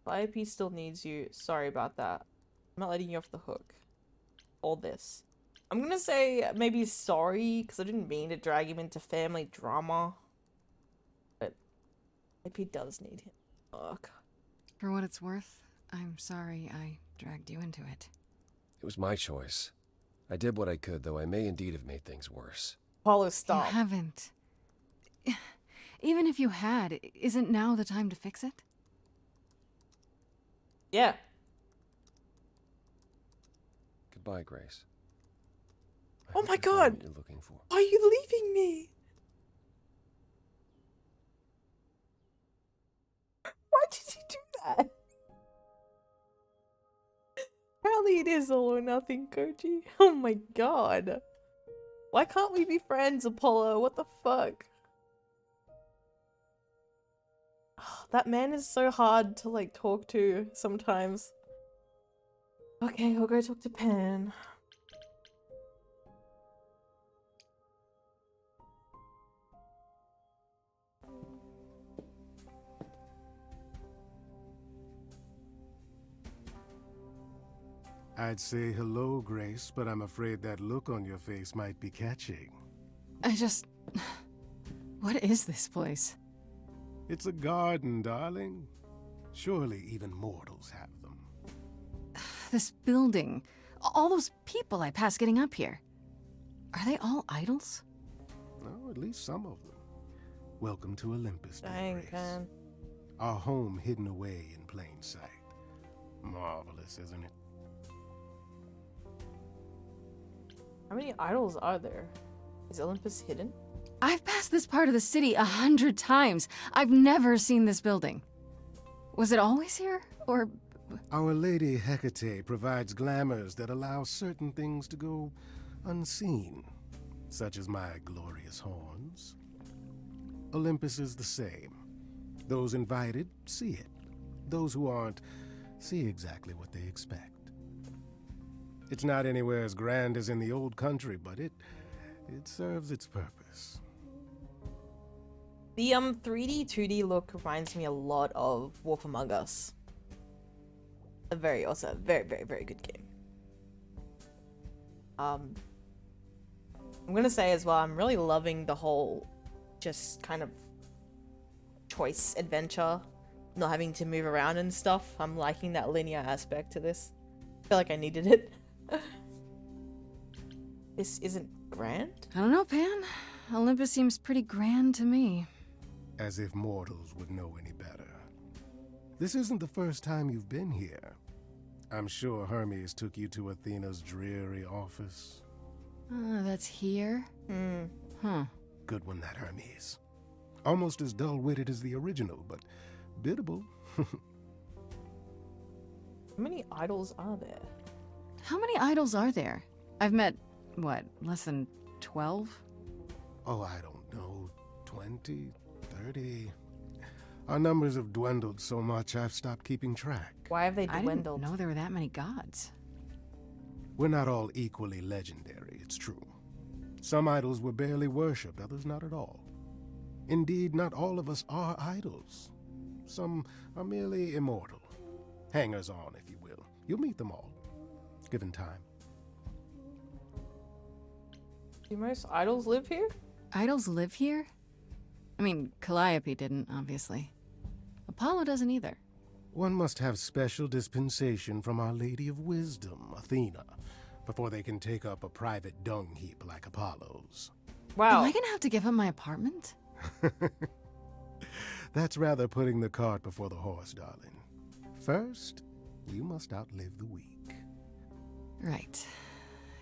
Calliope still needs you. Sorry about that. I'm not letting you off the hook. All this. I'm gonna say maybe sorry, because I didn't mean to drag him into family drama. But if he does need him. Fuck. For what it's worth, I'm sorry I dragged you into it. It was my choice. I did what I could, though I may indeed have made things worse. Apollo, stop. You haven't. Even if you had, isn't now the time to fix it? Yeah. Goodbye, Grace. Oh my god! What you're looking for. Why are you leaving me? Why did you do that? Apparently it is all or nothing, Koji. Oh my god. Why can't we be friends, Apollo? What the fuck? That man is so hard to, like, talk to sometimes. Okay, I'll go talk to Pan. I'd say hello, Grace, but I'm afraid that look on your face might be catching. I just... What is this place? It's a garden, darling. Surely even mortals have them. This building. All those people I pass getting up here. Are they all idols? Oh, at least some of them. Welcome to Olympus, dear Dang, Grace. Pan. Our home hidden away in plain sight. Marvelous, isn't it? How many idols are there? Is Olympus hidden? I've passed this part of the city 100 times. I've never seen this building. Was it always here? Or... Our Lady Hecate provides glamours that allow certain things to go unseen, such as my glorious horns. Olympus is the same. Those invited see it. Those who aren't see exactly what they expect. It's not anywhere as grand as in the old country, but it serves its purpose. The 3D, 2D look reminds me a lot of Wolf Among Us. Very good game. I'm gonna say as well, I'm really loving the whole just kind of choice adventure, not having to move around and stuff. I'm liking that linear aspect to this. I feel like I needed it. This isn't grand? I don't know, Pan. Olympus seems pretty grand to me. As if mortals would know any better. This isn't the first time you've been here. I'm sure Hermes took you to Athena's dreary office. That's here? Huh. Good one, that Hermes. Almost as dull-witted as the original, but biddable. How many idols are there? How many idols are there? I've met, what, less than 12? Oh, I don't know. 20, 30. Our numbers have dwindled so much I've stopped keeping track. Why have they dwindled? I didn't know there were that many gods. We're not all equally legendary, it's true. Some idols were barely worshipped, others not at all. Indeed, not all of us are idols. Some are merely immortal. Hangers-on, if you will. You'll meet them all, given time. Do most idols live here? Idols live here? I mean, Calliope didn't, obviously. Apollo doesn't either. One must have special dispensation from Our Lady of Wisdom, Athena, before they can take up a private dung heap like Apollo's. Wow. Am I gonna have to give up my apartment? That's rather putting the cart before the horse, darling. First, you must outlive the weak. Right.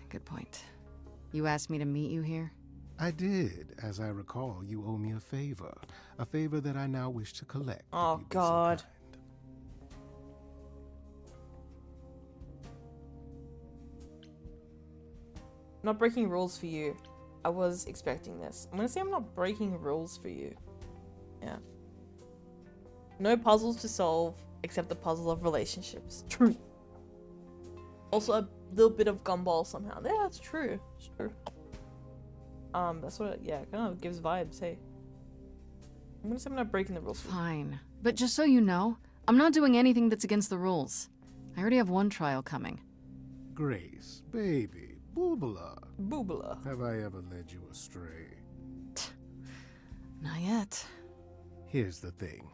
Good point. You asked me to meet you here? I did. As I recall, you owe me a favor that I now wish to collect. Oh, God. Not breaking rules for you. I was expecting this. I'm gonna say I'm not breaking rules for you. Yeah. No puzzles to solve except the puzzle of relationships. True. Also a little bit of gumball somehow. Yeah, that's true. It's true. That's what it, yeah, kind of gives vibes, hey. I'm gonna say I'm not breaking the rules. Fine. But just so you know, I'm not doing anything that's against the rules. I already have one trial coming. Grace, baby, Boobala. Boobala. Have I ever led you astray? Not yet. Here's the thing.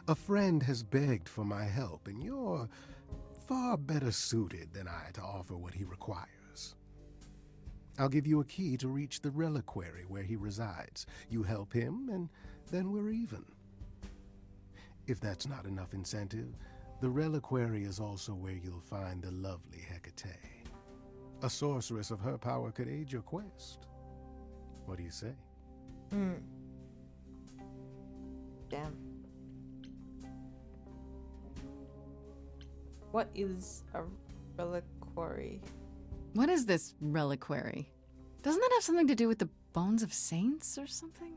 A friend has begged for my help, and you're far better suited than I to offer what he requires. I'll give you a key to reach the reliquary where he resides. You help him, and then we're even. If that's not enough incentive, the reliquary is also where you'll find the lovely Hecate. A sorceress of her power could aid your quest. What do you say? Damn. What is a reliquary? What is this reliquary? Doesn't that have something to do with the bones of saints or something?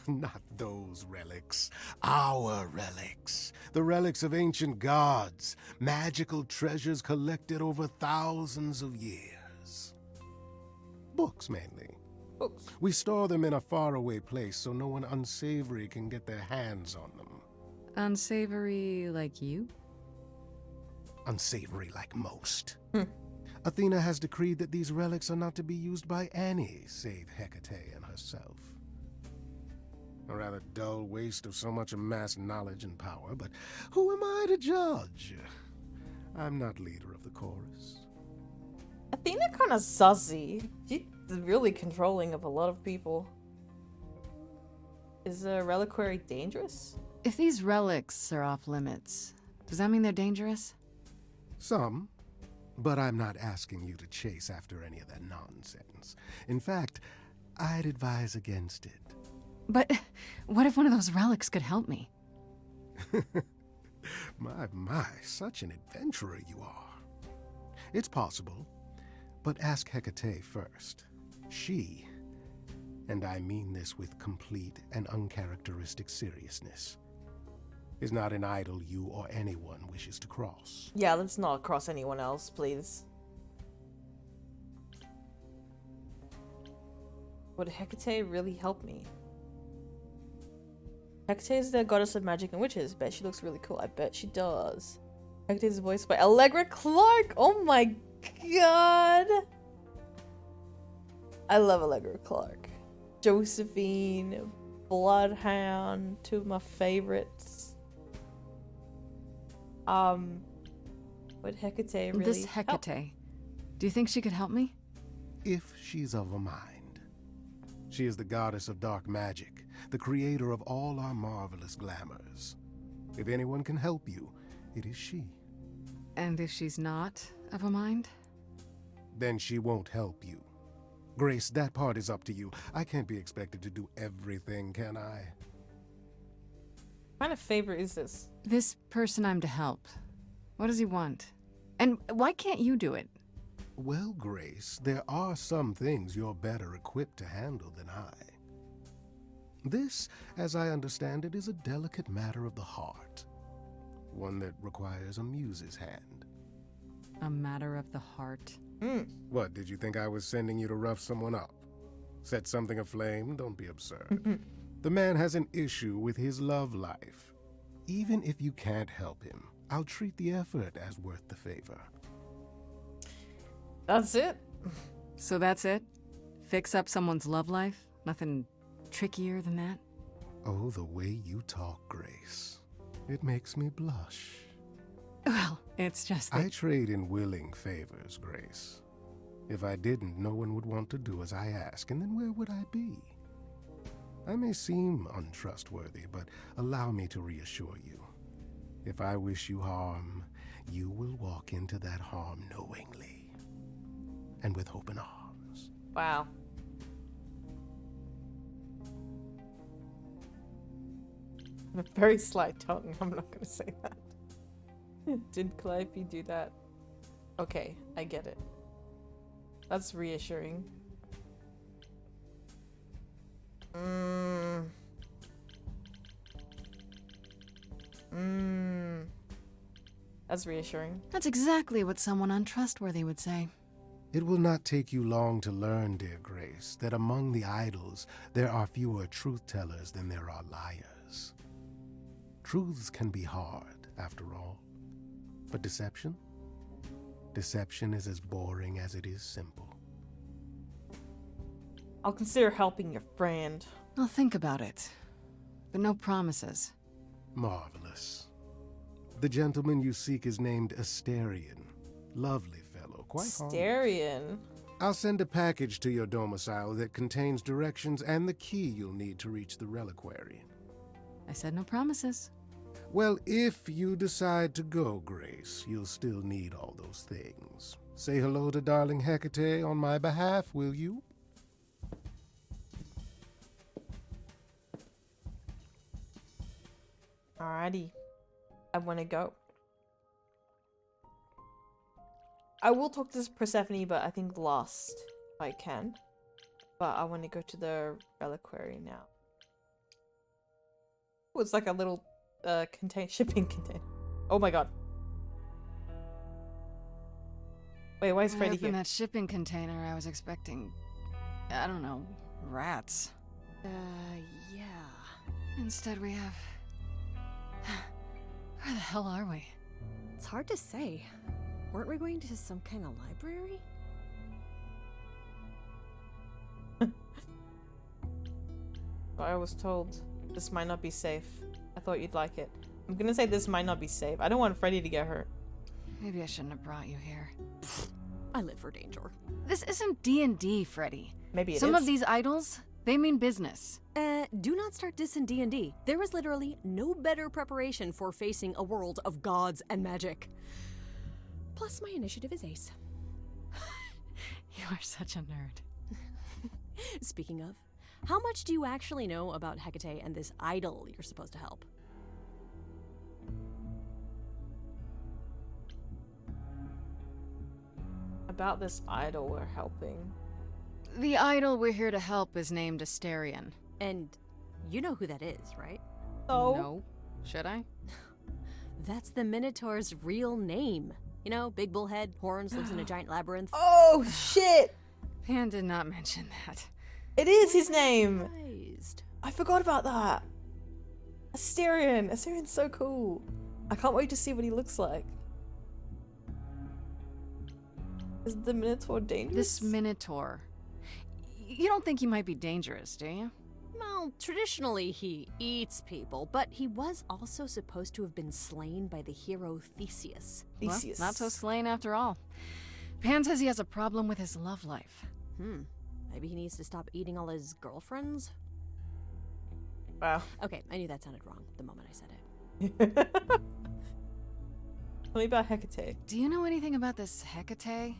Not those relics. Our relics. The relics of ancient gods. Magical treasures collected over thousands of years. Books, mainly. Books. We store them in a faraway place so no one unsavory can get their hands on them. Unsavory like you? Unsavory like most. Athena has decreed that these relics are not to be used by any save Hecate and herself. A rather dull waste of so much amassed knowledge and power, but who am I to judge? I'm not leader of the chorus. Athena kind of sussy. She's really controlling of a lot of people. Is a reliquary dangerous? If these relics are off limits, does that mean they're dangerous? Some, but I'm not asking you to chase after any of that nonsense. In fact, I'd advise against it. But what if one of those relics could help me? My, such an adventurer you are. It's possible, but ask Hecate first. She, and I mean this with complete and uncharacteristic seriousness, is not an idol you or anyone wishes to cross. Yeah, let's not cross anyone else, please. Would Hecate really help me? Hecate is the goddess of magic and witches. Bet she looks really cool. I bet she does. Hecate is voiced by Allegra Clark. Oh my god. I love Allegra Clark. Josephine, Bloodhound, two of my favorites. Would Hecate really This Hecate, do you think she could help me? If she's of a mind. She is the goddess of dark magic, the creator of all our marvelous glamours. If anyone can help you, it is she. And if she's not of a mind? Then she won't help you. Grace, that part is up to you. I can't be expected to do everything, can I? What kind of favor is this? This person I'm to help. What does he want? And why can't you do it? Well, Grace, there are some things you're better equipped to handle than I. This, as I understand it, is a delicate matter of the heart. One that requires a muse's hand. A matter of the heart. What, did you think I was sending you to rough someone up? Set something aflame? Don't be absurd. The man has an issue with his love life. Even if you can't help him, I'll treat the effort as worth the favor. That's it? So that's it? Fix up someone's love life? Nothing trickier than that? Oh, the way you talk, Grace. It makes me blush. Well, it's just that... I trade in willing favors, Grace. If I didn't, no one would want to do as I ask, and then where would I be? I may seem untrustworthy, but allow me to reassure you. If I wish you harm, you will walk into that harm knowingly. And with open arms. Wow. A very slight tongue. I'm not gonna say that. Did Calliope do that? Okay, I get it. That's reassuring. That's reassuring. That's exactly what someone untrustworthy would say. It will not take you long to learn, dear Grace, that among the idols there are fewer truth-tellers than there are liars. Truths can be hard, after all. But deception? Deception is as boring as it is simple. I'll consider helping your friend. I'll think about it. But no promises. Marvelous. The gentleman you seek is named Asterion. Lovely fellow, quite harmless. Asterion? I'll send a package to your domicile that contains directions and the key you'll need to reach the reliquary. I said no promises. Well, if you decide to go, Grace, you'll still need all those things. Say hello to darling Hecate on my behalf, will you? Alrighty. I want to go. I will talk to Persephone, but I think last if I can. But I want to go to the reliquary now. Oh, it's like a little shipping container. Oh my god. Wait, why is Freddy Up in here? that shipping container, I was expecting, I don't know, rats. Yeah. Instead we have... Where the hell are we? It's hard to say. Weren't we going to some kind of library? I was told this might not be safe. I thought you'd like it. I'm gonna say this might not be safe. I don't want Freddy to get hurt. Maybe I shouldn't have brought you here. I live for danger. This isn't D&D, Freddy. Maybe it is. Some of these idols, they mean business. Do not start dissing D&D. There is literally no better preparation for facing a world of gods and magic. Plus, my initiative is ace. You are such a nerd. Speaking of, how much do you actually know about Hecate and this idol you're supposed to help? About this idol we're helping. The idol we're here to help is named Asterion. And you know who that is, right? No. Should I? That's the Minotaur's real name. You know, big bullhead, horns, lives in a giant labyrinth. Oh, shit! Pan did not mention that. It is his name! Surprised. I forgot about that. Asterion. Asterion's so cool. I can't wait to see what he looks like. Is the Minotaur dangerous? This Minotaur. You don't think he might be dangerous, do you? Well, traditionally he eats people, but he was also supposed to have been slain by the hero Theseus. Well, not so slain after all. Pan says he has a problem with his love life. Maybe he needs to stop eating all his girlfriends? Wow. Okay, I knew that sounded wrong the moment I said it. Tell me about Hecate. Do you know anything about this Hecate?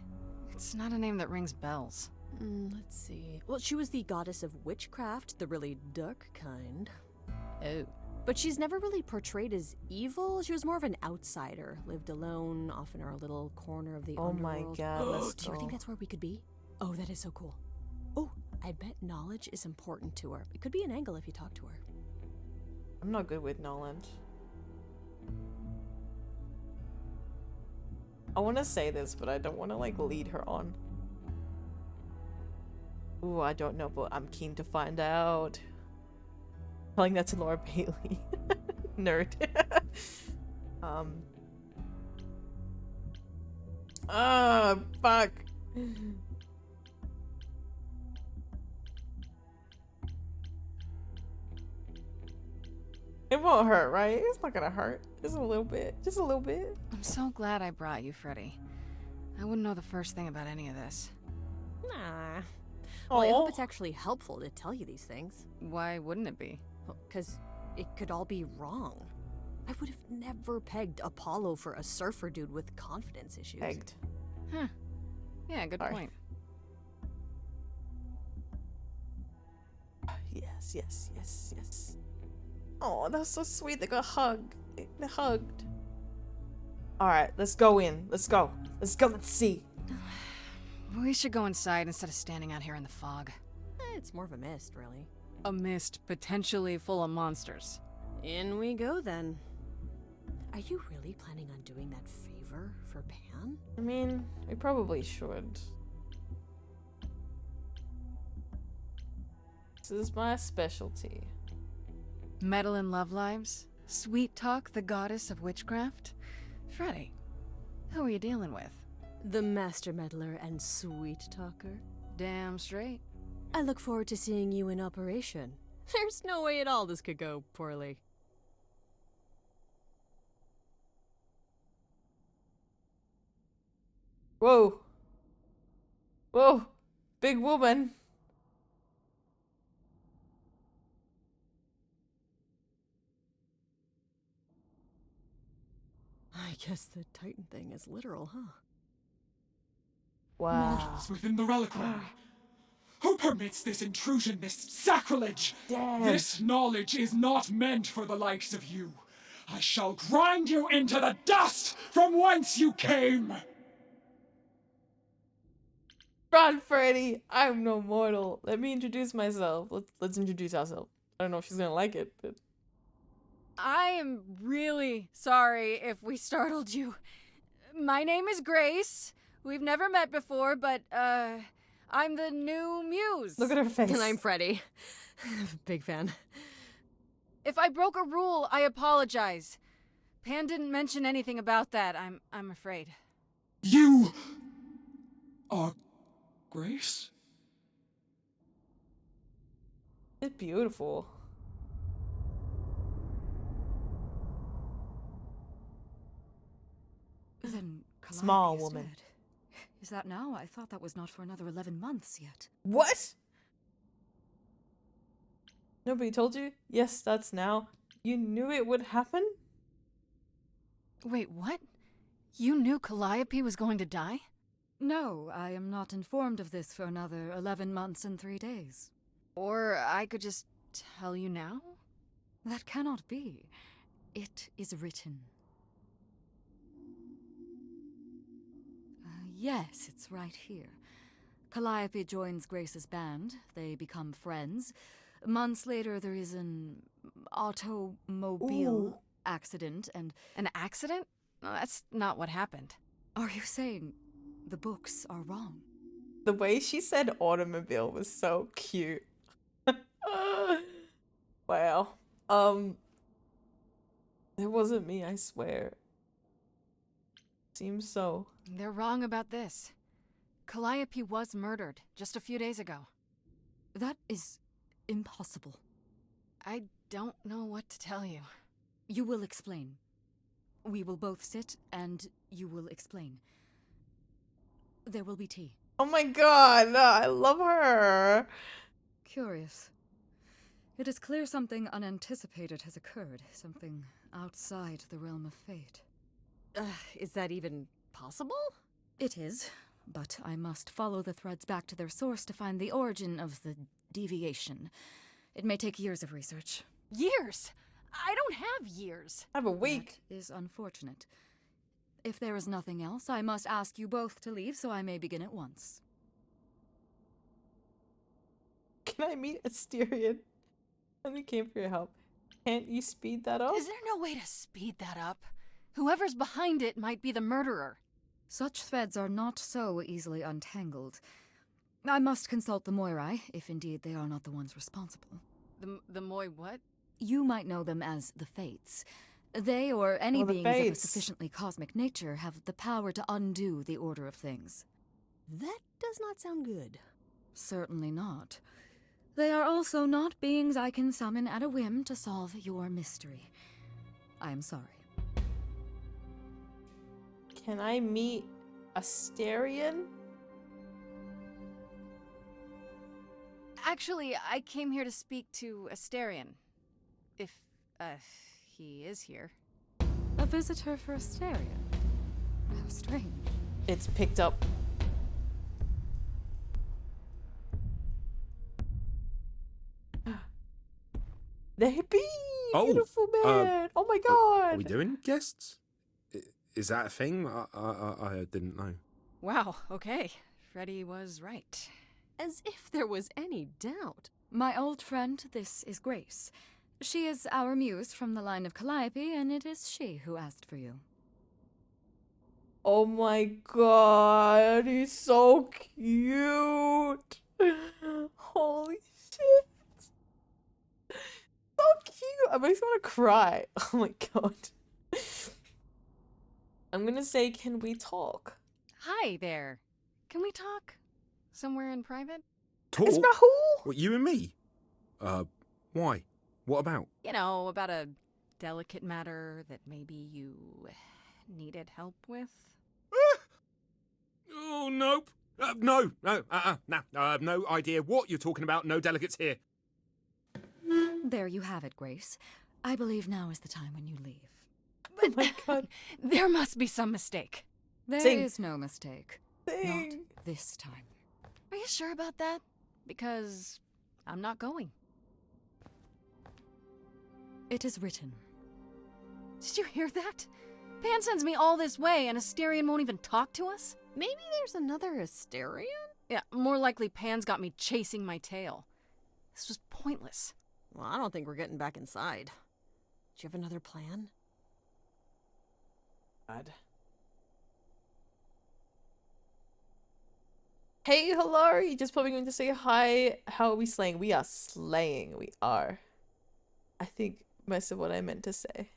It's not a name that rings bells. Let's see. Well, she was the goddess of witchcraft, the really dark kind. Oh. But she's never really portrayed as evil. She was more of an outsider. Lived alone, off in her little corner of the underworld. Oh my god, let's Do you think that's where we could be? Oh, that is so cool. Oh, I bet knowledge is important to her. It could be an angle if you talk to her. I'm not good with knowledge. I want to say this, but I don't want to like lead her on. Ooh, I don't know, but I'm keen to find out. Telling that to Laura Bailey. Nerd. Fuck. It won't hurt, right? It's not gonna hurt. Just a little bit. Just a little bit. I'm so glad I brought you, Freddy. I wouldn't know the first thing about any of this. Nah. Well, I hope it's actually helpful to tell you these things. Why wouldn't it be? Because it could all be wrong. I would have never pegged Apollo for a surfer dude with confidence issues. Pegged. Huh. Yeah, good point. Yes, yes, yes, yes. Oh, that was so sweet. They got hugged. They hugged. Alright, let's go in. Let's go. Let's go. Let's see. We should go inside instead of standing out here in the fog. It's more of a mist, really. A mist potentially full of monsters. In we go, then. Are you really planning on doing that favor for Pan? I mean, we probably should. This is my specialty. Meddle in love lives? Sweet Talk, the goddess of witchcraft? Freddy, who are you dealing with? The master meddler and sweet talker. Damn straight. I look forward to seeing you in operation. There's no way at all this could go poorly. Whoa. Whoa. Big woman. I guess the Titan thing is literal, huh? Wow. Mortals within the reliquary. Who permits this intrusion, this sacrilege? Damn. This knowledge is not meant for the likes of you. I shall grind you into the dust from whence you came! Run, Freddy! I'm no mortal. Let me introduce myself. Let's introduce ourselves. I don't know if she's gonna like it, but... I am really sorry if we startled you. My name is Grace. We've never met before, but, I'm the new muse. Look at her face. And I'm Freddy. Big fan. If I broke a rule, I apologize. Pan didn't mention anything about that, I'm afraid. You are Grace? It's beautiful. Then Calliope Small is woman. dead. Is that now? I thought that was not for another 11 months yet. What? Nobody told you? Yes, that's now. You knew it would happen? Wait, what? You knew Calliope was going to die? No, I am not informed of this for another 11 months and 3 days. Or I could just tell you now? That cannot be. It is written. Yes, it's right here. Calliope joins Grace's band. They become friends. Months later, there is an automobile accident and... An accident? No, that's not what happened. Are you saying the books are wrong? The way she said automobile was so cute. Wow. It wasn't me, I swear. Seems so. They're wrong about this. Calliope was murdered just a few days ago. That is impossible. I don't know what to tell you. You will explain. We will both sit and you will explain. There will be tea. Oh my god, I love her. Curious. It is clear something unanticipated has occurred, something outside the realm of fate. Is that even possible? It is, but I must follow the threads back to their source to find the origin of the deviation. It may take years of research. Years? I don't have years. I have a week. That is unfortunate. If there is nothing else, I must ask you both to leave so I may begin at once. Can I meet Asterion? I only came for your help. Can't you speed that up? Is there no way to speed that up? Whoever's behind it might be the murderer. Such threads are not so easily untangled. I must consult the Moirai, if indeed they are not the ones responsible. The Moi what? You might know them as the Fates. They, or any beings of a sufficiently cosmic nature, have the power to undo the order of things. That does not sound good. Certainly not. They are also not beings I can summon at a whim to solve your mystery. I am sorry. Can I meet Asterion? Actually, I came here to speak to Asterion. If, he is here. A visitor for Asterion? How strange. It's picked up. They be beautiful man. Oh my god. Are we doing guests? Is that a thing? I didn't know. Wow, okay. Freddy was right. As if there was any doubt. My old friend, this is Grace. She is our muse from the line of Calliope, and it is she who asked for you. Oh my god, he's so cute. Holy shit. So cute. I makes me want to cry. Oh my god. I'm gonna say, can we talk? Hi there. Can we talk? Somewhere in private? Talk? It's Rahul! What, you and me? Why? What about? You know, about a delicate matter that maybe you needed help with. Oh, nope. No, no idea what you're talking about. No delegates here. There you have it, Grace. I believe now is the time when you leave. Oh my god. There must be some mistake. There Sing. is no mistake. Sing. Not this time. Are you sure about that? Because I'm not going. It is written. Did you hear that? Pan sends me all this way and Asterion won't even talk to us? Maybe there's another Asterion? Yeah, more likely Pan's got me chasing my tail. This was pointless. Well, I don't think we're getting back inside. Do you have another plan? God. Hey, hello! You just popping in to say hi. How are we slaying? We are slaying. We are. I think most of what I meant to say.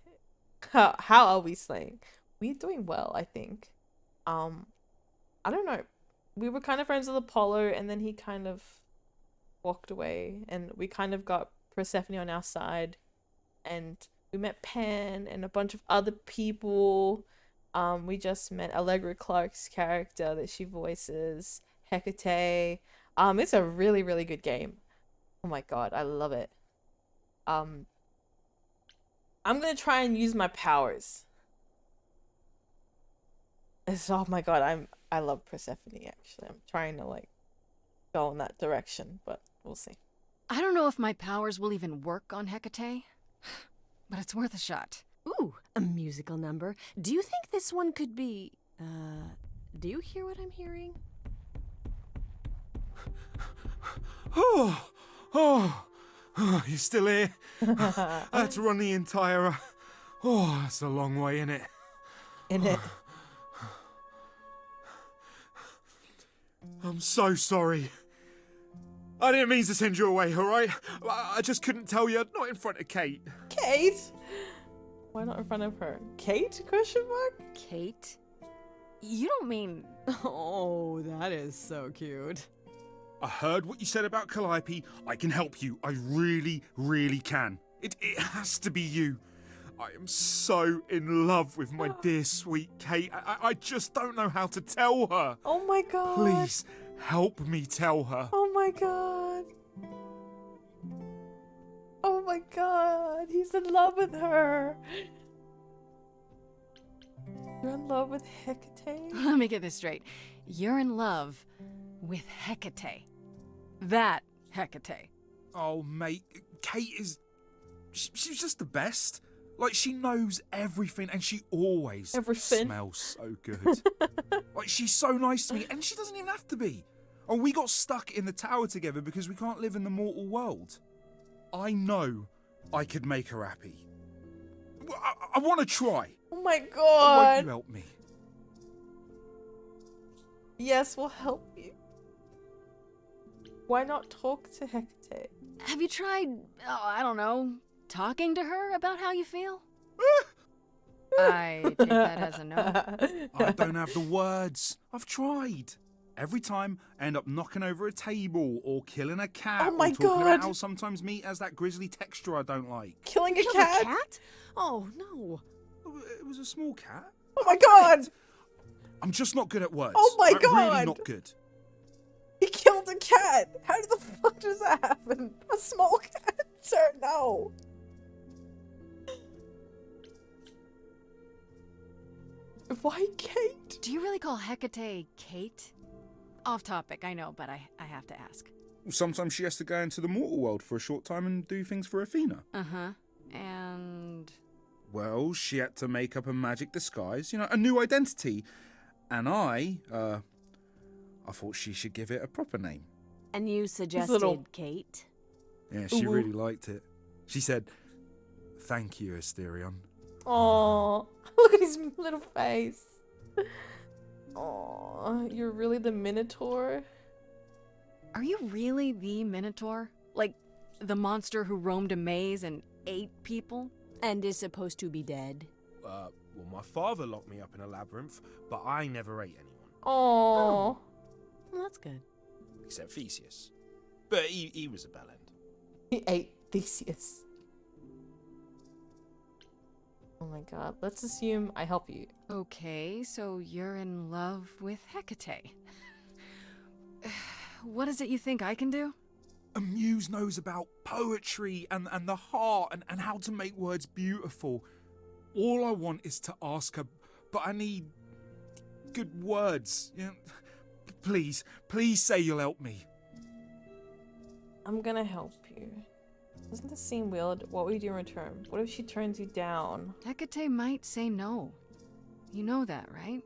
How are we slaying? We're doing well, I think. I don't know. We were kind of friends with Apollo, and then he kind of walked away, and we kind of got Persephone on our side, and we met Pan and a bunch of other people. We just met Allegra Clark's character that she voices, Hecate. It's a really, really good game. Oh my god, I love it. I'm gonna try and use my powers. Oh my god, I love Persephone actually. I'm trying to like go in that direction, but we'll see. I don't know if my powers will even work on Hecate, but it's worth a shot. Ooh, a musical number. Do you think this one could be... do you hear what I'm hearing? Oh, you still here? I had to run the entire... that's a long way, innit? Innit? I'm so sorry. I didn't mean to send you away, alright? I just couldn't tell you, not in front of Kate. Kate? Why not in front of her? Kate? Question mark? Kate? You don't mean... Oh, that is so cute. I heard what you said about Calliope. I can help you. I really, really can. It has to be you. I am so in love with my dear sweet Kate. I just don't know how to tell her. Oh my god. Please, help me tell her. Oh my god. Oh my god. He's in love with her. You're in love with Hecate? Let me get this straight. You're in love with Hecate. That Hecate. Oh, mate, Kate is... She's just the best. Like, she knows everything, and she always smells so good. Like, she's so nice to me, and she doesn't even have to be. Oh, we got stuck in the tower together because we can't live in the mortal world. I know I could make her happy. I want to try. Oh my Won't god. you help me? Yes, we'll help you. Why not talk to Hecate? Have you tried, I don't know, talking to her about how you feel? I take that as a no. I don't have the words. I've tried. Every time, I end up knocking over a table or killing a cat. Oh my or talking god. about how sometimes meat has that grisly texture I don't like. Killing a Killed cat? a cat? Oh, no. It was a small cat. Oh my god. I'm just not good at words. Oh my I'm really god. not good. He killed a cat. How the fuck does that happen? A small cat? Sir, no. Why Kate? Do you really call Hecate Kate? Off topic, I know, but I have to ask. Sometimes she has to go into the mortal world for a short time and do things for Athena. Uh-huh. And... Well, she had to make up a magic disguise, a new identity. And I thought she should give it a proper name. And you suggested Kate? Yeah, she really liked it. She said, "Thank you, Asterion." Aww. Look at his little face. Aww. You're really the Minotaur? Are you really the Minotaur? Like, the monster who roamed a maze and ate people? And is supposed to be dead? Well, my father locked me up in a labyrinth, but I never ate anyone. Oh. Well, that's good. Except Theseus. But he was a bellend. He ate Theseus. Oh my god. Let's assume I help you. Okay, so you're in love with Hecate. What is it you think I can do? A muse knows about poetry and the heart and how to make words beautiful. All I want is to ask her, but I need good words. You know, please say you'll help me. I'm gonna help you. Doesn't this seem weird? What would you do in return? What if she turns you down? Hecate might say no. You know that, right?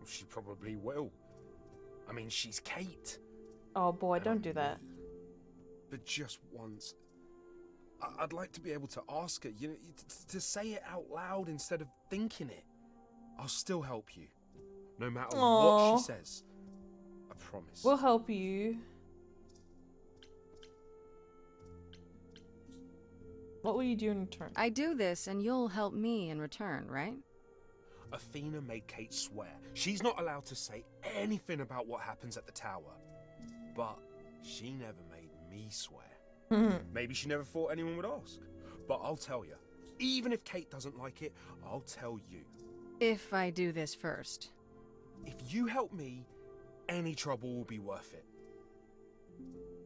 She probably will. I mean, she's Kate. Oh boy, don't do that. But just once, I'd like to be able to ask her, you know, to say it out loud instead of thinking it. I'll still help you, no matter what she says. I promise. We'll help you. What will you do in return? I do this and you'll help me in return, right? Athena made Kate swear she's not allowed to say anything about what happens at the tower. But she never made me swear. Maybe she never thought anyone would ask. But I'll tell you, even if Kate doesn't like it, I'll tell you. If I do this first. If you help me, any trouble will be worth it.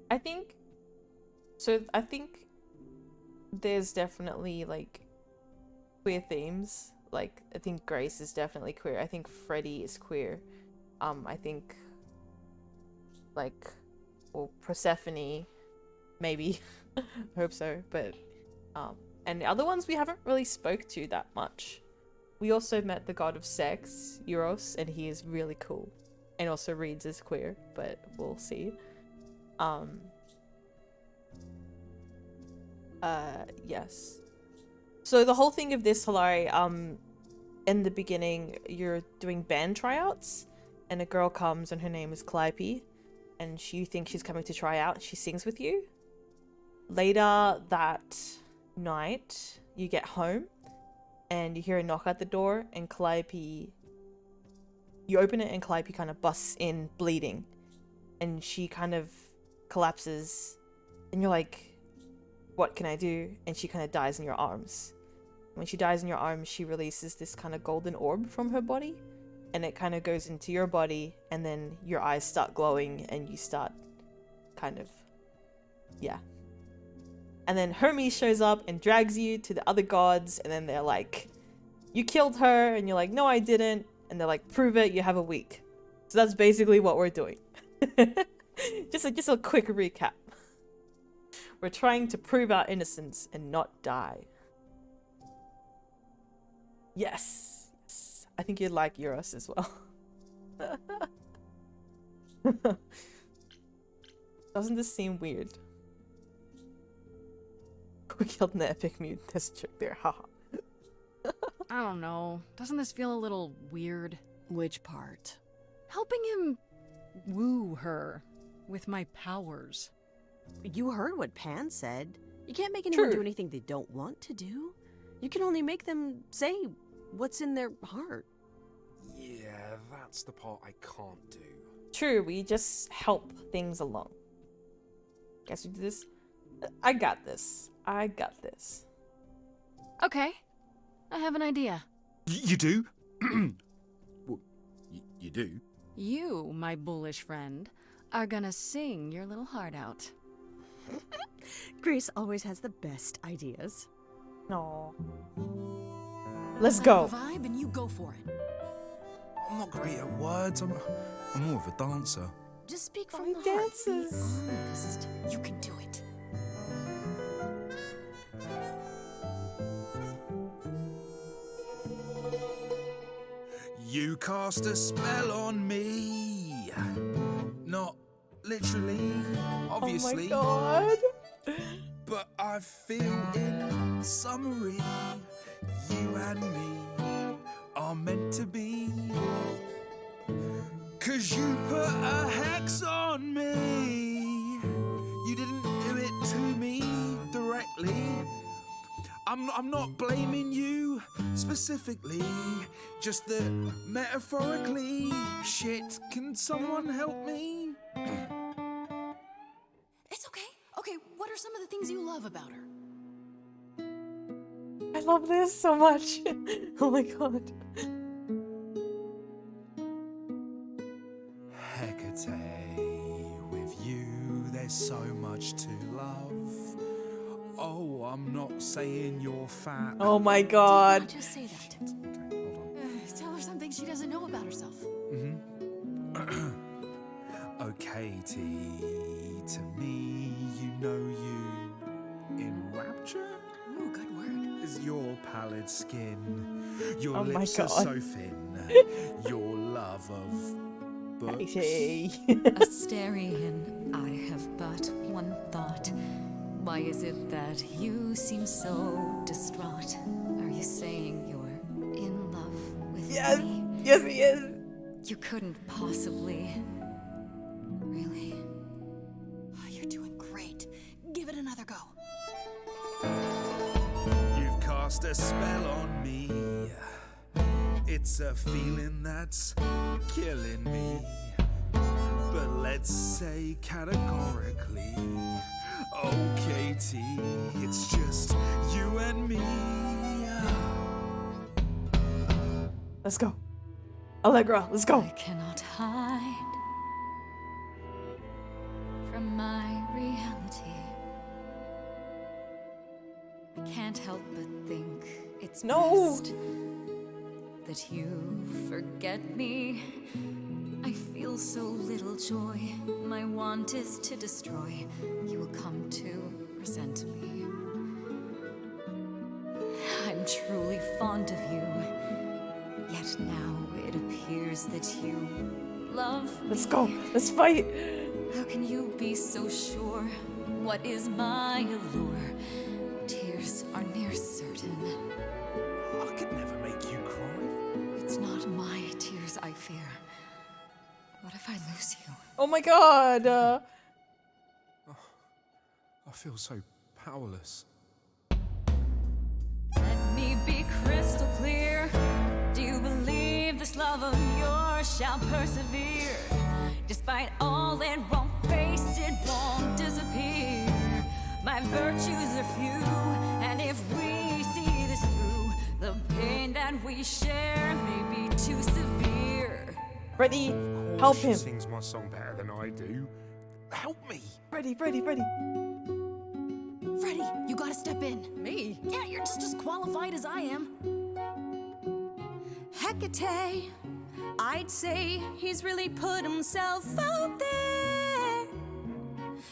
I think there's definitely like queer themes. Like I think Grace is definitely queer. I think Freddy is queer. I think like Persephone maybe. I hope so, but and the other ones we haven't really spoke to that much. We also met the god of sex, Eros, and he is really cool. And also reads as queer, but we'll see. Yes. So the whole thing of this, Hilary, in the beginning, you're doing band tryouts, and a girl comes, and her name is Calliope, and you think she's coming to try out, and she sings with you. Later that night, you get home, and you hear a knock at the door, and Calliope... You open it, and Calliope kind of busts in, bleeding, and she kind of collapses, and you're like, what can I do? And she kind of dies in your arms. When she dies in your arms, she releases this kind of golden orb from her body, and it kind of goes into your body, and then your eyes start glowing, and you start kind of, yeah. And then Hermes shows up and drags you to the other gods, and then they're like, you killed her, and you're like, no, I didn't. And they're like, prove it, you have a week. So that's basically what we're doing. just a quick recap. We're trying to prove our innocence and not die. Yes. Yes. I think you'd like Eros as well. Doesn't this seem weird? We killed an epic mutant. There's a trick there. Haha. I don't know. Doesn't this feel a little weird? Which part? Helping him woo her with my powers. You heard what Pan said. You can't make anyone do anything they don't want to do. You can only make them say what's in their heart. Yeah, that's the part I can't do. True, we just help things along. Guess we do this? I got this. I got this. Okay. I have an idea. You do? Well, you do? You, my bullish friend, are gonna sing your little heart out. Grace always has the best ideas. No. Let's go. Vibe and you go for it. I'm not great at words. I'm more of a dancer. Just speak from the heart. Be honest. You can do it. You cast a spell on me. Not literally, obviously. Oh my god. But I feel in summary, you and me are meant to be. 'Cause you put a hex on me. You didn't do it to me directly. I'm not blaming you, Specifically, just the metaphorically. Shit, can someone help me? It's okay. Okay, what are some of the things you love about her? I love this so much. Oh my god. Hecate, with you there's so much to love. Oh, I'm not saying you're fat. Oh my Do god. not just say that. Tell her something she doesn't know about herself. Okay, T, to me, you know you enrapture? Ooh, good word. Is your pallid skin, your Oh my lips are God. so thin, your love of books. Asterian, I have but one thought. Why is it that you seem so distraught? Are you saying you're in love with me? Yes, he is. You couldn't possibly. Really? Oh, you're doing great. Give it another go. You've cast a spell on me. It's a feeling that's killing me. But let's say categorically, okay, T, it's just you and me. Let's go. Allegra, let's go. I cannot hide from my reality. I can't help but think it's best that you forget me. I feel so little joy. My want is to destroy. You will come to resent me. I'm truly fond of you. Yet now it appears that you love me. Let's go. Let's fight. How can you be so sure? What is my allure? Tears are near certain. I could never make you cry. It's not my tears I fear. What if I lose you? Oh my god. I feel so powerless. Let me be crystal clear. Do you believe this love of yours shall persevere? Despite all it won't face, it won't disappear. My virtues are few, and if we see this through, the pain that we share may be too severe. Freddie, help him. She sings my song better than I do. Help me. Freddie. Freddie, you gotta step in. Me? Yeah, you're just as qualified as I am. Hecate, I'd say he's really put himself out there.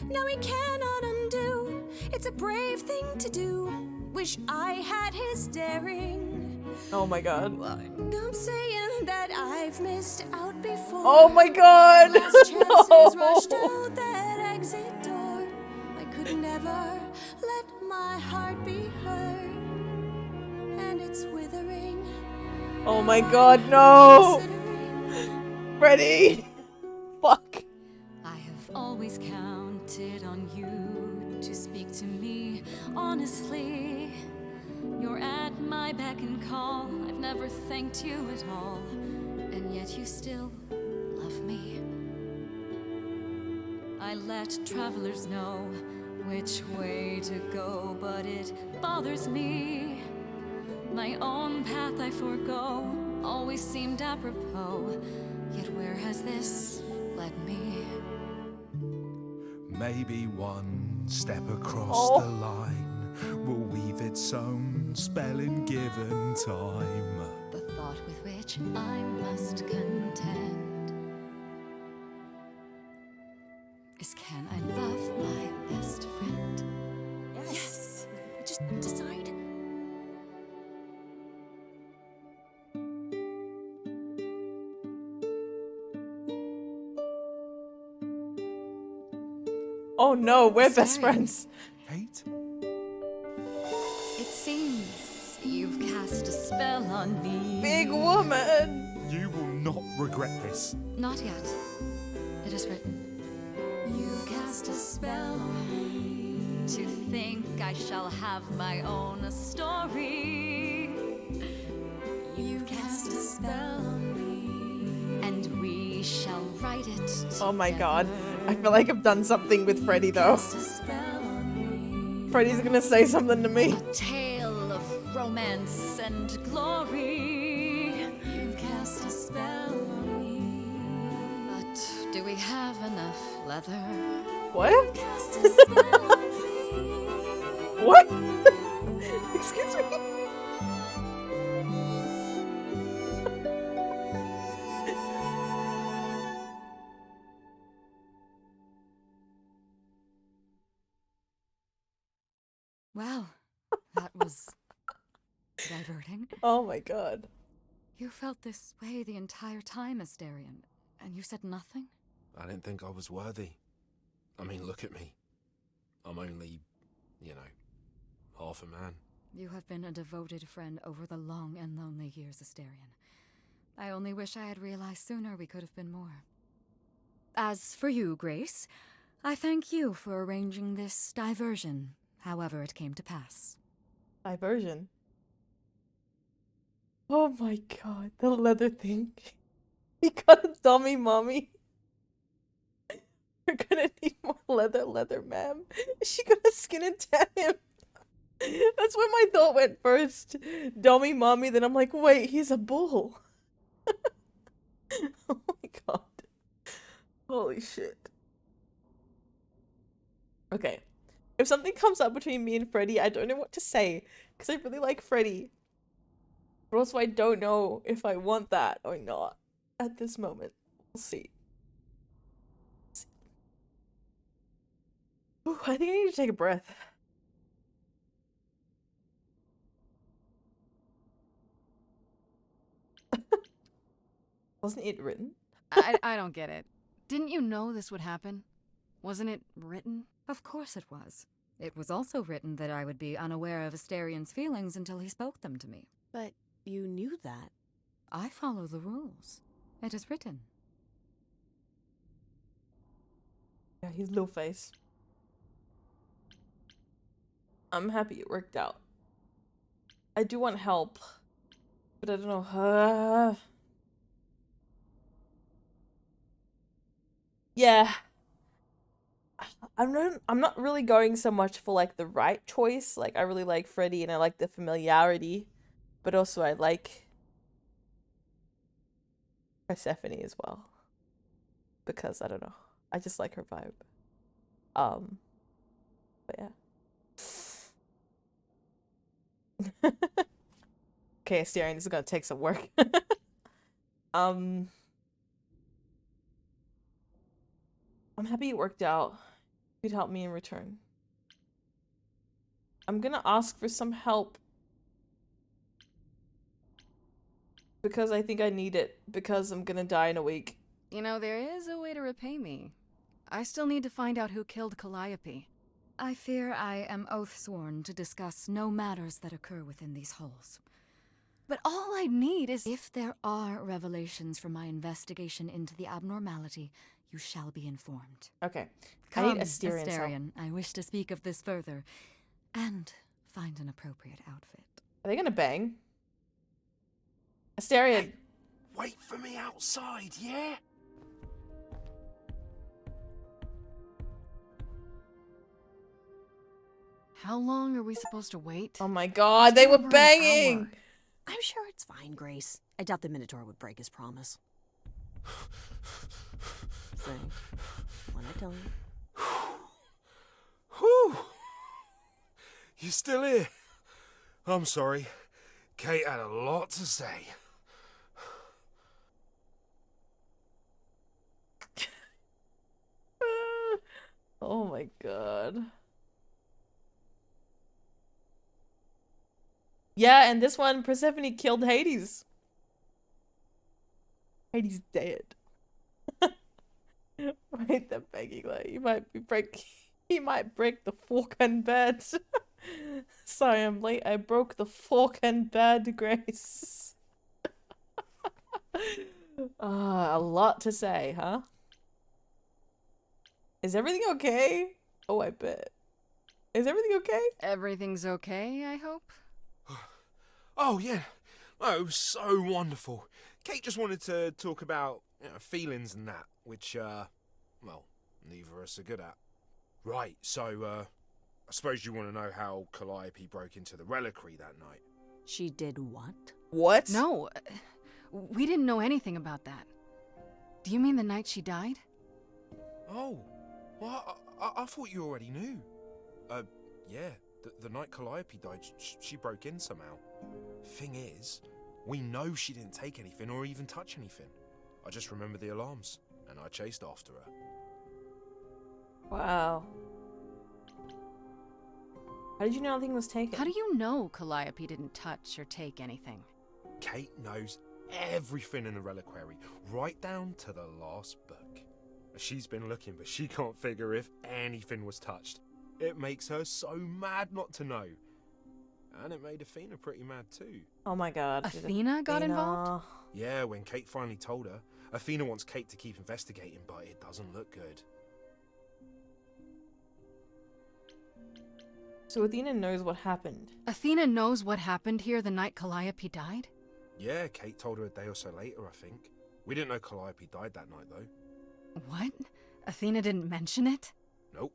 No, he cannot undo. It's a brave thing to do. Wish I had his daring. Oh my god. I'm saying that I've missed out before. Oh my god. Last chances No. rushed out that exit door. I could never let my heart be heard. And it's withering. Oh my god, no. Freddie. Fuck. I have always counted on you to speak to me honestly. You're at my beck and call. I've never thanked you at all, and yet you still love me. I let travelers know which way to go, but it bothers me. My own path I forego always seemed apropos, yet where has this led me? Maybe one step across the line will weave its own spell in given time. The thought with which I must contend is, can I love my best friend? Yes. Just decide. Oh no, we're best friends. Kate? It seems you've cast a spell on me. Big woman. You will not regret this. Not yet. It is written. You've cast a spell on me. To think I shall have my own story. spell on me, and we shall write it. Oh my god. I feel like I've done something with Freddy though. Freddy's gonna say something to me. A tale of romance and glory. You've cast a spell on me. But do we have enough leather? What? Cast a spell on me. What? Excuse me? Well, that was diverting. Oh my god. You felt this way the entire time, Asterion, and you said nothing? I didn't think I was worthy. I mean, look at me. I'm only, you know, half a man. You have been a devoted friend over the long and lonely years, Asterion. I only wish I had realized sooner we could have been more. As for you, Grace, I thank you for arranging this diversion, however it came to pass. Diversion? Oh my god, the leather thing. He got a dummy mommy. We're gonna need more leather, ma'am. Is she gonna skin and tan him? That's where my thought went first. Dummy mommy, then I'm like, wait, he's a bull. Oh my god. Holy shit. Okay. If something comes up between me and Freddy, I don't know what to say. Because I really like Freddy. But also I don't know if I want that or not. At this moment. We'll see. Ooh, I think I need to take a breath. Wasn't it written? I don't get it. Didn't you know this would happen? Wasn't it written? Of course it was. It was also written that I would be unaware of Asterion's feelings until he spoke them to me. But you knew that. I follow the rules. It is written. Yeah, he's little face. I'm happy it worked out. I do want help, but I don't know. Yeah. I'm not really going so much for like the right choice. Like I really like Freddy and I like the familiarity, but also I like Persephone as well. Because I don't know. I just like her vibe. But yeah. Okay, Asterion, this is gonna take some work. I'm happy it worked out. You'd help me in return. I'm gonna ask for some help because I think I need it because I'm gonna die in a week. You know, there is a way to repay me. I still need to find out who killed Calliope. I fear I am oath-sworn to discuss no matters that occur within these halls. But all I need is— If there are revelations from my investigation into the abnormality, you shall be informed. Okay. Come, I need Asterion. Asterion. I wish to speak of this further, and find an appropriate outfit. Are they gonna bang? Asterion! Hey, wait for me outside, yeah? How long are we supposed to wait? Oh my god, they were Over an banging! hour. I'm sure it's fine, Grace. I doubt the Minotaur would break his promise. So, when I tell you. Whew! You still here? I'm sorry. Kate had a lot to say. Oh my god. Yeah, and this one, Persephone killed Hades. Hades dead. Wait, the begging like he might break the fork and bed. Sorry, I'm late. I broke the fork and bed, Grace. A lot to say, huh? Is everything okay? Oh, I bet. Is everything okay? Everything's okay, I hope? Oh, yeah. Oh, it was so wonderful. Kate just wanted to talk about feelings and that, which, well, neither of us are good at. Right, so, I suppose you want to know how Calliope broke into the reliquary that night. She did what? What? No, we didn't know anything about that. Do you mean the night she died? Oh, well, I thought you already knew. Yeah, the night Calliope died, she broke in somehow. Thing is, we know she didn't take anything or even touch anything. I just remember the alarms, and I chased after her. Wow. How did you know nothing was taken? How do you know Calliope didn't touch or take anything? Kate knows everything in the reliquary, right down to the last book. She's been looking, but she can't figure if anything was touched. It makes her so mad not to know. And it made Athena pretty mad too. Oh my god. Athena got involved? Yeah, when Kate finally told her, Athena wants Kate to keep investigating, but it doesn't look good. So Athena knows what happened. Athena knows what happened here the night Calliope died? Yeah, Kate told her a day or so later, I think. We didn't know Calliope died that night, though. What? Athena didn't mention it? Nope.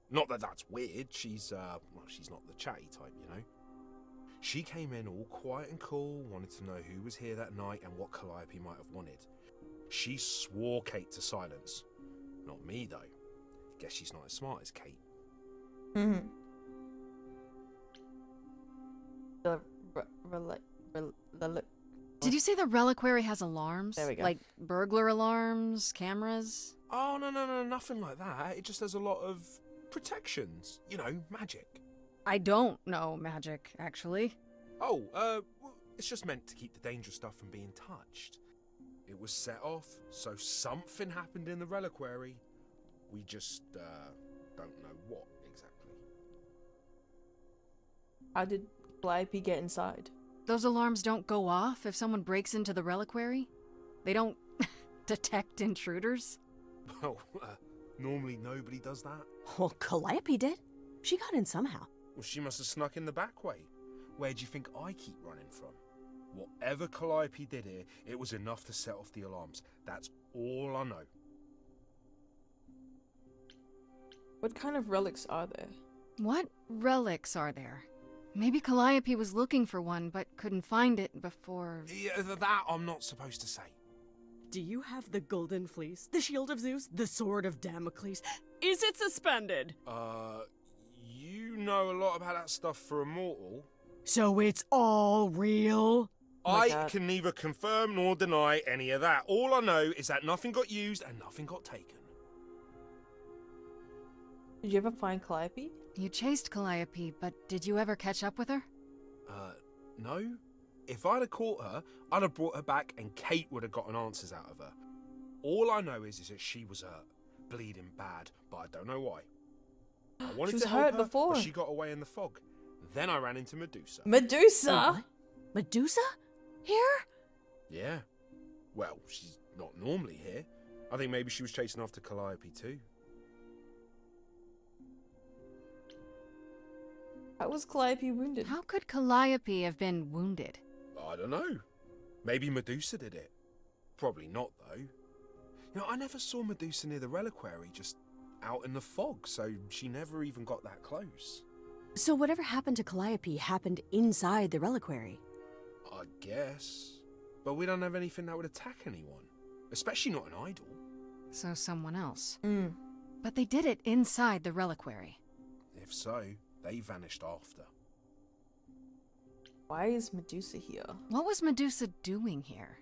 Not that that's weird. She's, well, she's not the chatty type, you know? She came in all quiet and cool, wanted to know who was here that night and what Calliope might have wanted. She swore Kate to silence. Not me, though. Guess she's not as smart as Kate. Mm-hmm. Did you say the reliquary has alarms? There we go. Like burglar alarms, cameras? Oh, no, nothing like that. It just has a lot of protections. You know, magic. I don't know magic, actually. Oh, it's just meant to keep the dangerous stuff from being touched. It was set off, so something happened in the reliquary. We just, don't know what exactly. How did Calliope get inside? Those alarms don't go off if someone breaks into the reliquary? They don't detect intruders? Well, normally nobody does that. Well, Calliope did. She got in somehow. Well, she must have snuck in the back way. Where do you think I keep running from? Whatever Calliope did here, it was enough to set off the alarms. That's all I know. What kind of relics are there? What relics are there? Maybe Calliope was looking for one, but couldn't find it before... Yeah, that I'm not supposed to say. Do you have the golden fleece, the shield of Zeus, the sword of Damocles? Is it suspended? You know a lot about that stuff for a mortal. So it's all real? I can neither confirm nor deny any of that. All I know is that nothing got used and nothing got taken. Did you ever find Calliope? You chased Calliope, but did you ever catch up with her? No. If I'd have caught her, I'd have brought her back and Kate would have gotten answers out of her. All I know is that she was hurt, bleeding bad, but I don't know why. I wanted She was to help hurt her, before. but she got away in the fog. Then I ran into Medusa. Medusa? Medusa? Here? Yeah. Well, she's not normally here. I think maybe she was chasing after Calliope too. How was Calliope wounded? How could Calliope have been wounded? I don't know. Maybe Medusa did it. Probably not, though. You know, I never saw Medusa near the reliquary, just out in the fog, so she never even got that close. So whatever happened to Calliope happened inside the reliquary? I guess. But we don't have anything that would attack anyone. Especially not an idol. So someone else. Mm. But they did it inside the reliquary. If so, they vanished after. Why is Medusa here? What was Medusa doing here?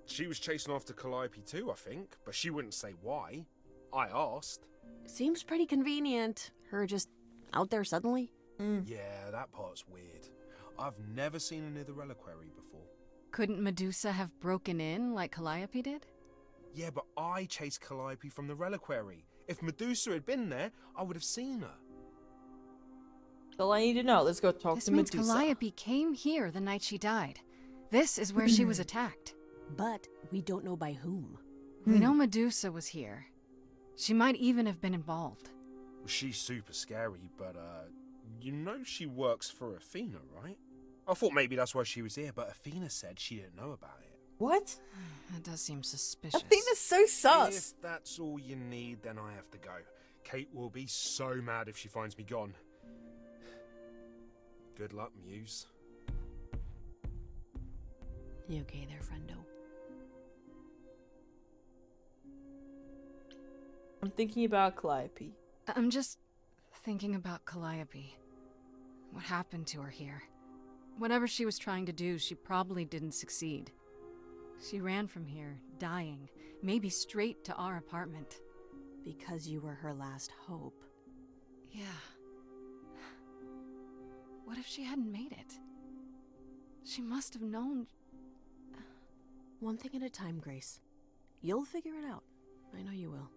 She was chasing after Calliope too, I think, but she wouldn't say why. I asked. Seems pretty convenient. Her just out there suddenly. Yeah, that part's weird. I've never seen her near the reliquary before. Couldn't Medusa have broken in like Calliope did? Yeah, but I chased Calliope from the reliquary. If Medusa had been there, I would have seen her. That's all I need to know. Let's go talk This to means Medusa. Calliope came here the night she died. This is where she was attacked. But we don't know by whom. We know Medusa was here. She might even have been involved. Well, she's super scary, but, you know she works for Athena, right? I thought maybe that's why she was here, but Athena said she didn't know about it. What? That does seem suspicious. Athena's so sus. If that's all you need, then I have to go. Kate will be so mad if she finds me gone. Good luck, Muse. You okay there, friendo? I'm thinking about Calliope. I'm just thinking about Calliope. What happened to her here? Whatever she was trying to do, she probably didn't succeed. She ran from here, dying, maybe straight to our apartment. Because you were her last hope. Yeah. What if she hadn't made it? She must have known. One thing at a time, Grace. You'll figure it out. I know you will.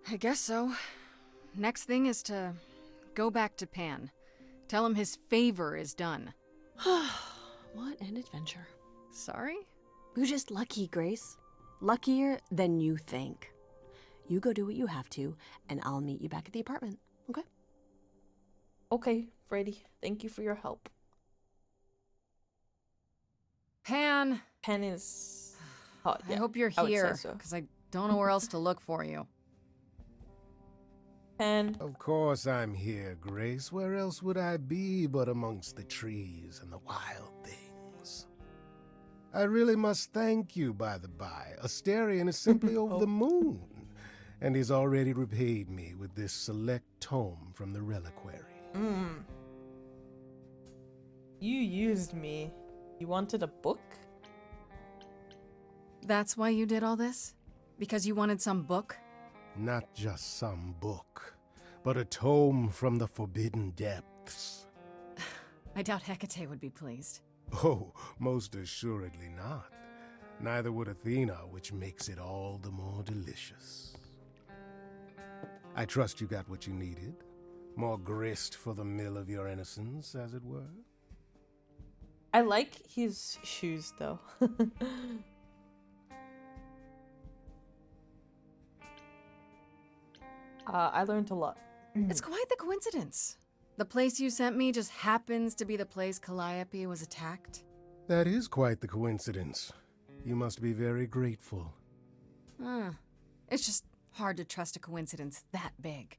I guess so. Next thing is to go back to Pan. Tell him his favor is done. What an adventure. Sorry? You're just lucky, Grace. Luckier than you think. You go do what you have to, and I'll meet you back at the apartment, okay? Okay, Brady. Thank you for your help. Pan! Pan is hot. I hope you're I would say here, so. because I don't know where else to look for you. Pan. Of course I'm here, Grace. Where else would I be but amongst the trees and the wild things? I really must thank you, by the by. Asterion is simply over the moon, and he's already repaid me with this select tome from the reliquary. You used me. You wanted a book? That's why you did all this? Because you wanted some book? Not just some book, but a tome from the forbidden depths. I doubt Hecate would be pleased. Oh, most assuredly not. Neither would Athena, which makes it all the more delicious. I trust you got what you needed. More grist for the mill of your innocence, as it were. I like his shoes, though. I learned a lot. It's quite the coincidence. The place you sent me just happens to be the place Calliope was attacked. That is quite the coincidence. You must be very grateful. It's just hard to trust a coincidence that big.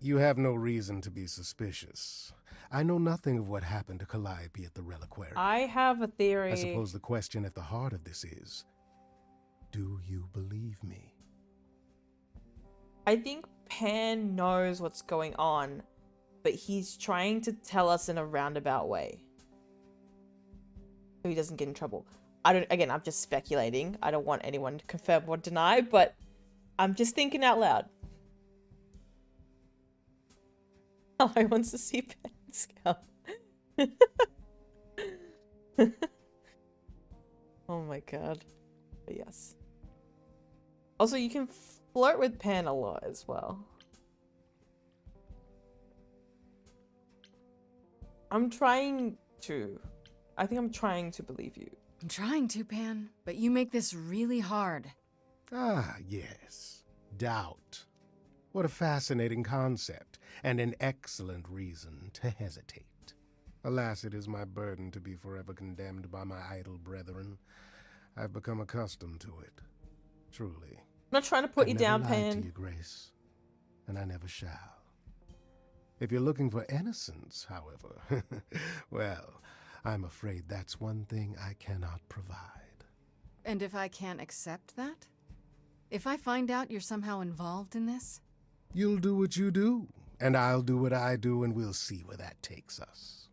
You have no reason to be suspicious. I know nothing of what happened to Calliope at the reliquary. I have a theory. I suppose the question at the heart of this is, do you believe me? I think Pan knows what's going on, but he's trying to tell us in a roundabout way, so he doesn't get in trouble. Again, I'm just speculating. I don't want anyone to confirm or deny, but I'm just thinking out loud. I wants to see Pan's scalp. Oh my god. But yes. Also, you can flirt with Pan a lot as well. I'm trying to. I think I'm trying to believe you. I'm trying to, Pan, but you make this really hard. Ah, yes. Doubt. What a fascinating concept, and an excellent reason to hesitate. Alas, it is my burden to be forever condemned by my idle brethren. I've become accustomed to it. Truly. I'm not trying to put you down, I've never lied Pan. to you, Grace, and I never shall. If you're looking for innocence, however, well, I'm afraid that's one thing I cannot provide. And if I can't accept that? If I find out you're somehow involved in this? You'll do what you do, and I'll do what I do, and we'll see where that takes us.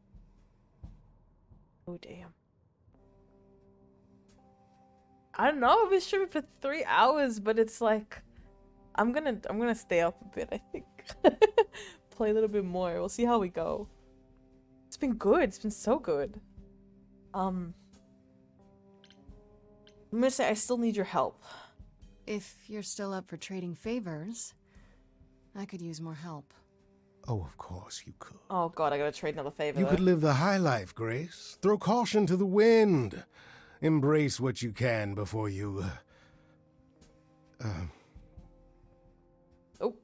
Oh, damn. I don't know. I've been streaming for 3 hours, but it's like I'm gonna stay up a bit, I think. Play a little bit more. We'll see how we go. It's been good. It's been so good. I'm gonna say I still need your help. If you're still up for trading favors, I could use more help. Oh, of course you could. Oh god, I gotta trade another favor. You though. could live the high life, Grace. Throw caution to the wind. Embrace what you can before you... Oh.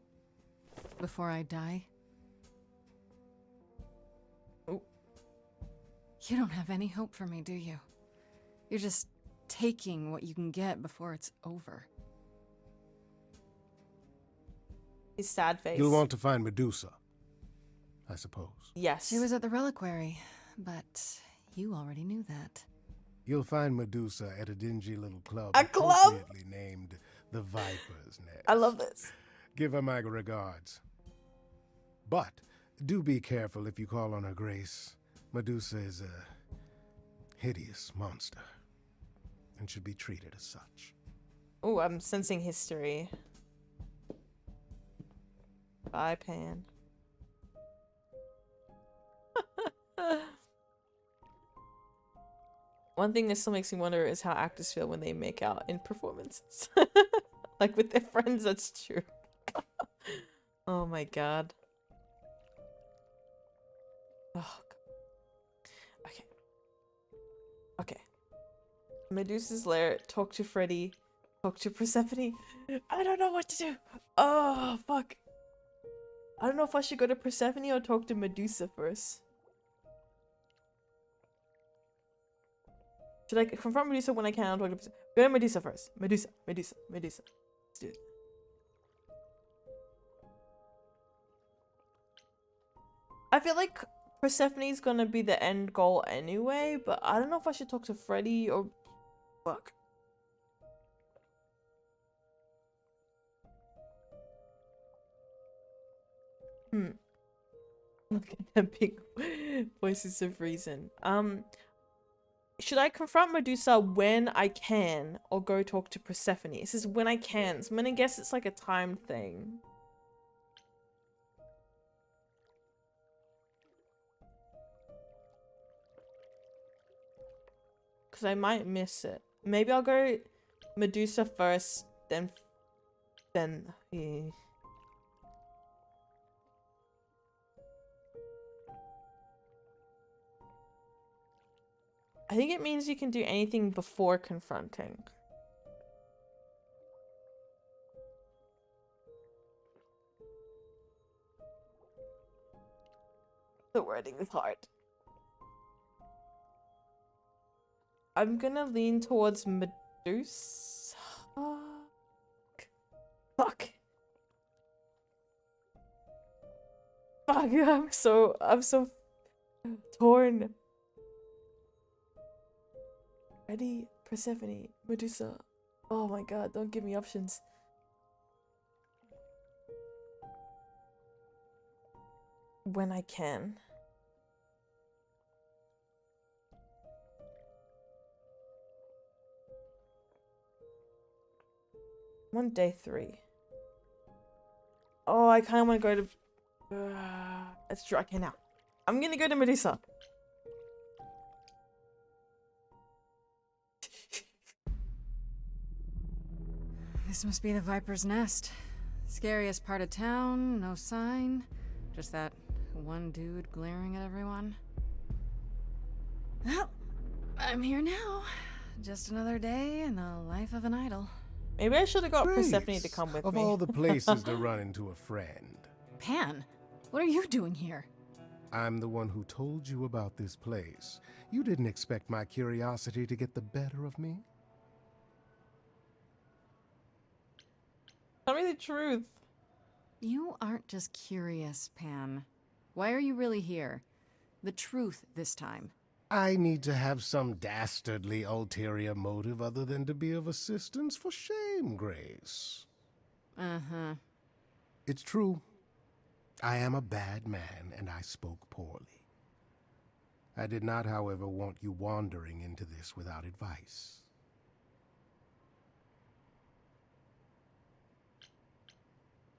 Before I die? Oh. You don't have any hope for me, do you? You're just taking what you can get before it's over. His sad face. You'll want to find Medusa, I suppose. Yes. She was at the reliquary, but you already knew that. You'll find Medusa at a dingy little club. A club? Appropriately named the Viper's Nest. I love this. Give her my regards. But do be careful if you call on her grace. Medusa is a hideous monster and should be treated as such. Oh, I'm sensing history. Bye, Pan. One thing that still makes me wonder is how actors feel when they make out in performances. Like with their friends, that's true. Oh my god. Oh, god. Okay. Okay. Medusa's lair, talk to Freddy, talk to Persephone. I don't know what to do. Oh, fuck. I don't know if I should go to Persephone or talk to Medusa first. Should I confront Medusa when I can or talk to Persephone? Go to Medusa first. Medusa. Let's do it. I feel like Persephone's gonna be the end goal anyway, but I don't know if I should talk to Freddy or... Fuck. Look at the big voices of reason. Should I confront Medusa when I can or go talk to Persephone? It says when I can, so I'm gonna guess it's like a time thing. Because I might miss it. Maybe I'll go Medusa first, then... yeah. I think it means you can do anything before confronting. The wording is hard. I'm gonna lean towards Medusa. Fuck. Fuck, I'm so torn. Ready, Persephone, Medusa. Oh my god, don't give me options. When I can. I'm on day 3. Oh, I kind of want to go to... Let's try. Okay, now. I'm gonna go to Medusa. This must be the Viper's Nest. Scariest part of town, no sign. Just that one dude glaring at everyone. Well, I'm here now. Just another day in the life of an idol. Maybe I should have got Persephone to come with of me. Of all the places to run into a friend. Pan, what are you doing here? I'm the one who told you about this place. You didn't expect my curiosity to get the better of me? Tell me the truth. You aren't just curious, Pan. Why are you really here? The truth this time. I need to have some dastardly ulterior motive other than to be of assistance. For shame, Grace. Uh-huh. It's true. I am a bad man, and I spoke poorly. I did not, however, want you wandering into this without advice.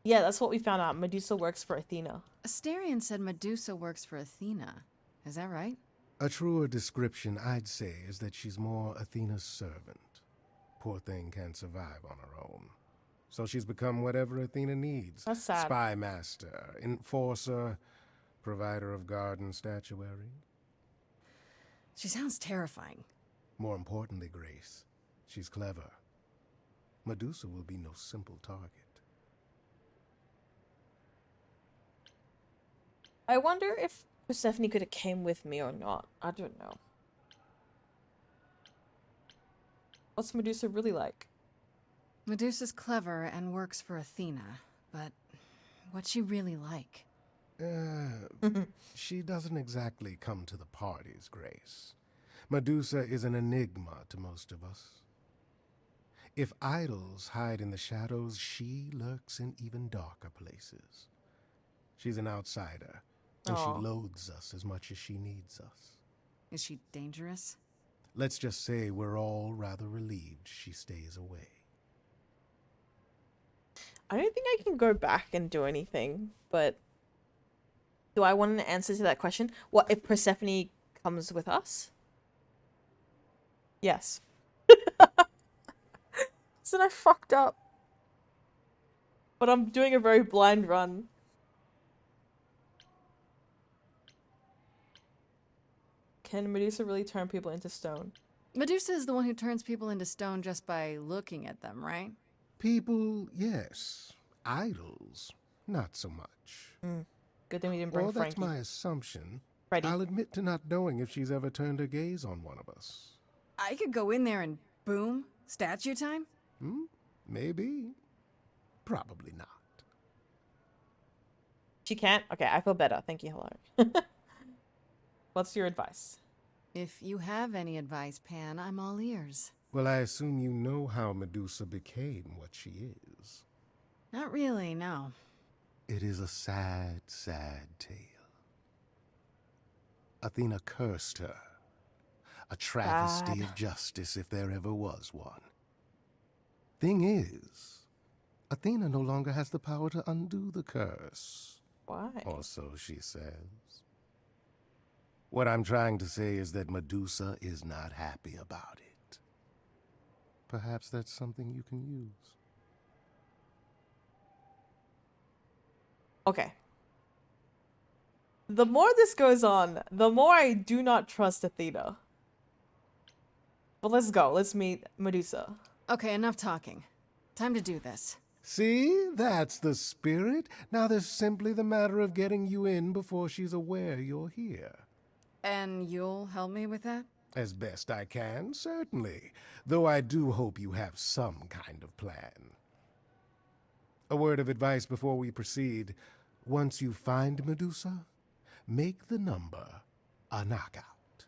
Yeah, that's what we found out. Medusa works for Athena. Asterion said Medusa works for Athena. Is that right? A truer description, I'd say, is that she's more Athena's servant. Poor thing can't survive on her own. So she's become whatever Athena needs. That's sad. Spy master, enforcer, provider of garden statuary. She sounds terrifying. More importantly, Grace, she's clever. Medusa will be no simple target. I wonder if Persephone could have came with me or not. I don't know. What's Medusa really like? Medusa's clever and works for Athena, but what's she really like? She doesn't exactly come to the parties, Grace. Medusa is an enigma to most of us. If idols hide in the shadows, she lurks in even darker places. She's an outsider, and she loathes us as much as she needs us. Is she dangerous? Let's just say we're all rather relieved she stays away. I don't think I can go back and do anything, but do I want an answer to that question? What if Persephone comes with us? Yes. So I fucked up. But I'm doing a very blind run. Can Medusa really turn people into stone? Medusa is the one who turns people into stone just by looking at them, right? People, yes. Idols, not so much. Good thing we didn't bring Well, Frankie. that's my assumption. Freddie. I'll admit to not knowing if she's ever turned her gaze on one of us. I could go in there and boom, statue time? Maybe. Probably not. She can't? Okay, I feel better. Thank you, hello. What's your advice? If you have any advice, Pan, I'm all ears. Well, I assume you know how Medusa became what she is. Not really, no. It is a sad, sad tale. Athena cursed her. A travesty of justice if there ever was one. Thing is, Athena no longer has the power to undo the curse. Why? Or so she says. What I'm trying to say is that Medusa is not happy about it. Perhaps that's something you can use. Okay. The more this goes on, the more I do not trust Athena. But let's go. Let's meet Medusa. Okay, enough talking. Time to do this. See? That's the spirit. Now there's simply the matter of getting you in before she's aware you're here. And you'll help me with that? As best I can, certainly. Though I do hope you have some kind of plan. A word of advice before we proceed. Once you find Medusa, make the number a knockout.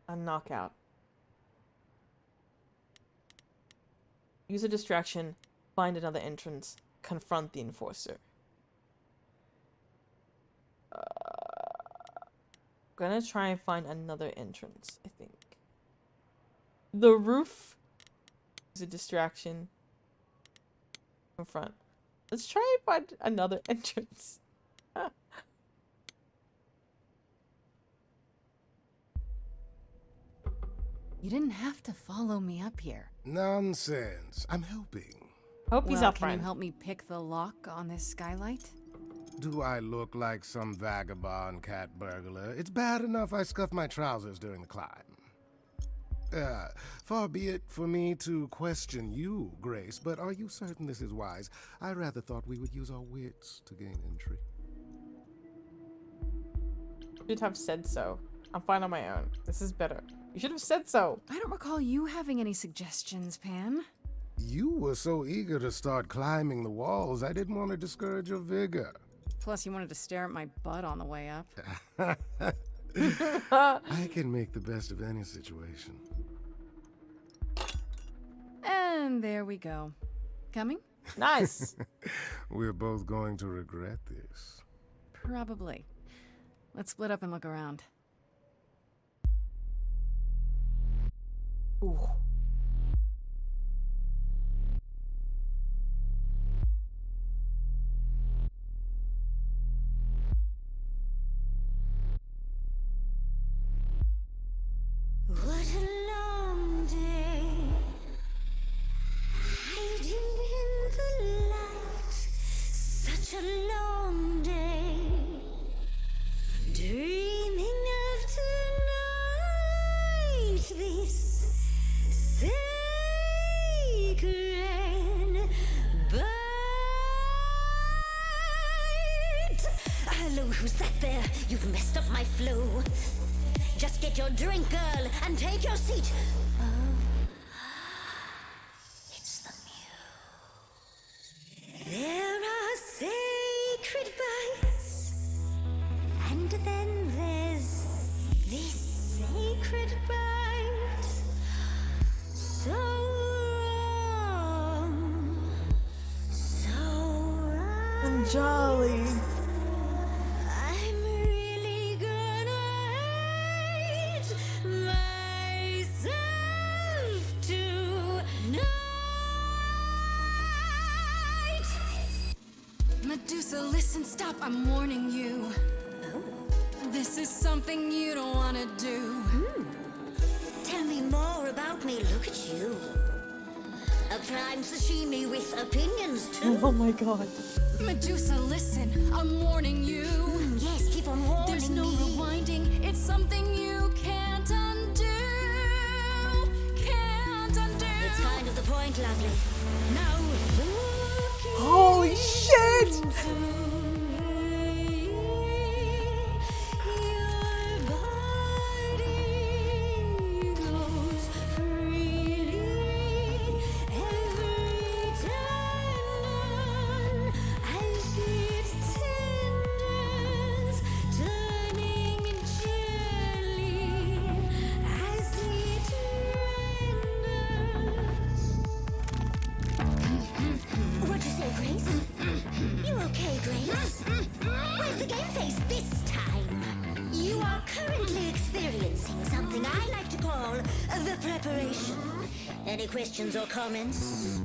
A knockout. Use a distraction, find another entrance, confront the enforcer. Gonna try and find another entrance, I think. The roof is a distraction. Confront. Let's try and find another entrance. You didn't have to follow me up here. Nonsense. I'm helping. Hope he's Well, up can you front. help me pick the lock on this skylight? Do I look like some vagabond cat burglar? It's bad enough I scuffed my trousers during the climb. Far be it for me to question you, Grace, but are you certain this is wise? I rather thought we would use our wits to gain entry. You should have said so. I'm fine on my own. This is better. You should have said so. I don't recall you having any suggestions, Pan. You were so eager to start climbing the walls, I didn't want to discourage your vigor. Plus, you wanted to stare at my butt on the way up. I can make the best of any situation. And there we go. Coming? Nice. We're both going to regret this. Probably. Let's split up and look around. Ooh. What a long day, hiding in the light. Such a long day, dreaming of tonight. This sacred bite. Hello, who's that there? You've messed up my flow. Just get your drink, girl, and take your seat. then there's this sacred bite. So wrong, so right. Anjali. I'm really gonna hate myself tonight. Medusa, listen, stop, I'm warning you. This is something you don't wanna do. Tell me more about me, look at you. A prime sashimi with opinions too. Oh my god. Medusa, listen, I'm warning you. Yes, keep on warning There's no me. rewinding, it's something you can't undo. Can't undo. It's kind of the point, lovely. Now, holy shit! What'd you say, Grace? You okay, Grace? Where's the game face this time? You are currently experiencing something I like to call the preparation. Any questions or comments?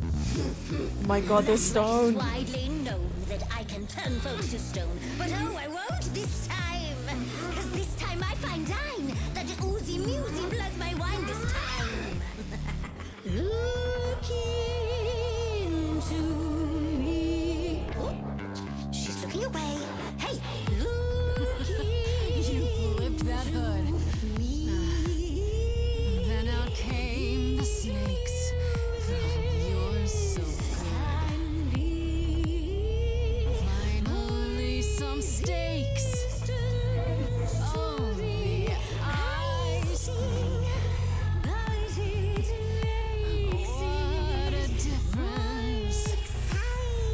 My god, they're stoned. It's widely known that I can turn folks to stone, but oh, I won't this time. Cause this time I find dine that oozy musy bloods my wine this time. Look into me. Oh, she's looking away. Hey, look You flipped that hood. Then out came the snakes. You're so good. Finally, some stakes. Oh, the ice thing. What a difference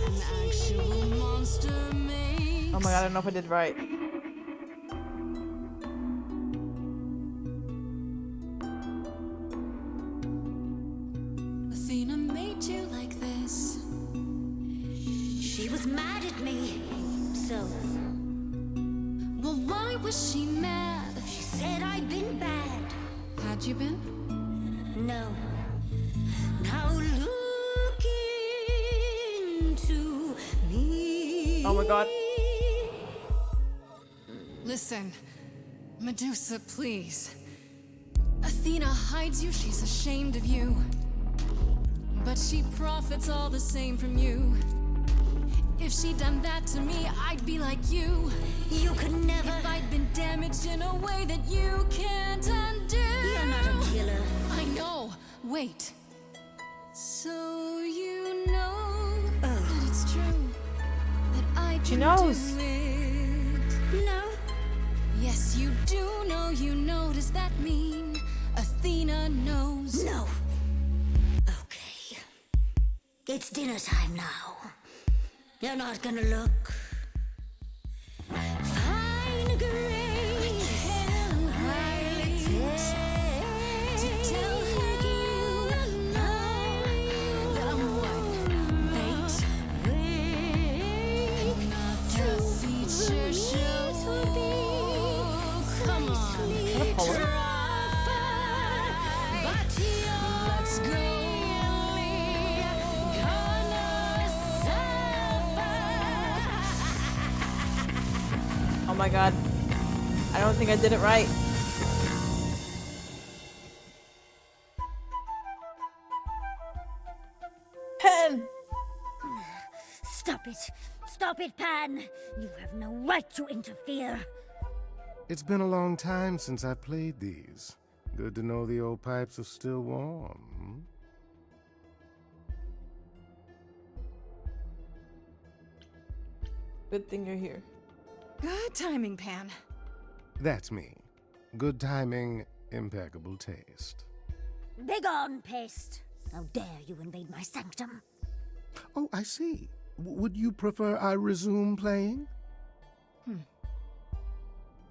an actual monster makes. Oh my god, I don't know if I did right. Athena made you like this. she was mad at me. So, Well, why was she mad? she said I'd been bad. Had you been? No. Now look into me. Oh my god. Listen, Medusa, please. Athena hides you, she's ashamed of you. But she profits all the same from you. If she'd done that to me, I'd be like you. You could never. If I'd been damaged in a way that you can't undo. You're not a killer. I know. Wait. So you know that it's true that I She didn't knows. do it. No. Yes, you do know. You know. Does that mean Athena knows? No. Okay. It's dinner time now. You're not gonna look. Fine grace. To tell her you know that I'm what? Bait? Not the feature show. Come on. Poet? But let's go. Oh my god. I don't think I did it right. Pen! Stop it. Stop it, Pan. You have no right to interfere. It's been a long time since I played these. Good to know the old pipes are still warm. Good thing you're here. Good timing, Pan. That's me. Good timing, impeccable taste. Begone, pest. How dare you invade my sanctum? Oh, I see. Would you prefer I resume playing?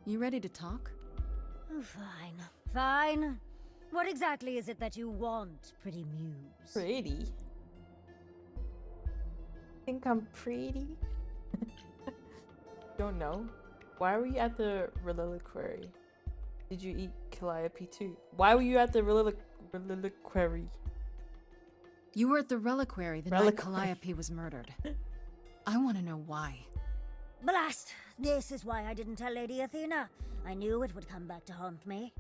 You ready to talk? Oh, fine. Fine. What exactly is it that you want, pretty muse? Pretty? Think I'm pretty? Don't know. Why were you at the reliquary? Did you eat Calliope too? Why were you at the reliquary? You were at the reliquary the night Calliope was murdered. I want to know why. Blast! This is why I didn't tell Lady Athena. I knew it would come back to haunt me.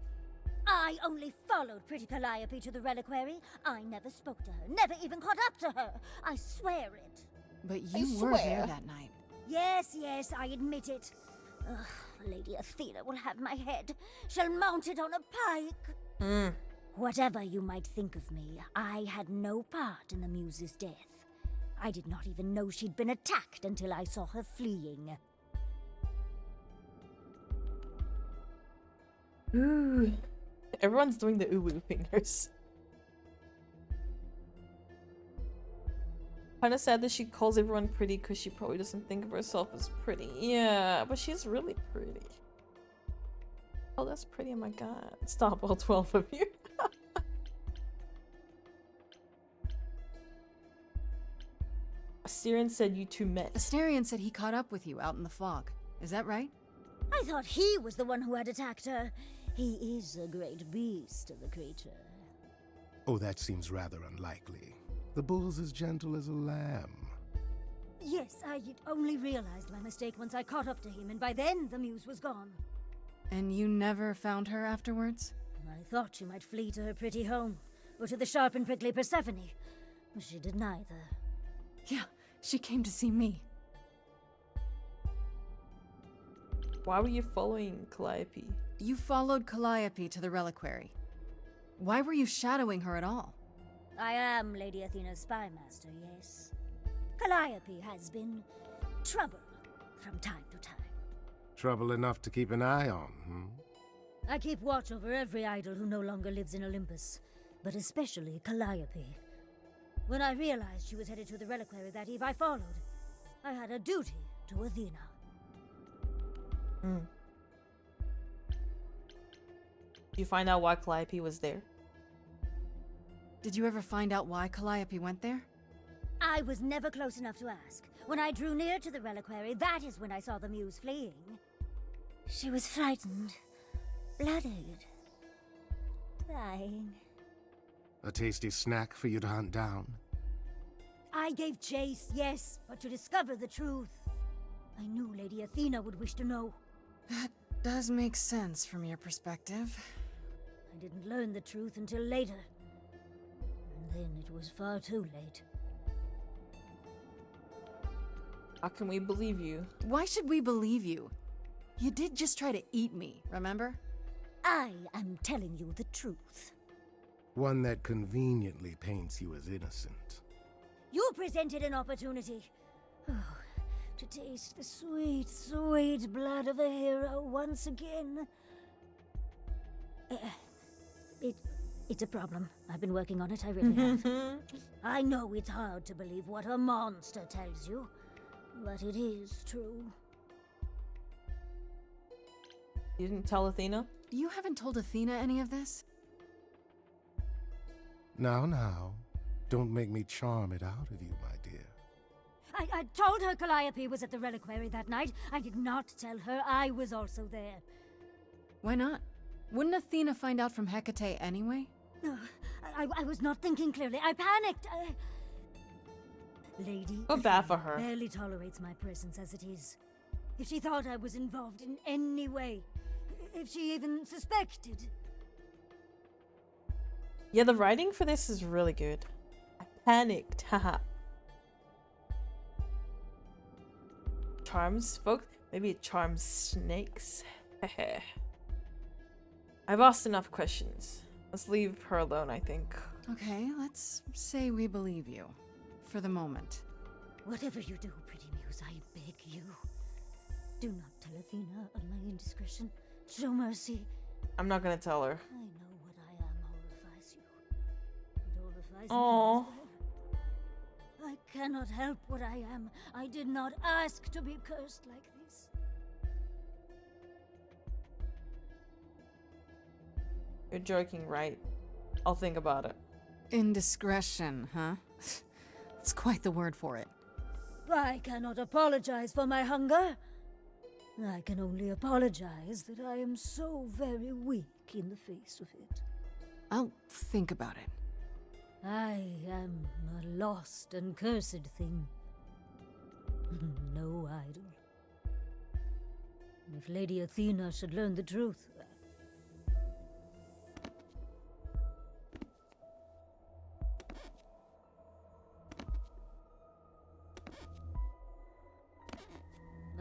I only followed pretty Calliope to the reliquary. I never spoke to her, never even caught up to her. I swear it. But you were there that night. Yes, yes, I admit it. Ugh, Lady Athena will have my head. She'll mount it on a pike. Whatever you might think of me, I had no part in the Muse's death. I did not even know she'd been attacked until I saw her fleeing. Ooh. Everyone's doing the ooh-woo fingers. Kinda sad that she calls everyone pretty because she probably doesn't think of herself as pretty. Yeah, but she's really pretty. Oh, that's pretty, oh my god. Stop, all 12 of you. Asterion said you two met. Asterion said he caught up with you out in the fog. Is that right? I thought he was the one who had attacked her. He is a great beast of a creature. Oh, that seems rather unlikely. The bull's as gentle as a lamb. Yes, I had only realized my mistake once I caught up to him, and by then the muse was gone. And you never found her afterwards? I thought she might flee to her pretty home, or to the sharp and prickly Persephone. She did neither. Yeah, she came to see me. Why were you following Calliope? You followed Calliope to the reliquary. Why were you shadowing her at all? I am Lady Athena's spy master, yes. Calliope has been trouble from time to time. Trouble enough to keep an eye on, I keep watch over every idol who no longer lives in Olympus, but especially Calliope. When I realized she was headed to the reliquary that eve, I followed. I had a duty to Athena. Did you find out why Calliope was there? Did you ever find out why Calliope went there? I was never close enough to ask. When I drew near to the reliquary, that is when I saw the muse fleeing. She was frightened, blooded, dying. A tasty snack for you to hunt down. I gave chase, yes, but to discover the truth. I knew Lady Athena would wish to know. That does make sense from your perspective. I didn't learn the truth until later. And then it was far too late. How can we believe you? Why should we believe you? You did just try to eat me, remember? I am telling you the truth. One that conveniently paints you as innocent. You presented an opportunity. Oh, to taste the sweet, sweet blood of a hero once again. It's a problem. I've been working on it, I really have. I know it's hard to believe what a monster tells you, but it is true. You didn't tell Athena? You haven't told Athena any of this? Now. Don't make me charm it out of you, my dear. I told her Calliope was at the reliquary that night. I did not tell her I was also there. Why not? Wouldn't Athena find out from Hecate anyway? I was not thinking clearly. I panicked. Lady Feel bad for her. barely tolerates my presence as it is. If she thought I was involved in any way, if she even suspected. Yeah, the writing for this is really good. I panicked, haha. Charms, folks? Maybe it charms snakes. I've asked enough questions. Let's leave her alone, I think. Okay, let's say we believe you. For the moment. Whatever you do, pretty muse, I beg you. Do not tell Athena of my indiscretion. Show mercy. I'm not gonna tell her. I know what I am horrifies you. It horrifies me Aww. as well. I cannot help what I am. I did not ask to be cursed like this. You're joking, right? I'll think about it. Indiscretion, huh? It's quite the word for it. I cannot apologize for my hunger. I can only apologize that I am so very weak in the face of it. I'll think about it. I am a lost and cursed thing. No idol. If Lady Athena should learn the truth...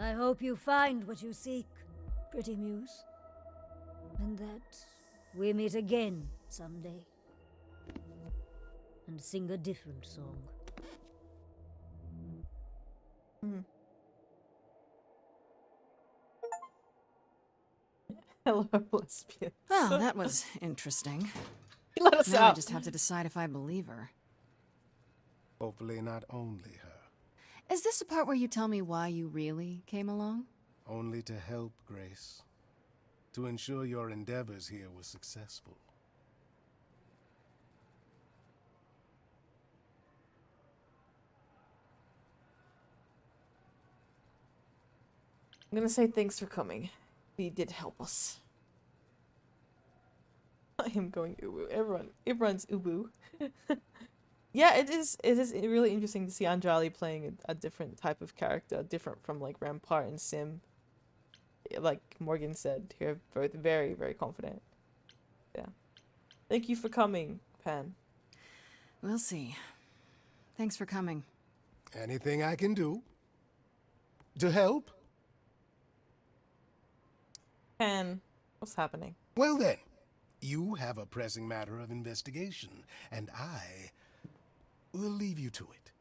I hope you find what you seek, pretty muse. And that we meet again someday. And sing a different song. Hello, lesbians. Well, that was interesting. Let us now I out. just have to decide if I believe her. Hopefully not only her. Is this the part where you tell me why you really came along? Only to help, Grace. To ensure your endeavors here were successful. I'm gonna say thanks for coming. You did help us. I am going uwu. Everyone's uwu. Yeah, it is really interesting to see Anjali playing a different type of character, different from like Rampart and Sim. Like Morgan said, you're both very, very confident. Yeah. Thank you for coming, Pan. We'll see. Thanks for coming. Anything I can do to help? Pan, what's happening? Well then, you have a pressing matter of investigation, and I will leave you to it.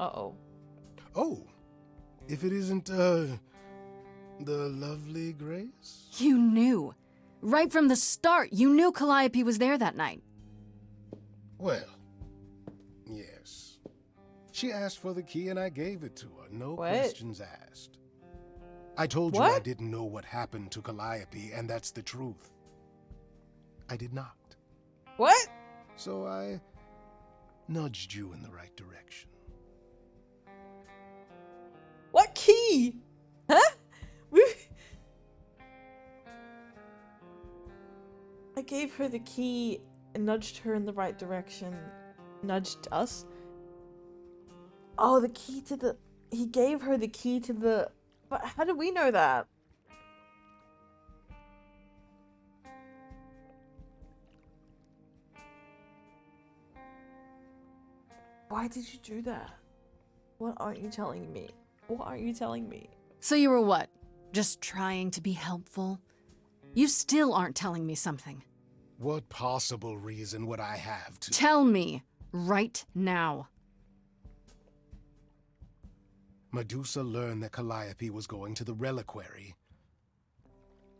Uh-oh. Oh, if it isn't, the lovely Grace? You knew. Right from the start, you knew Calliope was there that night. Well, yes. She asked for the key and I gave it to her. No What? questions asked. I told you I didn't know what happened to Calliope, and that's the truth. I did not. What? So I nudged you in the right direction. What key? Huh? I gave her the key and nudged her in the right direction. Nudged us? Oh, the key to the... He gave her the key to the... But how did we know that? Why did you do that? What aren't you telling me? What aren't you telling me? So you were what? Just trying to be helpful? You still aren't telling me something. What possible reason would I have to... Tell me, right now. Medusa learned that Calliope was going to the reliquary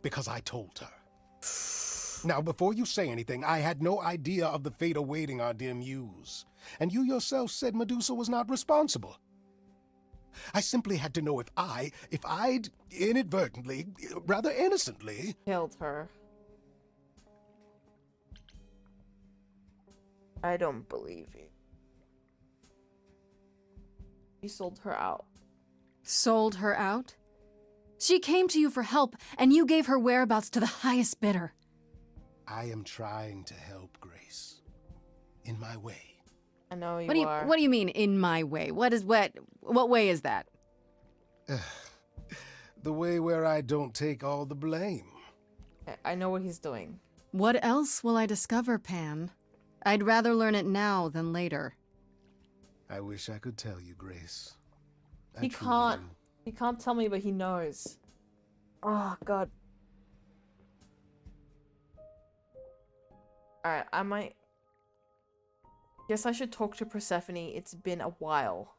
because I told her. Now, before you say anything, I had no idea of the fate awaiting our dear muse. And you yourself said Medusa was not responsible. I simply had to know if I'd inadvertently, rather innocently... Killed her. I don't believe you. You sold her out. Sold her out? She came to you for help, and you gave her whereabouts to the highest bidder. I am trying to help, Grace. In my way. I know you are. What do you mean, in my way? What way is that? The way where I don't take all the blame. I know what he's doing. What else will I discover, Pan? I'd rather learn it now than later. I wish I could tell you, Grace. He can't. He can't tell me, but he knows. Oh, God. Alright, I might... Guess I should talk to Persephone. It's been a while.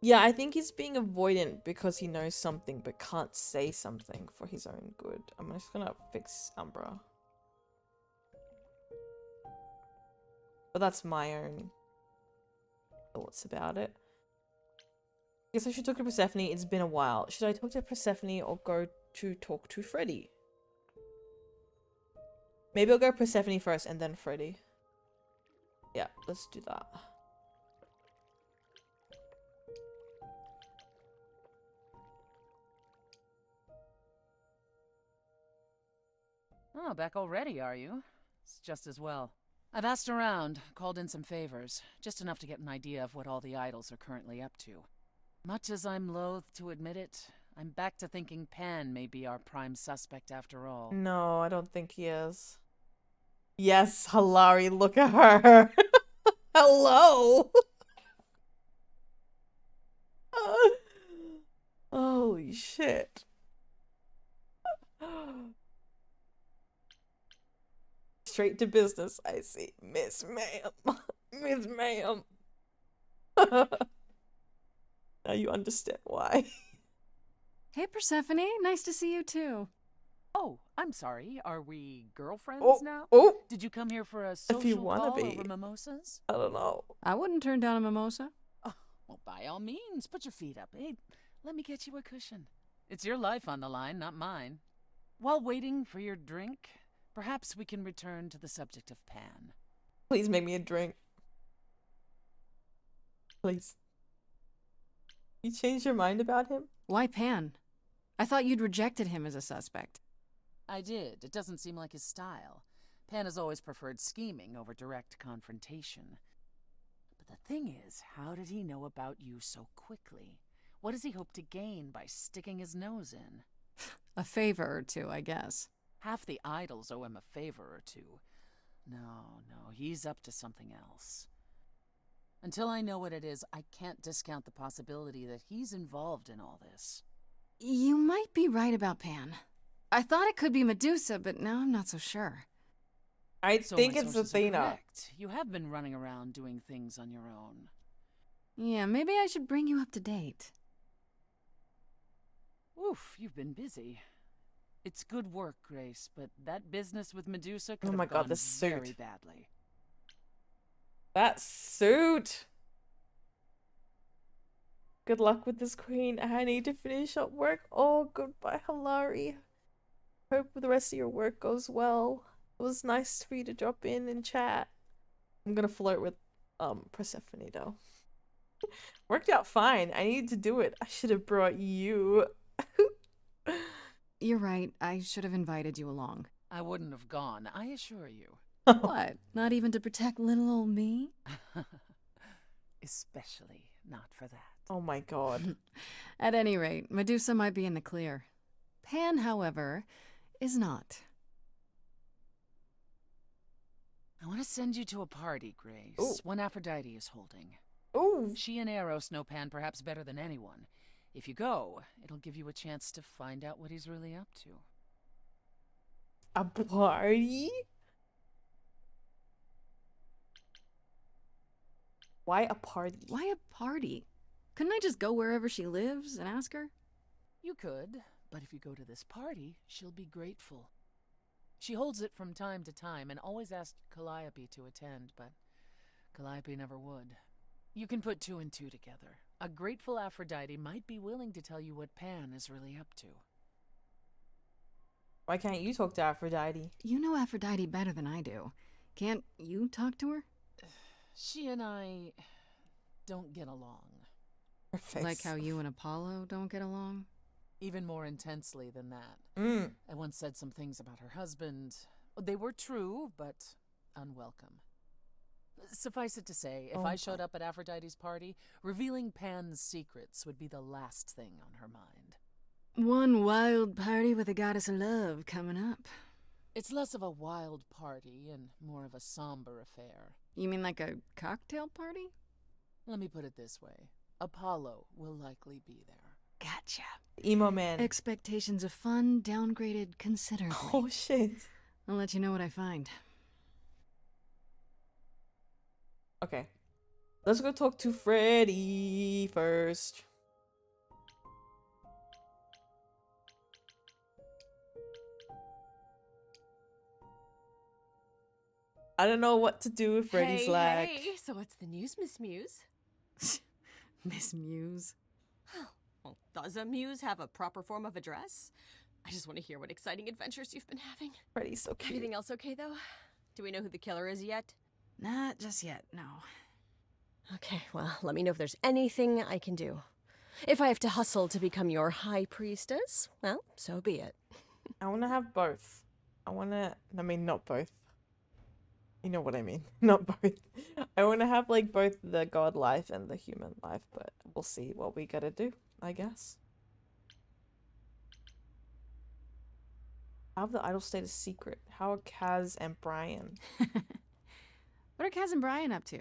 Yeah, I think he's being avoidant because he knows something but can't say something for his own good. I'm just gonna fix Umbra. But that's my own thoughts about it. Guess I should talk to Persephone. It's been a while. Should I talk to Persephone or go to talk to Freddy? Maybe I'll go Persephone first and then Freddy. Yeah, let's do that. Oh, back already, are you? It's just as well. I've asked around, called in some favors, just enough to get an idea of what all the idols are currently up to. Much as I'm loath to admit it, I'm back to thinking Pan may be our prime suspect after all. No, I don't think he is. Yes, Hilary, look at her. Hello. Holy shit. Straight to business, I see. Miss Ma'am. Miss Ma'am. Now you understand why. Hey, Persephone. Nice to see you, too. Oh, I'm sorry. Are we girlfriends now? Oh! Did you come here for a social If you wanna call be. over mimosas? I don't know. I wouldn't turn down a mimosa. Oh, well, by all means, put your feet up. Hey, let me get you a cushion. It's your life on the line, not mine. While waiting for your drink, perhaps we can return to the subject of Pan. Please make me a drink. Please. You changed your mind about him? Why Pan? I thought you'd rejected him as a suspect. I did. It doesn't seem like his style. Pan has always preferred scheming over direct confrontation. But the thing is, how did he know about you so quickly? What does he hope to gain by sticking his nose in? A favor or two, I guess. Half the idols owe him a favor or two. No, he's up to something else. Until I know what it is, I can't discount the possibility that he's involved in all this. You might be right about Pan. I thought it could be Medusa, but now I'm not so sure. I So think my it's sources are Athena. correct. You have been running around doing things on your own. Yeah, maybe I should bring you up to date. Oof, you've been busy. It's good work, Grace, but that business with Medusa could Oh my have God, gone the suit. very badly. That suit. Good luck with this, queen. I need to finish up work. Oh, goodbye, Hilary. Hope the rest of your work goes well. It was nice for you to drop in and chat. I'm gonna flirt with Persephone though. Worked out fine. I needed to do it. I should have brought you. You're right. I should have invited you along. I wouldn't have gone, I assure you. What? Not even to protect little old me? Especially not for that. Oh my God. At any rate, Medusa might be in the clear. Pan, however, is not. I want to send you to a party, Grace. Ooh. One Aphrodite is holding. Ooh. She and Eros know Pan perhaps better than anyone. If you go, it'll give you a chance to find out what he's really up to. A party? Why a party? Why a party? Couldn't I just go wherever she lives and ask her? You could, but if you go to this party, she'll be grateful. She holds it from time to time and always asked Calliope to attend, but Calliope never would. You can put two and two together. A grateful Aphrodite might be willing to tell you what Pan is really up to. Why can't you talk to Aphrodite? You know Aphrodite better than I do. Can't you talk to her? She and I don't get along. Her face. Like how you and Apollo don't get along? Even more intensely than that. Mm. I once said some things about her husband. They were true, but unwelcome. Suffice it to say, if I showed up at Aphrodite's party, revealing Pan's secrets would be the last thing on her mind. One wild party with a goddess of love coming up. It's less of a wild party and more of a somber affair. You mean like a cocktail party? Let me put it this way. Apollo will likely be there. Gotcha. Emo man. Expectations of fun downgraded considerably. Oh shit. I'll let you know what I find. Okay. Let's go talk to Freddy first. I don't know what to do with Freddy's lag. Hey, so what's the news, Miss Muse? Miss Muse? Well, does a muse have a proper form of address? I just want to hear what exciting adventures you've been having. Freddy's so cute. Everything else okay, though? Do we know who the killer is yet? Not just yet, no. Okay, well, let me know if there's anything I can do. If I have to hustle to become your high priestess, well, so be it. I want to have both. I mean, not both. You know what I mean. Not both. I want to have, like, both the god life and the human life, but we'll see what we gotta do, I guess. How have the idol stayed a secret? How are Kaz and Brian? What are Kaz and Brian up to?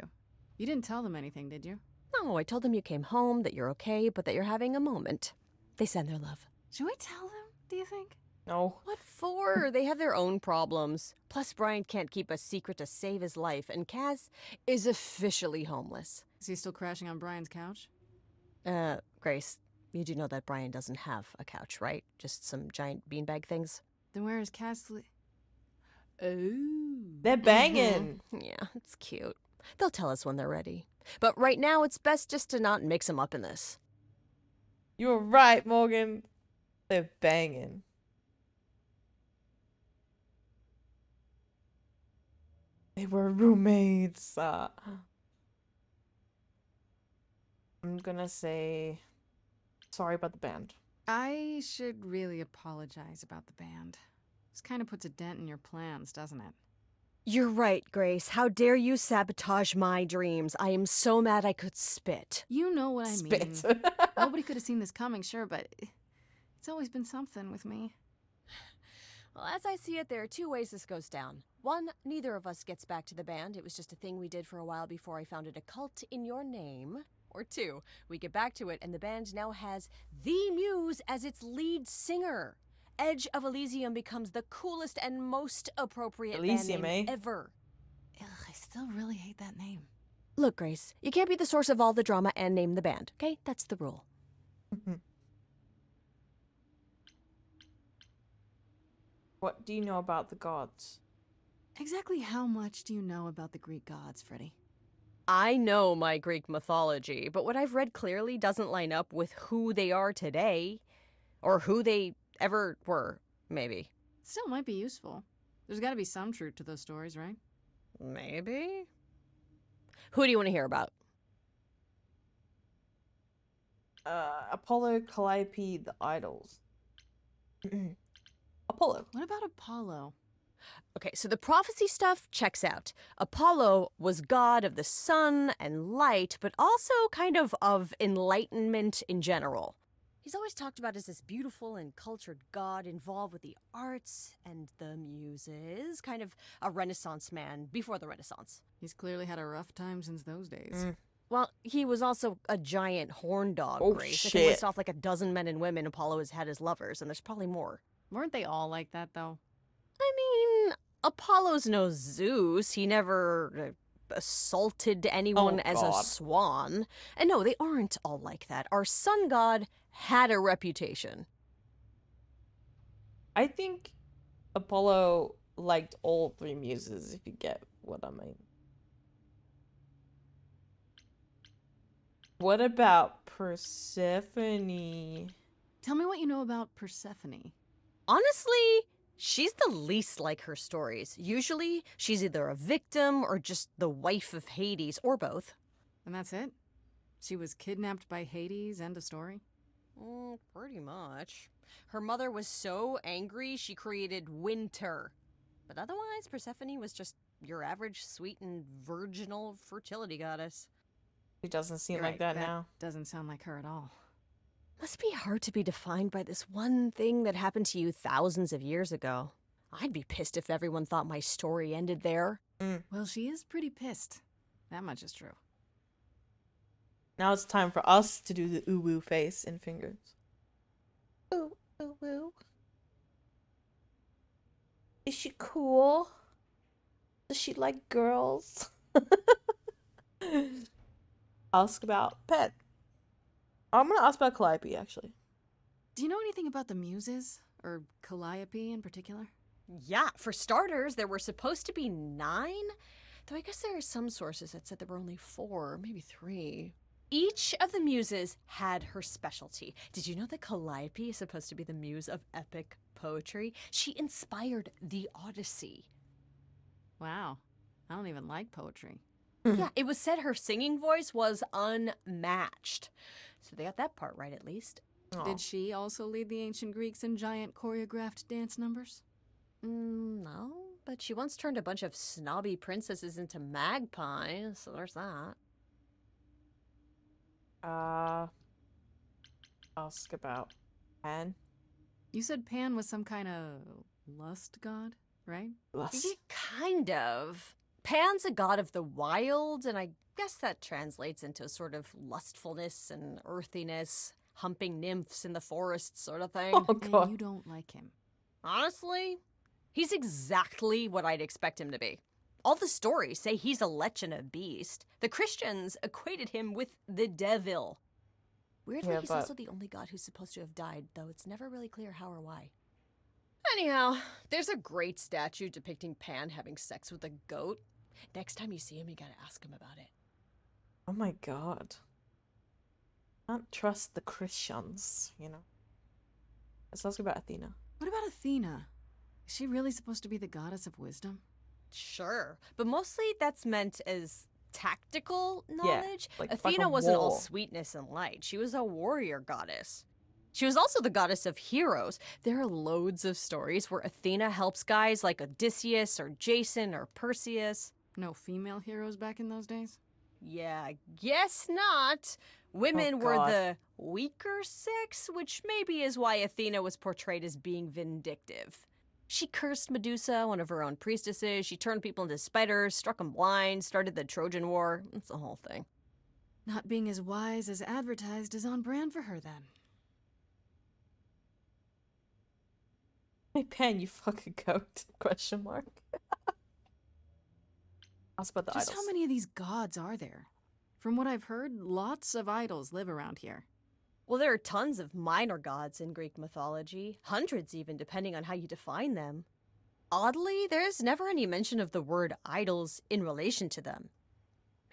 You didn't tell them anything, did you? No, I told them you came home, that you're okay, but that you're having a moment. They send their love. Should we tell them, do you think? No. What for? They have their own problems. Plus, Brian can't keep a secret to save his life, and Kaz is officially homeless. Is he still crashing on Brian's couch? Grace, you do know that Brian doesn't have a couch, right? Just some giant beanbag things? Then where is Kaz Oh. They're banging. Yeah, it's cute. They'll tell us when they're ready. But right now, it's best just to not mix them up in this. You're right, Morgan. They're banging. They were roommates. I'm gonna say sorry about the band. I should really apologize about the band. This kind of puts a dent in your plans, doesn't it? You're right, Grace. How dare you sabotage my dreams? I am so mad I could spit. You know what I Spit. mean. Nobody could have seen this coming, sure, but it's always been something with me. Well, as I see it, there are two ways this goes down. One, neither of us gets back to the band. It was just a thing we did for a while before I founded a cult in your name. Or two, we get back to it and the band now has the Muse as its lead singer. Edge of Elysium becomes the coolest and most appropriate Elysium, band name eh? ever. Ugh, I still really hate that name. Look, Grace, you can't be the source of all the drama and name the band, okay? That's the rule. What do you know about the gods? Exactly how much do you know about the Greek gods, Freddy? I know my Greek mythology, but what I've read clearly doesn't line up with who they are today. Or who they ever were, maybe. Still might be useful. There's gotta be some truth to those stories, right? Maybe? Who do you want to hear about? Apollo, Calliope, the idols. Apollo. What about Apollo? Okay, so the prophecy stuff checks out. Apollo was god of the sun and light, but also kind of enlightenment in general. He's always talked about as this beautiful and cultured god involved with the arts and the muses, kind of a Renaissance man before the Renaissance. He's clearly had a rough time since those days. Well, he was also a giant horn dog, Oh, Grace. I shit. can list off like a dozen men and women Apollo has had as lovers, and there's probably more. Weren't they all like that, though? I mean, Apollo's no Zeus. He never assaulted anyone as a God. swan. And no, they aren't all like that. Our sun god had a reputation. I think Apollo liked all three muses, if you get what I mean. What about Persephone? Tell me what you know about Persephone. Honestly, she's the least like her stories. Usually, she's either a victim or just the wife of Hades, or both. And that's it? She was kidnapped by Hades, end of story? Pretty much. Her mother was so angry, she created winter. But otherwise, Persephone was just your average sweet and virginal fertility goddess. She doesn't seem You're like right, that now. Doesn't sound like her at all. Must be hard to be defined by this one thing that happened to you thousands of years ago. I'd be pissed if everyone thought my story ended there. Well, she is pretty pissed. That much is true. Now it's time for us to do the ooh-woo face and fingers. Ooh, ooh-woo. Is she cool? Does she like girls? ask about Pet. I'm gonna ask about Calliope, actually. Do you know anything about the Muses? Or Calliope in particular? Yeah, for starters, there were supposed to be 9, though I guess there are some sources that said there were only 4, maybe 3. Each of the muses had her specialty. Did you know that Calliope is supposed to be the muse of epic poetry? She inspired the Odyssey. Wow. I don't even like poetry. Yeah, it was said her singing voice was unmatched. So they got that part right, at least. Did she also lead the ancient Greeks in giant choreographed dance numbers? No, but she once turned a bunch of snobby princesses into magpies, so there's that. Ask about Pan. You said Pan was some kind of lust god, right? Lust. Kind of. Pan's a god of the wild, and I guess that translates into a sort of lustfulness and earthiness, humping nymphs in the forest sort of thing. Oh, God. And you don't like him. Honestly, he's exactly what I'd expect him to be. All the stories say he's a lech and a beast. The Christians equated him with the devil. Weirdly, he's also the only god who's supposed to have died, though it's never really clear how or why. Anyhow, there's a great statue depicting Pan having sex with a goat. Next time you see him, you gotta ask him about it. Oh my God. Can't trust the Christians, you know. Let's ask about Athena. What about Athena? Is she really supposed to be the goddess of wisdom? Sure, but mostly that's meant as tactical knowledge. like Athena a wasn't all war. sweetness and light. She was a warrior goddess. She was also the goddess of heroes. There are loads of stories where Athena helps guys like Odysseus or Jason or Perseus. No female heroes back in those days? Yeah, I guess not. Women were God. the weaker sex, which maybe is why Athena was portrayed as being vindictive. She cursed Medusa, one of her own priestesses. She turned people into spiders, struck them blind, started the Trojan War. It's the whole thing. Not being as wise as advertised is on brand for her then. Hey, Pan, you fucking goat? Question mark. Ask about the Just idols. how many of these gods are there? From what I've heard, lots of idols live around here. Well, there are tons of minor gods in Greek mythology, hundreds even, depending on how you define them. Oddly, there's never any mention of the word idols in relation to them.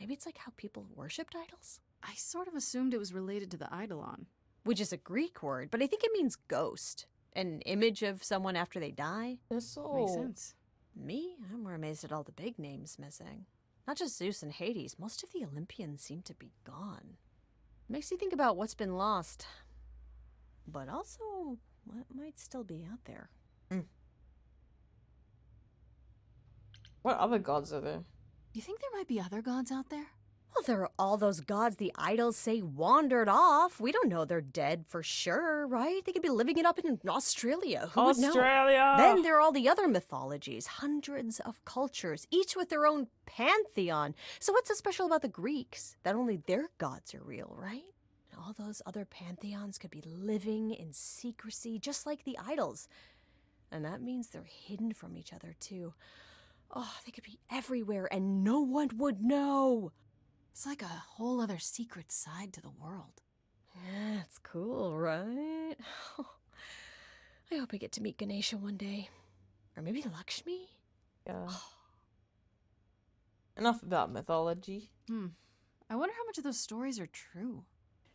Maybe it's like how people worshipped idols? I sort of assumed it was related to the eidolon. Which is a Greek word, but I think it means ghost. An image of someone after they die. Makes sense. Me? I'm more amazed at all the big names missing. Not just Zeus and Hades, most of the Olympians seem to be gone. Makes you think about what's been lost, but also what might still be out there. What other gods are there? You think there might be other gods out there? Well, there are all those gods the idols say wandered off. We don't know they're dead for sure, right? They could be living it up in Australia. Who would know? Australia! Then there are all the other mythologies, hundreds of cultures, each with their own pantheon. So what's so special about the Greeks? That only their gods are real, right? And all those other pantheons could be living in secrecy, just like the idols. And that means they're hidden from each other, too. Oh, they could be everywhere and no one would know. It's like a whole other secret side to the world. Yeah, it's cool, right? I hope I get to meet Ganesha one day. Or maybe Lakshmi? Yeah. Enough about mythology. I wonder how much of those stories are true.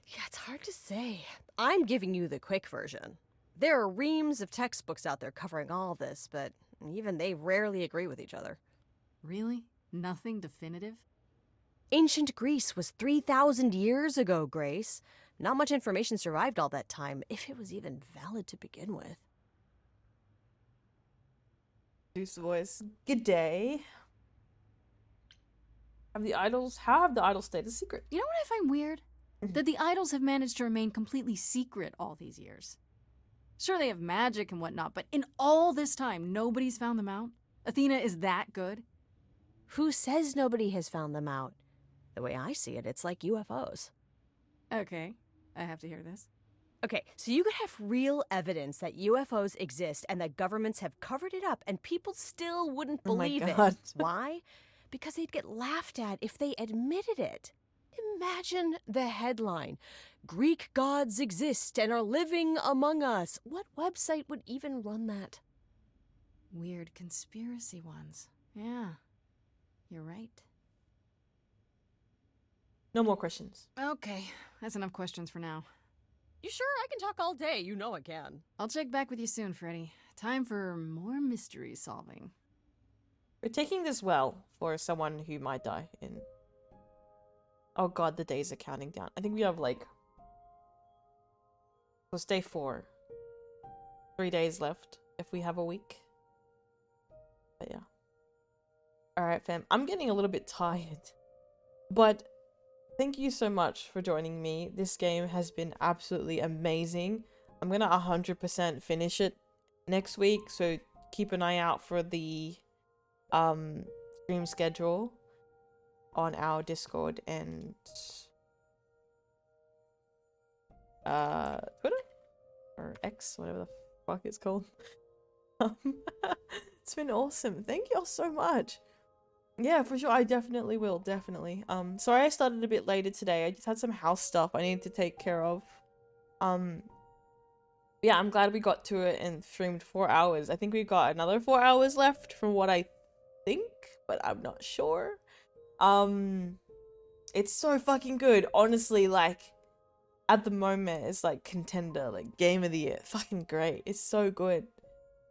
Yeah, it's hard to say. I'm giving you the quick version. There are reams of textbooks out there covering all this, but even they rarely agree with each other. Really? Nothing definitive? Ancient Greece was 3,000 years ago, Grace. Not much information survived all that time, if it was even valid to begin with. Zeus voice. Good day. How have the idols stayed a secret? You know what I find weird? That the idols have managed to remain completely secret all these years. Sure, they have magic and whatnot, but in all this time, nobody's found them out? Athena is that good? Who says nobody has found them out? The way I see it, it's like UFOs. Okay, I have to hear this. Okay, so you could have real evidence that UFOs exist and that governments have covered it up and people still wouldn't Oh my believe God. it. Why? Because they'd get laughed at if they admitted it. Imagine the headline. Greek gods exist and are living among us. What website would even run that? Weird conspiracy ones. Yeah, you're right. No more questions. Okay, that's enough questions for now. You sure? I can talk all day. You know I can. I'll check back with you soon, Freddy. Time for more mystery solving. We're taking this well for someone who might die in... Oh god, the days are counting down. I think we have like... So it's day 4. 3 days left if we have a week. But yeah. Alright fam, I'm getting a little bit tired. But thank you so much for joining me. This game has been absolutely amazing. I'm gonna 100% finish it next week, so keep an eye out for the stream schedule on our Discord and Twitter or X, whatever the fuck it's called. It's been awesome. Thank you all so much. Yeah, for sure. I definitely will. Definitely. Sorry I started a bit later today. I just had some house stuff I needed to take care of. Yeah, I'm glad we got to it and streamed 4 hours. I think we got another 4 hours left from what I think, but I'm not sure. It's so fucking good. Honestly, like, at the moment, it's like contender, like game of the year. Fucking great. It's so good.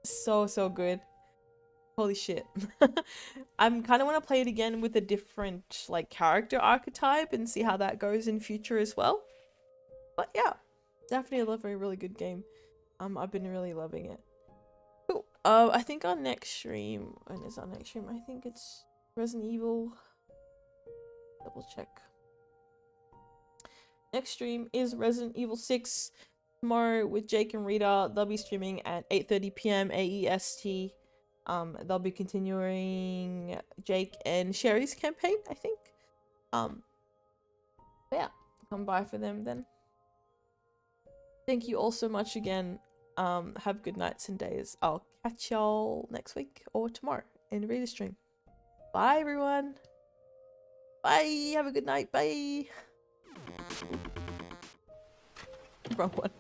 So good. Holy shit. I'm kind of want to play it again with a different like character archetype and see how that goes in future as well. But yeah, definitely a really good game. I've been really loving it. Cool. I think our next stream, when is our next stream? I think it's Resident Evil. Double check. Next stream is Resident Evil 6 tomorrow with Jake and Rita. They'll be streaming at 8:30 p.m. AEST. They'll be continuing Jake and Sherry's campaign, I think. Yeah, come by for them then. Thank you all so much again. Have good nights and days. I'll catch y'all next week or tomorrow in the Rita stream. Bye everyone. Bye. Have a good night. Bye. Wrong one.